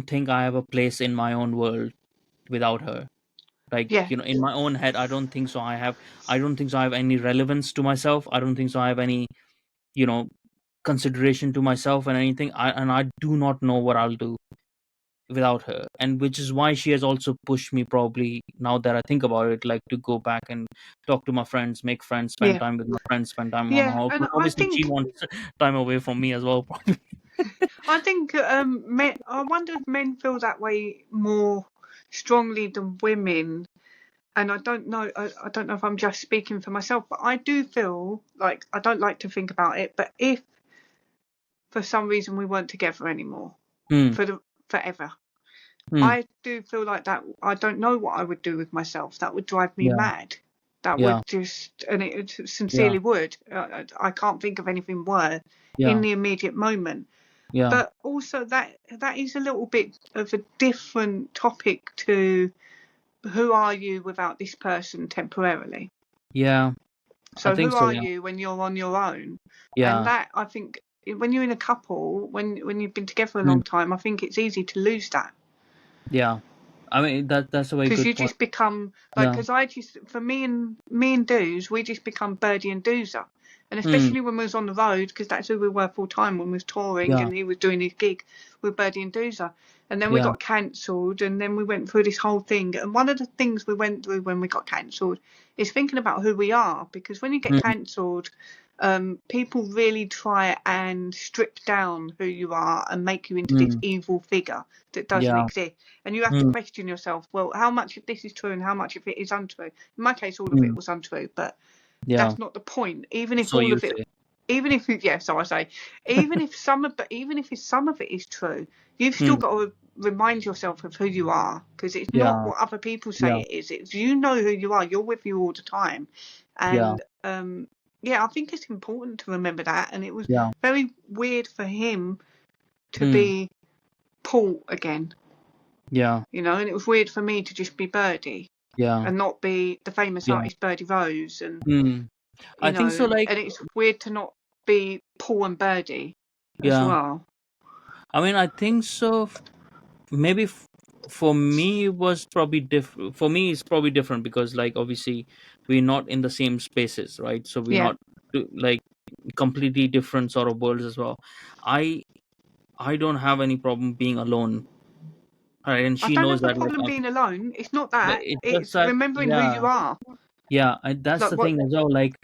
S2: think I have a place in my own world without her. Like,
S1: Yeah.
S2: in my own head, I don't think so I have any relevance to myself. I don't think so I have any, you know, consideration to myself and anything. I do not know what I'll do without her, and which is why she has also pushed me, probably, now that I think about it, like to go back and talk to my friends, make friends, spend
S1: Yeah.
S2: time with my friends, spend time on
S1: Yeah.
S2: her.
S1: And
S2: But
S1: I
S2: obviously she
S1: think
S2: wants time away from me as well, probably.
S1: I think men. I wonder if men feel that way more strongly than women. And I don't know. I don't know if I'm just speaking for myself, but I do feel like, I don't like to think about it, but if for some reason we weren't together anymore
S2: Hmm.
S1: for the forever,
S2: Hmm.
S1: I do feel like that. I don't know what I would do with myself. That would drive me
S2: Yeah.
S1: mad. That would
S2: Yeah.
S1: just, and it
S2: Yeah.
S1: sincerely would. I can't think of anything worse in
S2: Yeah.
S1: the immediate moment.
S2: Yeah.
S1: But also that is a little bit of a different topic to who are you without this person temporarily.
S2: Yeah. I
S1: So
S2: think
S1: who
S2: so.
S1: are
S2: Yeah.
S1: you when you're on your own? And
S2: Yeah.
S1: that, I think, when you're in a couple, when you've been together a
S2: Hmm.
S1: long time, I think it's easy to lose that.
S2: Yeah. I mean, that's a very
S1: Because
S2: good
S1: you
S2: point.
S1: just become like,
S2: Yeah.
S1: because I just, for me and Doos, we just become Birdie and Doozer, and
S2: Hmm.
S1: especially when we was on the road, because that's who we were full time when we was touring
S2: Yeah.
S1: and he was doing his gig with Birdie and Doozer, and then we
S2: Yeah.
S1: got cancelled, and then we went through this whole thing, and one of the things we went through when we got cancelled is thinking about who we are, because when you get
S2: Hmm.
S1: cancelled, people really try and strip down who you are and make you into this
S2: Hmm.
S1: evil figure that doesn't
S2: Yeah.
S1: exist. And you have to
S2: Hmm.
S1: question yourself, well, how much of this is true and how much of it is untrue? In my case, all of it
S2: Hmm.
S1: was untrue, but
S2: Yeah.
S1: that's not the point. Even if
S2: So
S1: all
S2: you
S1: of it,
S2: say.
S1: yeah, so I say, even if some of it is true, you've still
S2: Hmm.
S1: got to remind yourself of who you are, because it's not
S2: Yeah.
S1: what other people say
S2: Yeah.
S1: it is. It's, you know who you are. You're with you all the time,
S2: Yeah.
S1: and yeah, I think it's important to remember that. And it was
S2: Yeah.
S1: very weird for him to
S2: Hmm.
S1: be Paul again,
S2: Yeah.
S1: and it was weird for me to just be Birdie
S2: Yeah.
S1: and not be the famous
S2: Yeah.
S1: artist Birdy Rose, and
S2: Hmm. I think so. Like,
S1: and it's weird to not be Paul and Birdie as
S2: yeah.
S1: well.
S2: I mean, I think so. Maybe for me, it was probably different. For me, it's probably different because, like, obviously, we're not in the same spaces, right? So we're
S1: Yeah,
S2: not like completely different sort of worlds as well. I I don't have any problem being alone, right? And
S1: I
S2: she
S1: don't
S2: knows
S1: have a
S2: that. Like,
S1: problem being alone. It's not
S2: but
S1: that.
S2: it's just
S1: It's
S2: that,
S1: remembering who
S2: yeah,
S1: you are.
S2: yeah. That's
S1: Like
S2: the
S1: what?
S2: thing as well. Like,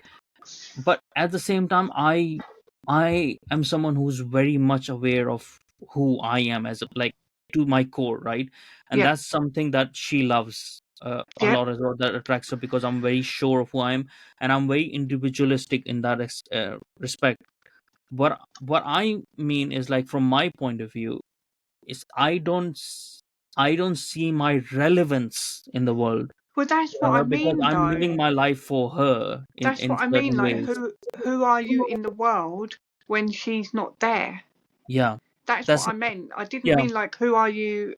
S2: but at the same time, I am someone who's very much aware of who I am as a, like, to my core, right? And
S1: Yeah,
S2: that's something that she loves a
S1: yeah.
S2: lot as well, that attracts her, because I'm very sure of who I am, and I'm very individualistic in that respect. What I mean is, like, from my point of view, is I don't see my relevance in the world
S1: Well, that's
S2: for
S1: what I
S2: her, because
S1: mean,
S2: I'm
S1: though.
S2: living my life for her
S1: That's
S2: in
S1: what I mean.
S2: certain
S1: Like,
S2: ways.
S1: who are you in the world when she's not there?
S2: Yeah,
S1: That's what
S2: that's
S1: I meant. I didn't
S2: yeah.
S1: mean like, who are you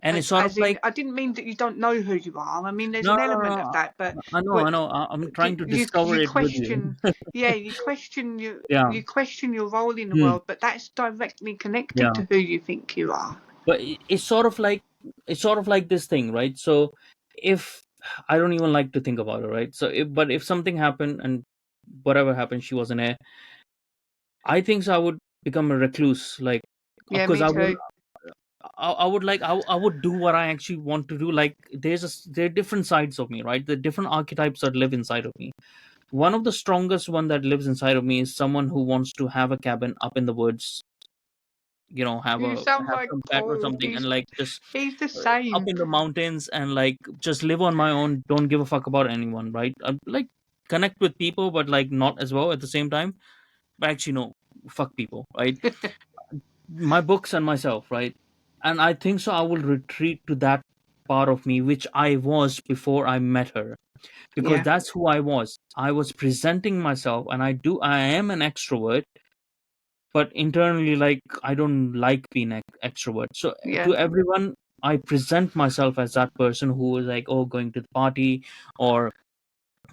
S2: And it's sort of
S1: As
S2: like,
S1: in, I didn't mean that you don't know who you are. I mean, there's
S2: no,
S1: an
S2: no, no,
S1: element of
S2: no.
S1: that, but
S2: I
S1: but
S2: know. I'm trying to discover
S1: you
S2: it with you.
S1: question, yeah, you question
S2: Yeah,
S1: you question your role in the
S2: hmm,
S1: world, but that's directly connected
S2: yeah.
S1: to who you think you are.
S2: But it's sort of like this thing, right? So if I don't even like to think about it, right? So if something happened and whatever happened, she wasn't there. I think so. I would become a recluse, like,
S1: Yeah,
S2: because
S1: me too.
S2: I would like I would do what I actually want to do. Like there are different sides of me, right? The different archetypes that live inside of me. One of the strongest one that lives inside of me is someone who wants to have a cabin up in the woods,
S1: You sound
S2: have
S1: like
S2: some pet or
S1: Paul.
S2: something, and like just
S1: He's the
S2: up
S1: same.
S2: in the mountains and like just live on my own, don't give a fuck about anyone, right? Like connect with people, but like not as well at the same time. But actually no, fuck people, right? My books and myself, right? And I think so I will retreat to that part of me which I was before I met her, because
S1: Yeah,
S2: that's who I was presenting myself, and I am an extrovert, but internally, like, I don't like being extrovert. So
S1: yeah,
S2: to everyone, I present myself as that person who is like, oh, going to the party or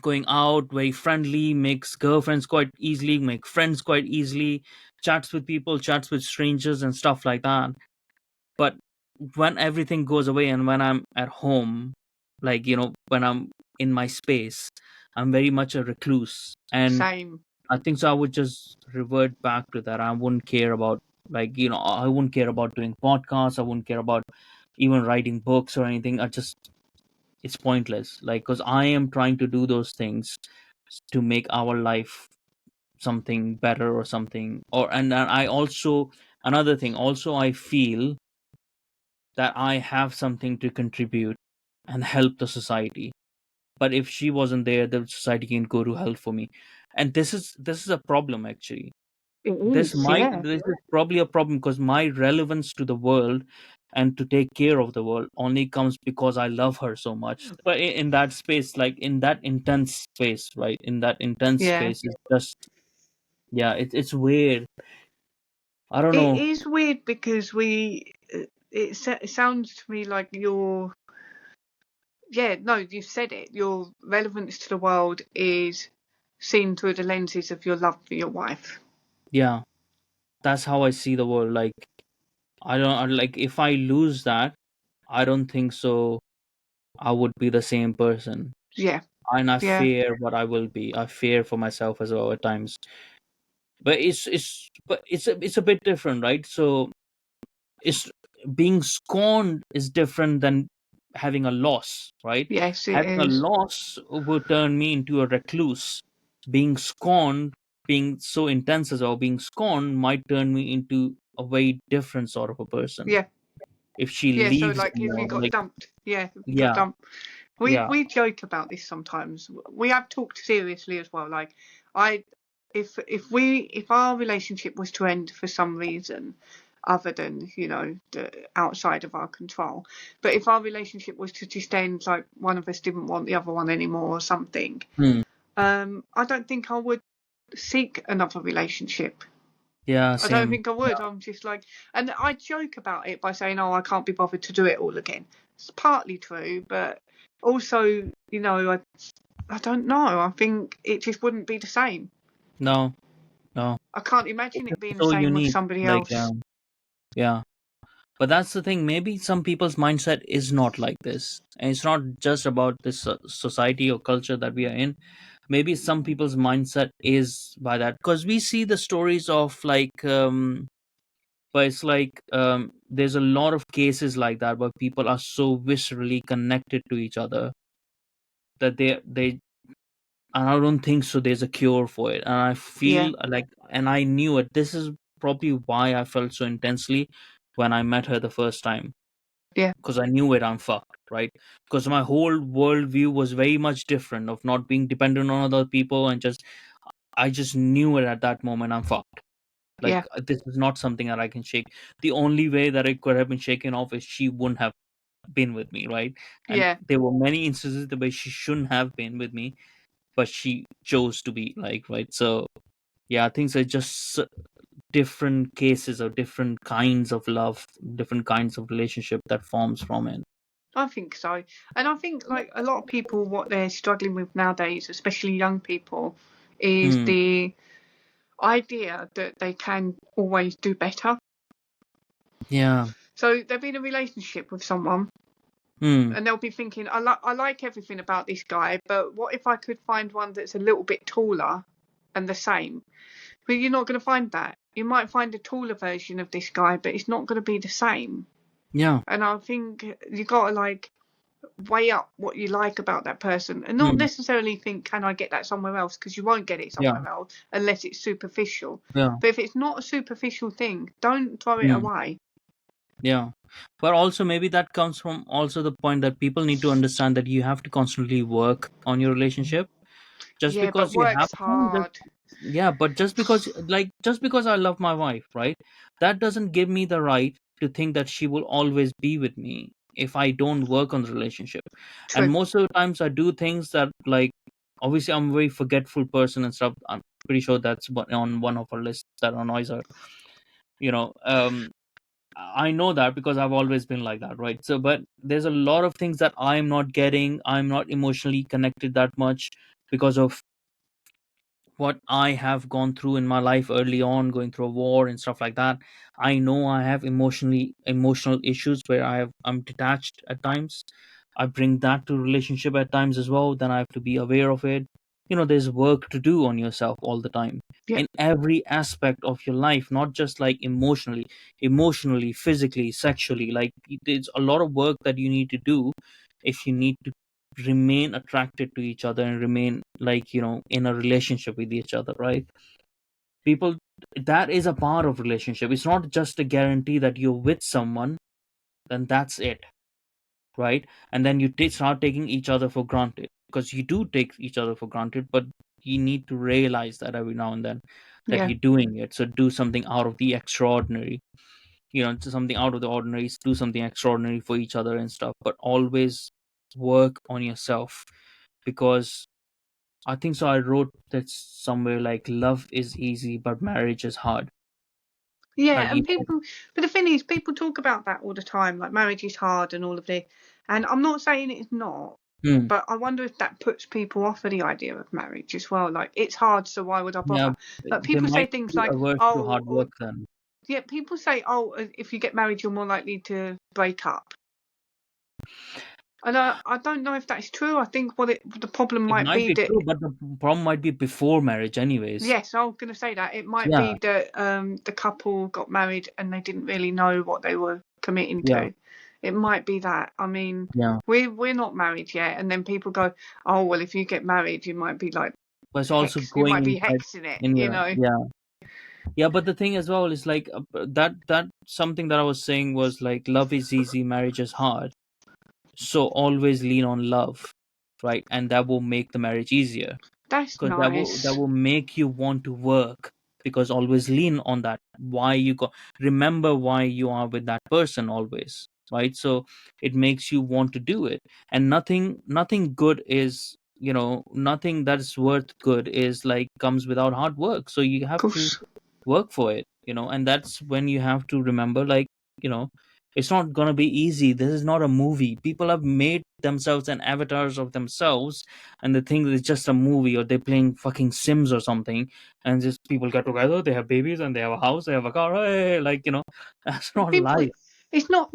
S2: going out, very friendly, makes girlfriends quite easily, make friends quite easily, chats with people, chats with strangers and stuff like that. But when everything goes away and when I'm at home, like, when I'm in my space, I'm very much a recluse. And
S1: same.
S2: I think so. I would just revert back to that. I wouldn't care about, like, I wouldn't care about doing podcasts. I wouldn't care about even writing books or anything. It's pointless. Like, because I am trying to do those things to make our life something better or something. And I also, another thing, also, I feel that I have something to contribute and help the society. But if she wasn't there, the society can go to hell for me. And this is a problem, actually.
S1: It is, yeah.
S2: This is probably a problem because my relevance to the world and to take care of the world only comes because I love her so much. But in that space, like in that intense space, right? In that intense
S1: Yeah.
S2: space, it's just, yeah, it's weird. I don't
S1: It
S2: know.
S1: is weird because it sounds to me like yeah, no, you've said it. Your relevance to the world is seen through the lenses of your love for your wife.
S2: Yeah, that's how I see the world. Like, like, if I lose that, I don't think so I would be the same person.
S1: Yeah,
S2: And I
S1: yeah,
S2: fear what I will be. I fear for myself as well at times. But it's a bit different, right? So it's being scorned is different than having a loss, right?
S1: yes, it
S2: Having a
S1: is.
S2: loss will turn me into a recluse. Being scorned, being so intense as well, being scorned might turn me into a very different sort of a person.
S1: Yeah,
S2: If she
S1: yeah. So,
S2: leaves,
S1: like, if you got
S2: like,
S1: dumped, yeah, if you got
S2: yeah,
S1: dumped. We
S2: yeah,
S1: we joke about this sometimes. We have talked seriously as well. Like, I, if our relationship was to end for some reason other than outside of our control, but if our relationship was to just end, like one of us didn't want the other one anymore or something,
S2: hmm,
S1: I don't think I would seek another relationship.
S2: yeah,
S1: I don't
S2: same.
S1: think I would. I'm just like, and I joke about it by saying, "Oh, I can't be bothered to do it all again." It's partly true, but also, I don't know. I think it just wouldn't be the same.
S2: No, no,
S1: I can't imagine it being the
S2: so
S1: same with
S2: unique.
S1: somebody
S2: Like,
S1: else.
S2: yeah. But that's the thing. Maybe some people's mindset is not like this, and it's not just about this society or culture that we are in. Maybe some people's mindset is by that, because we see the stories of, like, but it's like, there's a lot of cases like that where people are so viscerally connected to each other that they and I don't think so there's a cure for it. And I
S1: Yeah,
S2: feel like, and I knew it. This is probably why I felt so intensely when I met her the first time,
S1: yeah,
S2: because I knew it. I'm fucked, right? Because my whole worldview was very much different of not being dependent on other people, and just I just knew it at that moment. I'm fucked. Like,
S1: yeah,
S2: this is not something that I can shake. The only way that it could have been shaken off is she wouldn't have been with me, right? And
S1: yeah,
S2: there were many instances the way she shouldn't have been with me, but she chose to be, like, right. So yeah, things are just different cases or different kinds of love, different kinds of relationship that forms from it.
S1: I think so. And I think like a lot of people, what they're struggling with nowadays, especially young people, is
S2: Hmm.
S1: the idea that they can always do better.
S2: Yeah.
S1: So they'll be in a relationship with someone
S2: Hmm.
S1: and they'll be thinking, I like everything about this guy, but what if I could find one that's a little bit taller and the same? But you're not going to find that. You might find a taller version of this guy, but it's not going to be the same.
S2: Yeah.
S1: And I think you got to like weigh up what you like about that person and not
S2: Hmm.
S1: necessarily think, can I get that somewhere else? Because you won't get it
S2: Yeah.
S1: somewhere else unless it's superficial.
S2: Yeah.
S1: But if it's not a superficial thing, don't throw it
S2: Hmm.
S1: away.
S2: Yeah. But also maybe that comes from also the point that people need to understand that you have to constantly work on your relationship. Just
S1: Yeah, but
S2: because you have
S1: work's
S2: one,
S1: hard.
S2: yeah, but just because I love my wife, right? That doesn't give me the right to think that she will always be with me if I don't work on the relationship. And
S1: True.
S2: most of the times I do things that, like, obviously I'm a very forgetful person and stuff. I'm pretty sure that's on one of our lists that annoys her. You know, I know that because I've always been like that, right? So, but there's a lot of things that I'm not getting. I'm not emotionally connected that much because of what I have gone through in my life early on, going through a war and stuff like that. I know I have emotional issues where I'm detached at times. I bring that to relationship at times as well. Then I have to be aware of it. There's work to do on yourself all the time
S1: Yeah.
S2: in every aspect of your life, not just like emotionally, physically, sexually. Like, there's a lot of work that you need to do if you need to remain attracted to each other and remain, like, in a relationship with each other, right? People, that is a part of relationship. It's not just a guarantee that you're with someone, then that's it, right? And then you start taking each other for granted, because you do take each other for granted, but you need to realize that every now and then that
S1: Yeah.
S2: you're doing it. So do something out of the extraordinary, something out of the ordinary. Do something extraordinary for each other and stuff, but always work on yourself. Because I think so. I wrote that somewhere, like, love is easy, but marriage is hard. Like,
S1: Yeah, and people, but the thing is, people talk about that all the time, like marriage is hard and all of this. And I'm not saying it's not,
S2: hmm,
S1: but I wonder if that puts people off of the idea of marriage as well. Like, it's hard, so why would I
S2: yeah,
S1: bother? Like,
S2: they
S1: people say
S2: might
S1: things
S2: be
S1: like,
S2: averse to
S1: oh,
S2: hard
S1: or,
S2: work then.
S1: yeah, people say, oh, if you get married, you're more likely to break up. And I don't know if that's true. I think the problem
S2: It
S1: might
S2: might
S1: be
S2: be
S1: that,
S2: true, but the problem might be before marriage, anyways.
S1: yes, I was going to say that it might
S2: Yeah,
S1: be that the couple got married and they didn't really know what they were committing
S2: yeah,
S1: to. It might be that. I mean,
S2: yeah.
S1: we're not married yet, and then people go, oh well, if you get married, you might be like
S2: But it's also
S1: you
S2: going
S1: might be
S2: inside
S1: hexing it,
S2: in
S1: you
S2: your,
S1: know.
S2: yeah, yeah. But the thing as well is, like, that something that I was saying was, like, love is easy, marriage is hard. So always lean on love, right? And that will make the marriage easier,
S1: That's
S2: because that will
S1: nice.
S2: make you want to work. Because always lean on that, why you go, remember why you are with that person always, right? So it makes you want to do it. And nothing good is, nothing that's worth good is, like, comes without hard work. So you
S1: Of
S2: have to
S1: course.
S2: work for it, and that's when you have to remember, like, you know it's not gonna be easy. This is not a movie. People have made themselves and avatars of themselves, and they think it's just a movie, or they're playing fucking Sims or something. And just people get together, they have babies, and they have a house, they have a car. Hey, like, that's not
S1: People,
S2: life.
S1: it's not.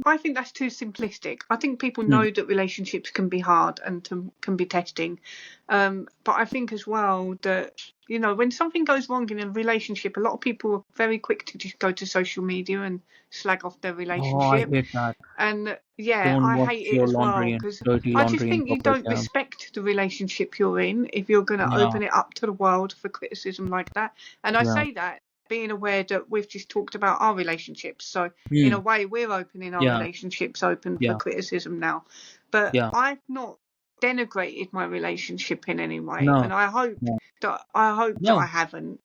S1: I think that's too simplistic. I think people
S2: Hmm.
S1: know that relationships can be hard and can be testing, but I think as well that when something goes wrong in a relationship, a lot of people are very quick to just go to social media and slag off their
S2: Oh, I
S1: relationship.
S2: hate that.
S1: And yeah,
S2: Don't
S1: I
S2: wash
S1: hate it
S2: your
S1: as well
S2: laundry and
S1: because
S2: dirty
S1: I just
S2: laundry in
S1: think you
S2: public.
S1: don't
S2: Yeah,
S1: respect the relationship you're in if you're going to
S2: yeah,
S1: open it up to the world for criticism like that. And I
S2: yeah.
S1: say that being aware that we've just talked about our relationships. So in a
S2: Hmm.
S1: way, we're opening our
S2: Yeah,
S1: relationships open for
S2: yeah,
S1: criticism now. But
S2: yeah.
S1: I've not denigrated my relationship in any way,
S2: No,
S1: and I hope
S2: no,
S1: that I
S2: no.
S1: haven't,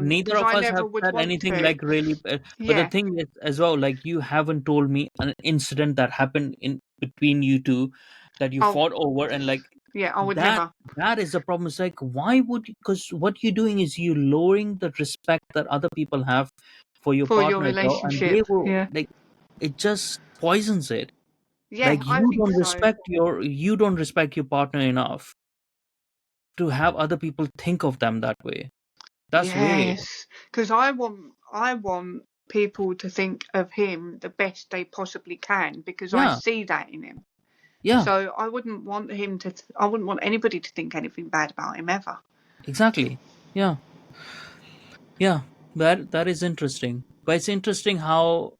S2: Neither
S1: because
S2: of
S1: I
S2: us
S1: never
S2: have
S1: would
S2: said
S1: want
S2: anything
S1: to.
S2: like really. But the
S1: Yeah.
S2: thing is, as well, like, you haven't told me an incident that happened in between you two that you
S1: Oh,
S2: fought over, and, like.
S1: Yeah, I would
S2: that
S1: never.
S2: that is a problem. It's like, why would you? Because what you're doing is you lowering the respect that other people have for your
S1: For your
S2: partner as well, and they
S1: relationship.
S2: will
S1: Yeah.
S2: like, it just poisons it.
S1: Yeah,
S2: Like,
S1: I think so.
S2: you don't respect your partner enough to have other people think of them that way. That's weird.
S1: Yes, because I want people to think of him the best they possibly can because I
S2: Yeah,
S1: see that in him.
S2: yeah,
S1: So I wouldn't want him to. I wouldn't want anybody to think anything bad about him ever.
S2: exactly. Yeah, yeah. That is interesting. But it's interesting how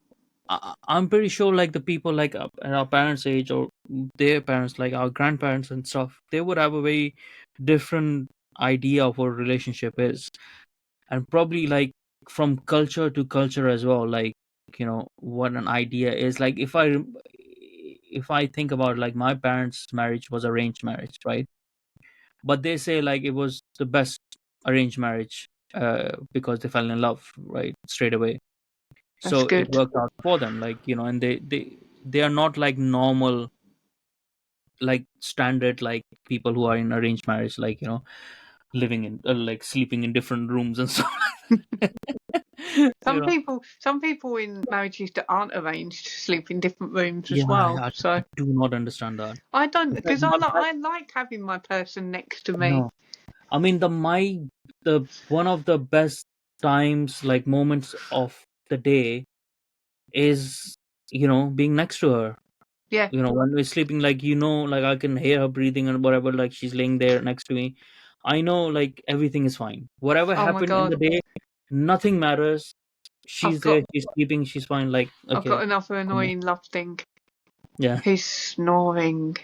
S2: I'm pretty sure, like, the people like at our parents' age or their parents, like our grandparents and stuff, they would have a very different idea of what a relationship is, and probably like from culture to culture as well. Like, what an idea is. Like, if I think about, like, my parents' marriage was arranged marriage, right? But they say like it was the best arranged marriage, because they fell in love right straight away,
S1: That's
S2: so it
S1: good.
S2: worked out for them, like, and they are not like normal, like standard, like people who are in arranged marriage, like, living in, like, sleeping in different rooms and stuff. you know
S1: Some people in marriages that aren't arranged sleep in different rooms
S2: yeah,
S1: as well.
S2: I
S1: So
S2: do not understand that.
S1: I don't
S2: It's like
S1: because
S2: my
S1: I like having my person next to me.
S2: no, I mean, the one of the best times, like, moments of the day is, being next to her.
S1: Yeah.
S2: When we're sleeping, like, like, I can hear her breathing and whatever, like, she's laying there next to me. I know, like, everything is fine. Whatever
S1: Oh my
S2: happened in
S1: God.
S2: the day, nothing matters.
S1: I've
S2: She's there,
S1: got
S2: she's sleeping, she's fine. Like,
S1: I've got
S2: okay,
S1: another
S2: um,
S1: annoying love thing.
S2: yeah.
S1: He's snoring.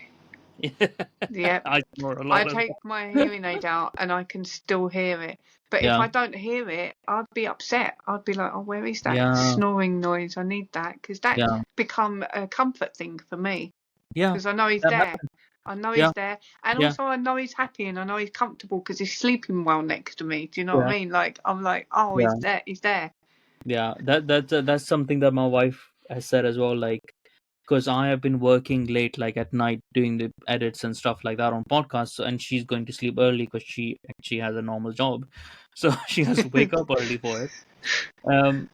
S1: Yep.
S2: I snore a
S1: I
S2: lot as
S1: take
S2: well.
S1: my hearing aid out and I can still hear it. But if
S2: Yeah,
S1: I don't hear it, I'd be upset. I'd be like, oh, where is that
S2: yeah,
S1: snoring noise? I need that because that's
S2: yeah,
S1: become a comfort thing for me
S2: yeah.
S1: because I know he's
S2: That
S1: there.
S2: happens.
S1: I know
S2: Yeah,
S1: he's there. And
S2: yeah,
S1: also I know he's happy and I know he's comfortable because he's sleeping well next to me. Do you know what
S2: yeah,
S1: I mean? Like, I'm like, oh,
S2: yeah,
S1: he's there. He's there.
S2: yeah. That's something that my wife has said as well. Like, because I have been working late, like at night, doing the edits and stuff like that on podcasts, and she's going to sleep early because she actually has a normal job, so she has to wake up early for it. Um,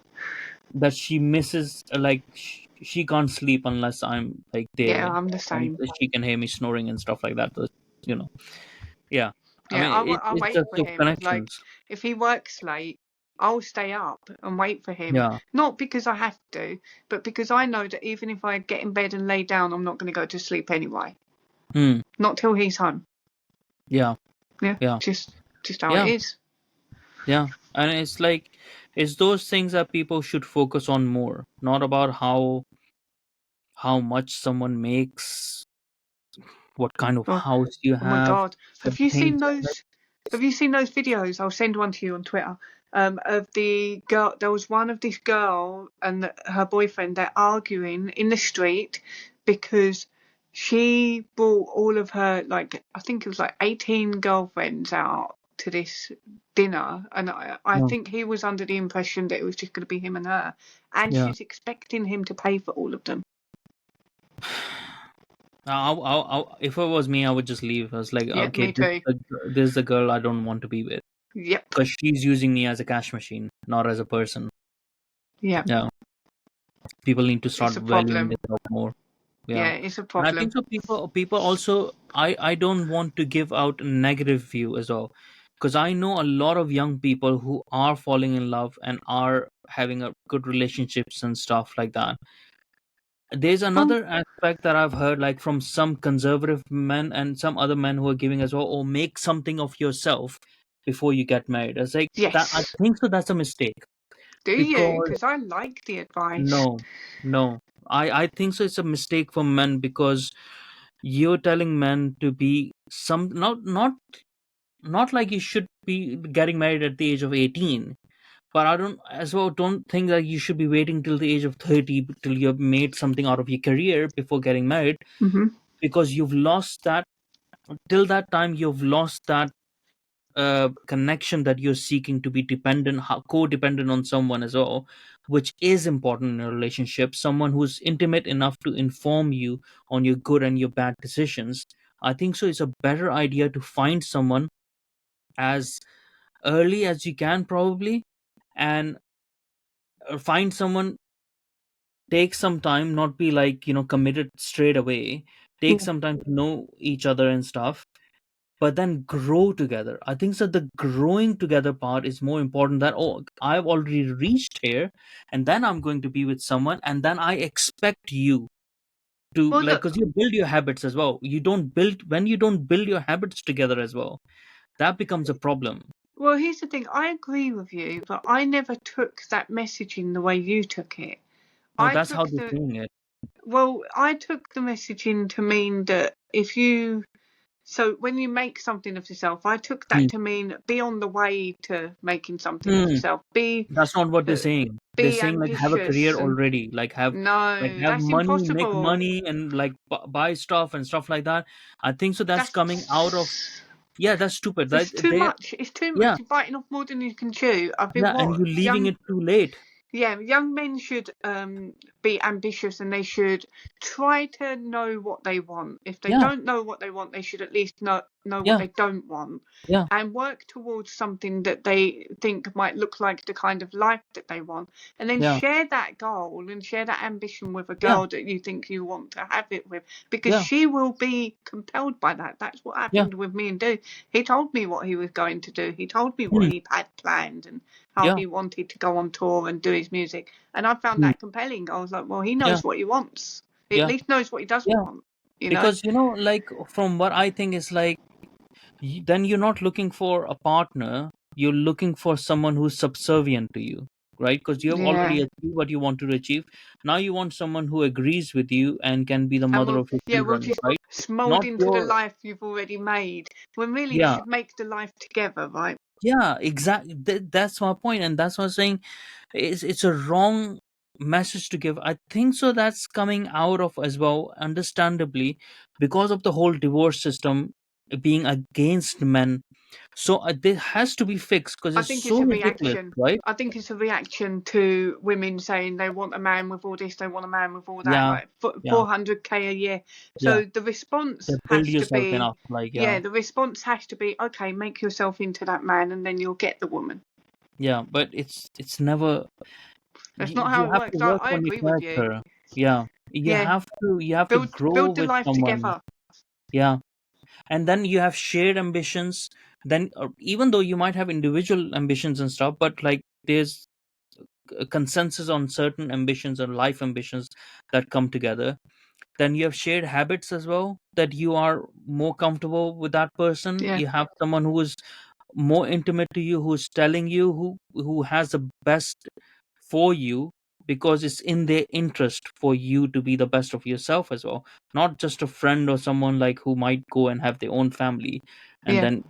S2: that she misses, like, she can't sleep unless I'm like
S1: Yeah,
S2: there,
S1: I'm the
S2: and
S1: same.
S2: she can hear me snoring and stuff like that. So, you know, yeah. I
S1: Yeah,
S2: mean,
S1: I
S2: it's
S1: wait
S2: just
S1: for
S2: those
S1: him. Like,
S2: connections.
S1: if he works late, I'll stay up and wait for him.
S2: Yeah.
S1: Not because I have to, but because I know that even if I get in bed and lay down, I'm not going to go to sleep anyway.
S2: Hmm.
S1: Not till he's home.
S2: Yeah.
S1: Yeah,
S2: Yeah.
S1: just how it
S2: Yeah.
S1: is.
S2: Yeah. And it's like, it's those things that people should focus on more, not about how much someone makes, what kind of
S1: Oh,
S2: house you
S1: oh my
S2: have,
S1: God.
S2: the
S1: Have you
S2: things.
S1: seen those? Have you seen those videos? I'll send one to you on Twitter. Of the girl, there was one of this girl and her boyfriend. They're arguing in the street because she brought all of her, like, I think it was like 18 girlfriends out to this dinner, and I
S2: Yeah.
S1: think he was under the impression that it was just going to be him and her, and
S2: Yeah.
S1: she's expecting him to pay for all of them.
S2: If it was me, I would just leave. I was like,
S1: Yeah,
S2: okay,
S1: me too.
S2: this is the girl I don't want to be with,
S1: Yep,
S2: because she's using me as a cash machine, not as a person.
S1: yep.
S2: Yeah, people need to start
S1: It's a
S2: valuing
S1: problem.
S2: themselves more. Yeah,
S1: Yeah, it's a
S2: and I think
S1: problem.
S2: so. People also, I don't want to give out a negative view as well, because I know a lot of young people who are falling in love and are having a good relationships and stuff like that. There's
S1: Well,
S2: another aspect that I've heard, like, from some conservative men and some other men who are giving as well, or make something of yourself before you get married. It's like that. I
S1: yes.
S2: think so. That's a mistake,
S1: Do you?
S2: because
S1: Because I like the advice.
S2: no, no. I think so. It's a mistake for men, because you're telling men to be some, not like you should be getting married at the age of 18. But I don't think that you should be waiting till the age of 30 till you've made something out of your career before getting married,
S1: Hmm.
S2: because you've lost that. Till that time, you've lost that connection that you're seeking, to be dependent, codependent on someone as well, which is important in a relationship. Someone who's intimate enough to inform you on your good and your bad decisions, I think so it's a better idea to find someone as early as you can, probably, and find someone. Take some time, not be like, committed straight away. Take
S1: Yeah.
S2: some time to know each other and stuff, but then grow together. I think so the growing together part is more important, that, oh, I've already reached here, and then I'm going to be with someone, and then I expect you to,
S1: Well,
S2: like,
S1: look.
S2: because you build your habits as well. You don't build When you don't build your habits together as well, that becomes a problem.
S1: Well, here's the thing. I agree with you, but I never took that messaging the way you took it.
S2: No,
S1: I
S2: that's how
S1: took
S2: they're
S1: the
S2: saying it.
S1: Well, I took the messaging to mean that if you so when you make something of yourself, I took that
S2: Hmm.
S1: to mean be on the way to making something of
S2: Hmm.
S1: yourself. Be
S2: That's not what they're saying. They're
S1: be
S2: saying, like, have a
S1: ambitious
S2: career
S1: and
S2: already, like
S1: no,
S2: have
S1: that's
S2: money, make
S1: impossible.
S2: money, and like buy stuff and stuff like that. I think so. That's coming out of,
S1: That's
S2: yeah, that's stupid.
S1: It's too
S2: They,
S1: much. It's too much.
S2: yeah,
S1: You're biting off more than you can chew. I think
S2: yeah, and
S1: what
S2: you leaving
S1: young
S2: it too late.
S1: young men should be ambitious, and they should try to know what they want. If they
S2: Yeah,
S1: don't know what they want, they should at least know what
S2: yeah,
S1: they don't want,
S2: yeah,
S1: and work towards something that they think might look like the kind of life that they want, and then
S2: yeah,
S1: share that goal and share that ambition with a
S2: yeah,
S1: girl that you think you want to have it with, because
S2: yeah,
S1: she will be compelled by that. That's what
S2: yeah,
S1: happened with me and Dude. He told me what he was going to do. He told me what
S2: mm,
S1: he had planned and how
S2: yeah,
S1: he wanted to go on tour and do his music. And I found
S2: mm,
S1: that compelling. I was like, well, he
S2: yeah,
S1: knows what he wants. He at
S2: yeah,
S1: least knows what he doesn't
S2: yeah.
S1: want, you know?
S2: Because, like, from what I think is like, then you're not looking for a partner, you're looking for someone who's subservient to you, right? Because you have
S1: Yeah.
S2: already achieved what you want to achieve. Now you want someone who agrees with you and can be the
S1: And
S2: mother of your
S1: we'll
S2: children,
S1: just
S2: right?
S1: mold
S2: Not
S1: into the
S2: your,
S1: life you've already made. When really you
S2: yeah,
S1: should make the life together, right?
S2: yeah, exactly. That's my point, and that's what I'm saying. It's a wrong message to give. I think so that's coming out of as well, understandably, because of the whole divorce system being against men. So this has to be fixed because
S1: I
S2: it's
S1: think
S2: so
S1: it's a
S2: ridiculous,
S1: reaction.
S2: right?
S1: I think it's a reaction to women saying they want a man with all this, they want a man with all that,
S2: Yeah,
S1: like
S2: yeah,
S1: 400K a year.
S2: yeah.
S1: So the response
S2: They build
S1: has to
S2: yourself
S1: be,
S2: enough, like, yeah,
S1: yeah, the response has to be, okay, make yourself into that man and then you'll get the woman.
S2: yeah. But it's never.
S1: That's
S2: You,
S1: not
S2: you
S1: how it
S2: have
S1: works.
S2: to work
S1: I
S2: on your
S1: agree with you.
S2: character. Yeah,
S1: Yeah,
S2: you have to grow
S1: build the
S2: with
S1: life
S2: someone.
S1: together.
S2: Yeah, and then you have shared ambitions. Then, even though you might have individual ambitions and stuff, but like there's a consensus on certain ambitions and life ambitions that come together. Then you have shared habits as well, that you are more comfortable with that person.
S1: Yeah,
S2: You have someone who is more intimate to you, who's telling you who has the best for you, because it's in their interest for you to be the best of yourself as well, not just a friend or someone like who might go and have their own family, and
S1: yeah.
S2: then,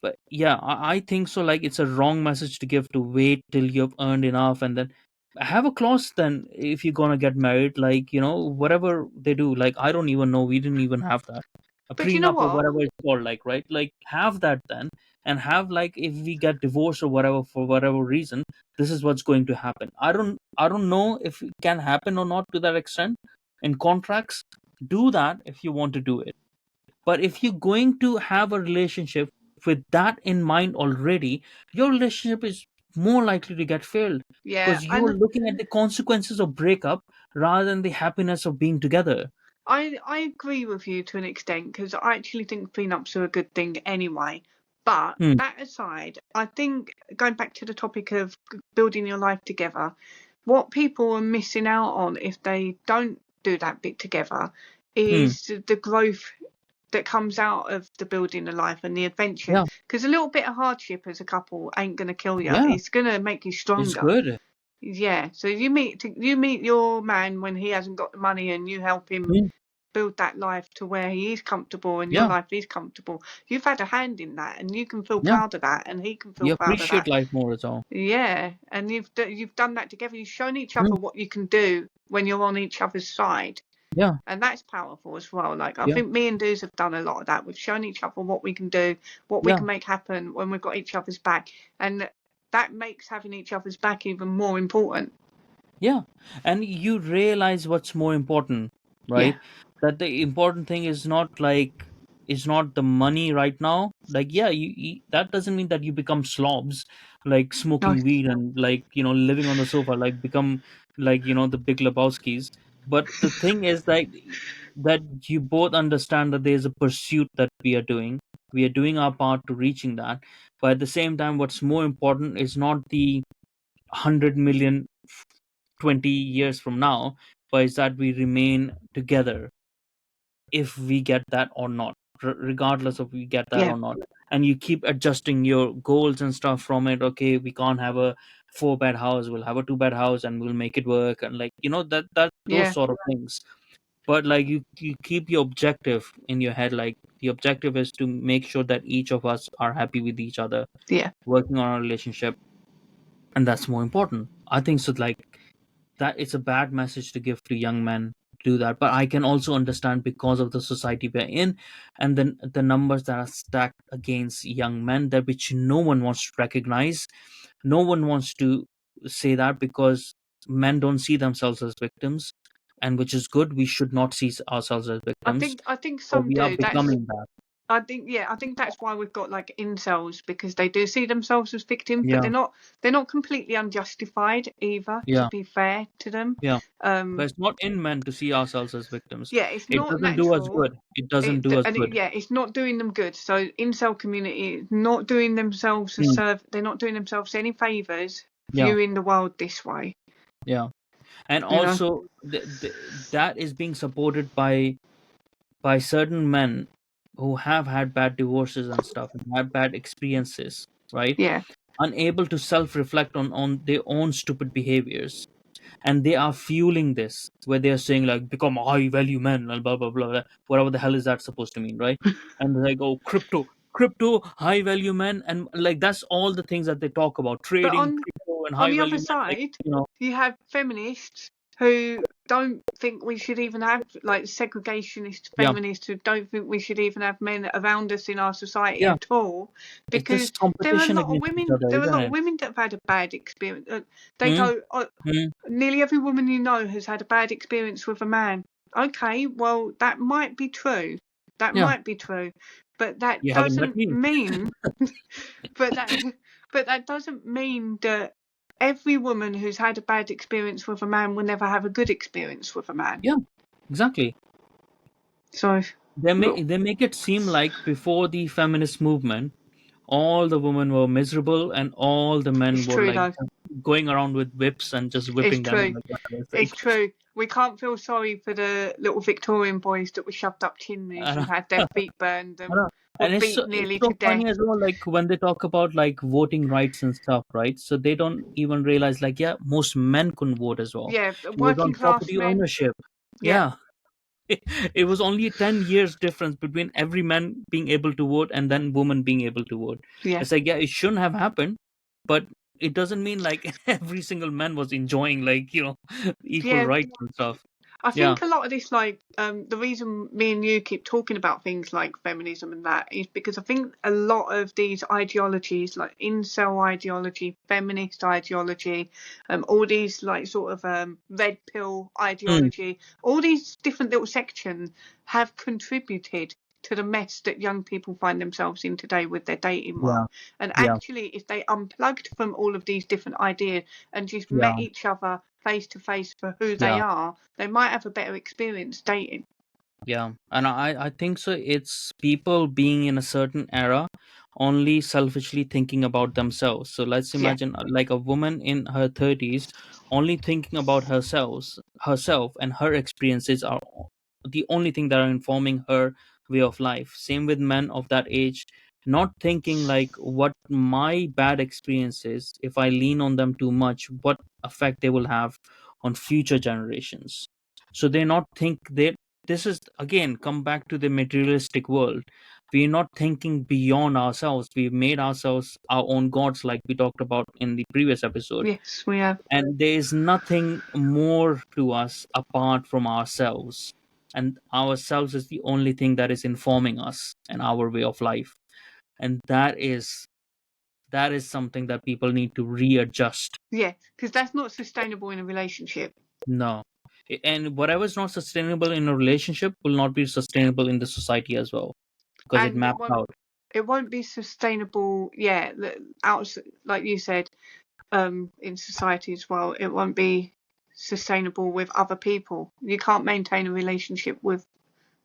S2: but yeah, I think so, like, it's a wrong message to give, to wait till you've earned enough and then have a clause. Then if you're gonna get married, like, whatever they do, like, I don't even know, we didn't even have that, a
S1: But you know
S2: prenup or
S1: what?
S2: whatever it's called, like, right, like, have that then. And have, like, if we get divorced or whatever, for whatever reason, this is what's going to happen. I don't know if it can happen or not to that extent in contracts. Do that if you want to do it. But if you're going to have a relationship with that in mind already, your relationship is more likely to get failed,
S1: Yeah,
S2: because you're
S1: and
S2: looking at the consequences of breakup rather than the happiness of being together.
S1: I agree with you to an extent because I actually think prenups are a good thing anyway. But
S2: Hmm.
S1: that aside, I think going back to the topic of building your life together, what people are missing out on if they don't do that bit together
S2: Hmm.
S1: is the growth that comes out of the building a life and the adventure.
S2: Yeah.
S1: Because a little bit of hardship as a couple ain't going to kill you.
S2: Yeah.
S1: It's going to make you
S2: It's
S1: stronger.
S2: good.
S1: Yeah. So you meet your man when he hasn't got the money and you help him
S2: Hmm.
S1: build that life to where he is comfortable and your
S2: Yeah.
S1: life is comfortable. You've had a hand in that, and you can feel
S2: Yeah.
S1: proud of that, and he can feel
S2: You
S1: proud of
S2: appreciate
S1: that.
S2: life more as well.
S1: Yeah, and you've done that together. You've shown each
S2: Hmm.
S1: other what you can do when you're on each other's side,
S2: Yeah.
S1: and that's powerful as well. Like I
S2: Yeah.
S1: think me and Dudes have done a lot of that. We've shown each other what we can do, what we
S2: Yeah.
S1: can make happen when we've got each other's back, and that makes having each other's back even more important.
S2: Yeah. And you realize what's more important,
S1: Yeah,
S2: right? that the important thing is not like, is not the money right now. Like, yeah, that doesn't mean that you become slobs, like
S1: No,
S2: smoking weed and, like, living on the sofa, like become, like, the big Lebowskis. But the thing is that you both understand that there's a pursuit that we are doing. We are doing our part to reaching that. But at the same time, what's more important is not the 100 million 20 years from now, but is that we remain together, if we get that or not, regardless of we get that
S1: yeah,
S2: or not. And you keep adjusting your goals and stuff from it. Okay, we can't have a 4-bed house, we'll have a 2-bed house and we'll make it work, and, like, that those
S1: yeah,
S2: sort of things. But, like, you keep your objective in your head, like the objective is to make sure that each of us are happy with each other,
S1: yeah,
S2: working on our relationship. And that's more important, I think. So, like, that it's a bad message to give to young men to do that. But I can also understand, because of the society we're in, and then the numbers that are stacked against young men, that which no one wants to recognize, no one wants to say that, because men don't see themselves as victims, and which is good. We should not see ourselves as victims,
S1: I think
S2: but
S1: some
S2: we are
S1: do. That's
S2: becoming that.
S1: I think yeah, I think that's why we've got like incels, because they do see themselves as victims, but
S2: Yeah,
S1: they're not completely unjustified either, to
S2: yeah,
S1: be fair to them.
S2: yeah. But
S1: Um
S2: it's not in men to see ourselves as victims.
S1: yeah, it's
S2: It
S1: not
S2: doesn't do us
S1: natural.
S2: good. It doesn't do us good.
S1: Yeah, it's not doing them good. So incel community is not doing themselves a
S2: Mm,
S1: they're not doing themselves any favors
S2: yeah,
S1: viewing the world this way,
S2: yeah. And
S1: you know.
S2: also, that is being supported by certain men who have had bad divorces and stuff, and have bad experiences, right?
S1: Yeah.
S2: Unable to self reflect on their own stupid behaviors, and they are fueling this, where they are saying, like, become a high value man and blah blah blah blah, whatever the hell is that supposed to mean, right? And they go, crypto high value man, and, like, that's all the things that they talk about:
S1: But
S2: trading crypto and
S1: on
S2: high
S1: the
S2: value
S1: other
S2: man, like,
S1: side, you have feminists who don't think we should even have, like, segregationist
S2: yeah,
S1: feminists who don't think we should even have men around us in our society
S2: yeah.
S1: at all,
S2: It's
S1: because
S2: just competition against each other,
S1: there are a
S2: isn't
S1: lot of
S2: it?
S1: women that have had a bad experience. They
S2: Hmm?
S1: go, oh,
S2: Hmm?
S1: nearly every woman you know has had a bad experience with a man. Okay, well, that might be true. That
S2: Yeah,
S1: might be true, but that
S2: you haven't met
S1: doesn't
S2: me.
S1: mean but that but that doesn't mean that every woman who's had a bad experience with a man will never have a good experience with a man.
S2: Yeah, exactly.
S1: So look,
S2: They make it seem like before the feminist movement, all the women were miserable and all the men
S1: it's
S2: were,
S1: true
S2: like,
S1: though.
S2: going around with whips and just
S1: It's
S2: whipping them.
S1: true.
S2: And, like, whatever. It's
S1: It's
S2: like,
S1: true. We can't feel sorry for the little Victorian boys that were shoved up chimneys
S2: I
S1: and had their feet burned
S2: I
S1: and
S2: know.
S1: were
S2: And
S1: beat
S2: it's
S1: nearly to
S2: so
S1: death.
S2: funny as well, like, when they talk about, like, voting rights and stuff, right? So they don't even realize, like, yeah, most men couldn't vote as well.
S1: Yeah,
S2: It was
S1: working
S2: on
S1: class
S2: property
S1: men.
S2: ownership.
S1: Yeah,
S2: Yeah. It was only 10 years difference between every man being able to vote and then woman being able to vote.
S1: yeah.
S2: It's like, yeah, it shouldn't have happened, but it doesn't mean, like, every single man was enjoying, like, equal
S1: Yeah,
S2: rights and stuff.
S1: I
S2: Yeah.
S1: think a lot of this, like, the reason me and you keep talking about things like feminism and that is because I think a lot of these ideologies, like incel ideology, feminist ideology, all these like sort of red pill
S2: Mm,
S1: ideology, all these different little sections have contributed to the mess that young people find themselves in today with their dating
S2: yeah.
S1: world. And
S2: Yeah.
S1: actually, if they unplugged from all of these different ideas and just met
S2: Yeah.
S1: each other face to face for who they
S2: Yeah.
S1: are, they might have a better experience dating.
S2: Yeah, and I think so. It's people being in a certain era, only selfishly thinking about themselves. So let's
S1: Yeah,
S2: imagine, like, a woman in her 30s, only thinking about herself, and her experiences are the only thing that are informing her way of life. Same with men of that age, not thinking, like, what my bad experiences, if I lean on them too much, what effect they will have on future generations. So they not think they this is again come back to the materialistic world. We're not thinking beyond ourselves. We've made ourselves our own gods, like we talked about in the previous episode.
S1: yes, we have.
S2: And there is nothing more to us apart from ourselves, and ourselves is the only thing that is informing us and our way of life. And that is something that people need to readjust.
S1: Yeah, because that's not sustainable in a relationship.
S2: No. And whatever is not sustainable in a relationship will not be sustainable in the society as well, because it
S1: And
S2: maps out.
S1: it won't be sustainable. Yeah, out like you said, in society as well. It won't be sustainable with other people. You can't maintain a relationship with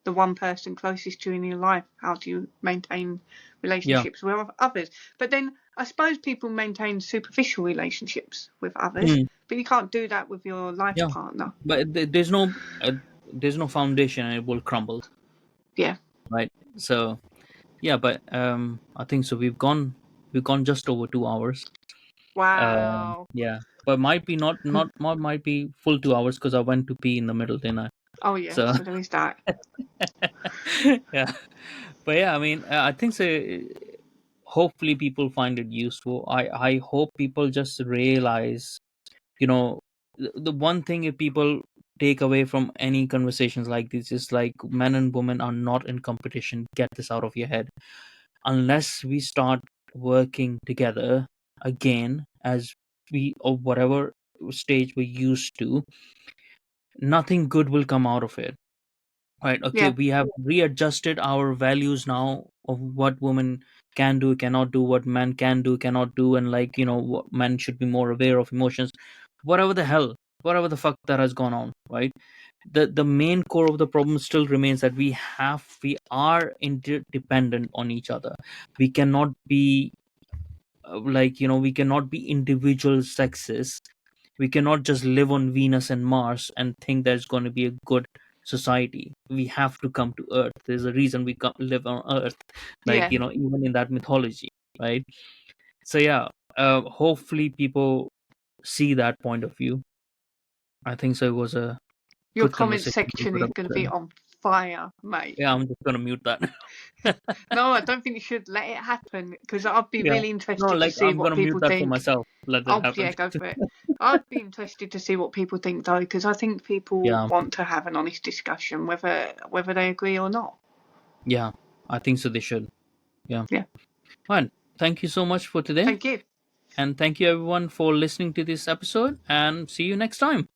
S1: the one person closest to you in your life. How do you maintain
S2: Yeah.
S1: relationships with others? But then I suppose people maintain superficial relationships with others,
S2: Mm,
S1: but you can't do that with your life
S2: yeah,
S1: partner.
S2: but there's no foundation, and it will crumble,
S1: Yeah.
S2: right? So yeah, but I think so. We've gone just over 2 hours.
S1: Wow.
S2: Yeah, but might be not might be full 2 hours because I went to pee in the middle, didn't I?
S1: Oh yeah.
S2: So
S1: So there is that.
S2: yeah, but yeah, I mean, I think so. Hopefully, people find it useful. I hope people just realize, the one thing if people take away from any conversations like this is like men and women are not in competition. Get this out of your head. Unless we start working together again as we or whatever stage we used to, nothing good will come out of it. Right, okay,
S1: Yeah.
S2: we have readjusted our values now of what women can do, cannot do, what men can do, cannot do, and like, what men should be more aware of emotions, whatever the hell, whatever the fuck that has gone on, right? The main core of the problem still remains that we are interdependent on each other. We cannot be we cannot be individual sexes. We cannot just live on Venus and Mars and think there's going to be a good society. We have to come to Earth. There's a reason we come live on Earth,
S1: Yeah.
S2: even in that mythology, right? So yeah, hopefully people see that point of view. I think so. It was a
S1: Your
S2: good
S1: comment
S2: conversation.
S1: section is going to be on fire, mate.
S2: Yeah, I'm just gonna mute that.
S1: No, I don't think you should let it happen because I'd be
S2: Yeah,
S1: really
S2: no,
S1: interested to
S2: like
S1: see
S2: I'm
S1: what
S2: gonna mute
S1: people
S2: that for
S1: think.
S2: myself. Let that
S1: Oh,
S2: happen.
S1: yeah, go for it. I'd be interested to see what people think though, because I think people
S2: Yeah,
S1: want to have an honest discussion, whether they agree or not.
S2: yeah, I think so. They should. Yeah.
S1: Yeah.
S2: Fine. Thank you so much for today.
S1: Thank you.
S2: And thank you everyone for listening to this episode, and see you next time.